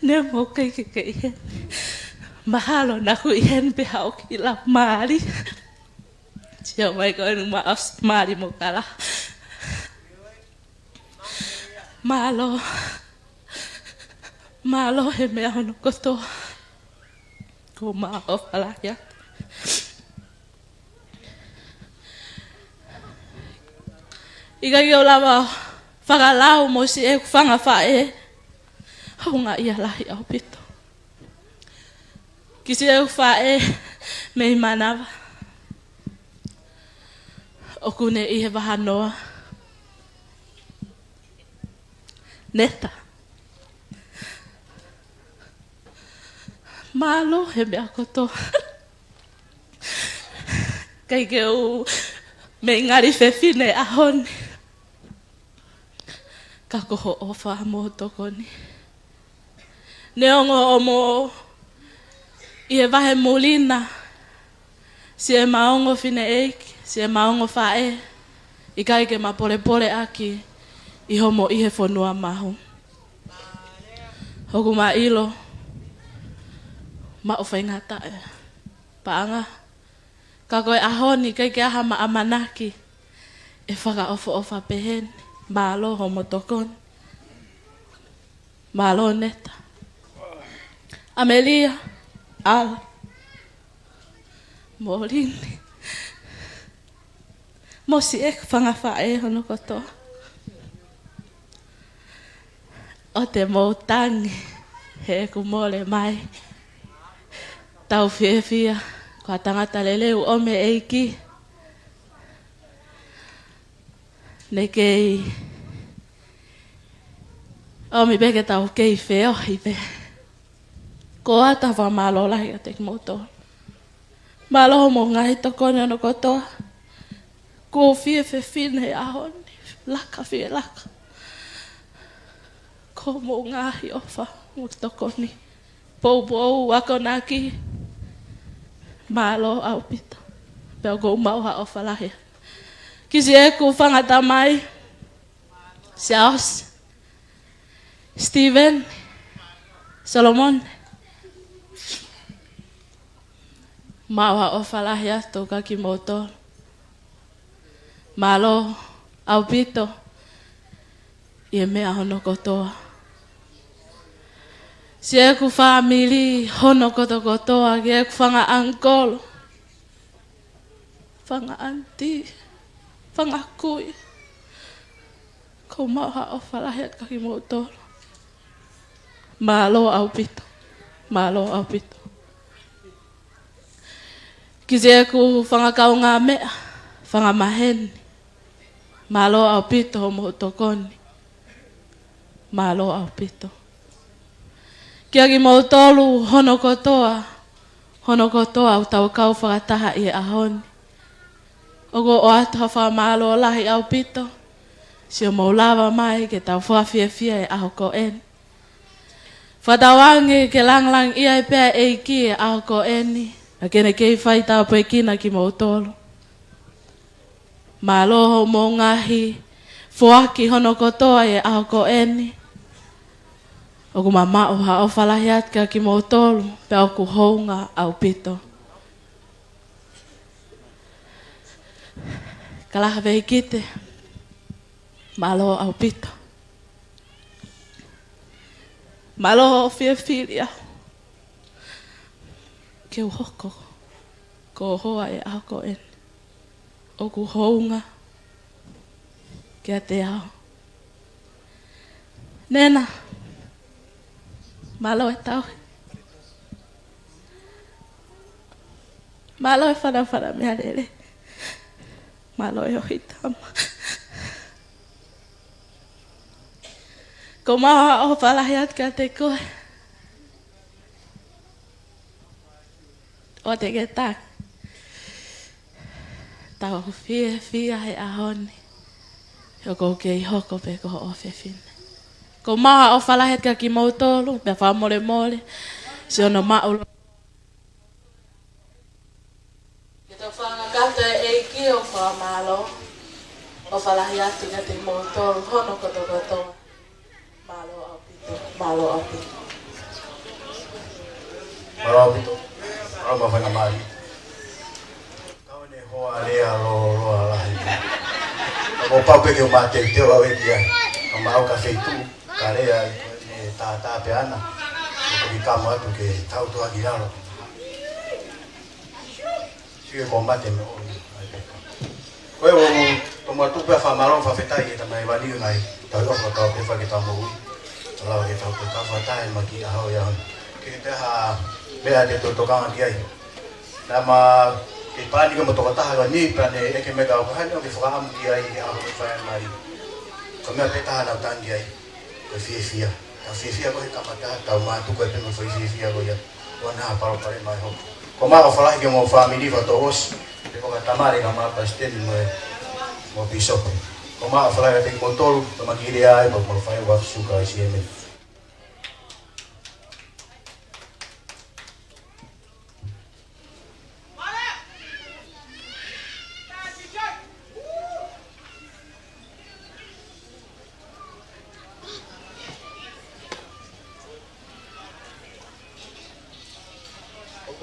Ne mo kai hen. Mahalo na ku hen pe hau ki la mari. Tia mai ko nu ma as mari mo kala. Malo he me ono koto. Ko ma o fala ya. Iga yo lava whakalau mo si e whanga whae. Haunga ia lahi au pito. Ki si e whae mei manawa. O kune i he wahanoa. Neta. Malo he mea koto. Kai ke u me ngari whewhine ahoni. Ka koho o wha mo tokoni. Ne ongo o mo i e wahe mulina. Si e maongo whine eiki, si e maongo whae. I kai ke ma pole aki. I homo i he whanua mahu. Hoku ma ilo. Ma o whaingata e. Paanga. Ka koe ahoni kai ke aha ma amanaki. E whaka ofa pehen. Malo homo tokon. Malo neta. Amelia. Ala. Molini. Mosi ek whanga whae hono kotoa. O te moutangi. He ku mole mai. Tau whiewhia. Kua tangata leleu ome eiki. Ne kei. Omi peke tau kei wheohi pe. Ko ata wha malo lahi a te moto. Malo mo ngai tokone ono kotoa. Ko whine ahoni. Laka whie laka. Ko mo ngahi ofa mo tokoni. Pou wako naki. Malo au pita. Peo ko umauha ofa lahi. Kisi eku whangata mai. Siaos. Steven. Solomon. Mauha ofa lahi atu kaki motor. Malo au pito. Ie mea hono kotoa. Si eku famili hono kotoa. Ki eku whanga uncle. Whanga auntie. Whanga kui. Ko mauha o whalahi at kaki motor. Malo au pito. Malo au pito. Kisi eku whanga kaunga mea. Whanga maheni. Malo au pito ho mo tokoni. Malo au pito. Kia ki mau tolu hono kotoa u tau kau whakataha i ahoni. Ogo o atu hawha maalo o lahi au pito. Sio mau lava mai ke tau whawhiawhia e aho ko eni. Whatawangi ke langlang ia e pēr e ki e aho ko eni. A kene kei whai tau pui kina ki mau tolu. Maaloho mo ngahi. Fuaki hono kotoa e aho ko eni. Oku mama o ha o whalahi atka ki mau tolu. Pe oku hounga au pito. Kalaha Vehikite. Malo au pito. Malo o whiawhiria. Ke uhoko. Ko hoa e ako en. Oku hounga. Kia te ao. Nena. Malo e tau. Malo e whana mea rere. Malo e ohitama. Ko maha o whalahi atka te koe. O te ke tak. Tau whia he ahoni. Hoko ke i hoko pe ko o whiwhine. Ko maha o whalahi atka ki mau tolu. Pea whamore more. Si ono maulo. Ke tau whangakata e ki o whamalo. O whalahi atka te mau tolu. Hono kotoa. Malo api. Malo api tu. Malo ba fana mari. Kau ne hoa rea lo lahi. Ko pape ke mate te wa we kia. Ka mau ka feitu ka rea ne ta pe ana. Ko ki kama tu ke tau tu aki lalo. Sio ko mate me o. Koe o toma tu pe fa malon fa fetai e tamai wali ngai. Tau ko tau pe fa ke tamu. Kalau kita tu kafa tai maki ahau yang kita ha bea de to kanga kiai nama ke pani ko to kata ha ni pane e ke mega ko han ke faham kiai ahau fa mari ko me peta na tan kiai ko fia ko ka mata tau ma tu ko pe no fia ko ya wana para mai ho ko ma fa la ke mo family va todos pe ko kata mari ka ma pasten mo piso ko ma fa la ke mo tolu to makiri ai mo fa wa suka isi eme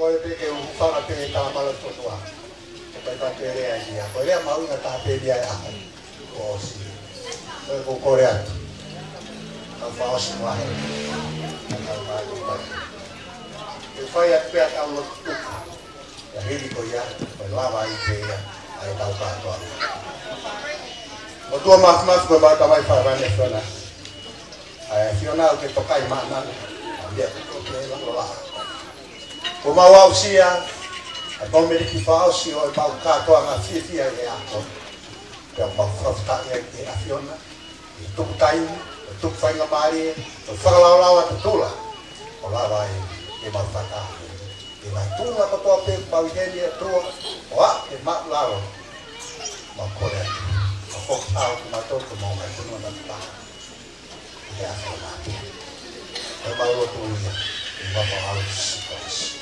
Koe peke o whara pene tā mara totoa. Koe tā te rea ia. Koe rea maunga tā pene ai aha. Ko osi. Koe ko kore atu. Kau whaosi wahe. Kau mātu pai. Koe whai atu pēa tau lotu tuku. Ia hiri ko ia. Koe lava i pe ia. Ai tau kātoa. O tua mafu koe māta mai whawane whiona. Ai whiona o ke tokai mānana. Ia ko ke lango laha. Ko mau au sia, a tome ki fao si o pau katoa nga fia e ako. Pea pau frafta e a fiona, i tuku taimi, i tuku whainga maari, o whakalaulau atu tula. O lawa e mawhata. E mai tunga katoa pe pau heni e tua, o a e mak lalo. Ma kore atu. Ma fok au ki matoto mau mai kunua na taha. E a whamati. E mau lotu uia, e wapa au sikos.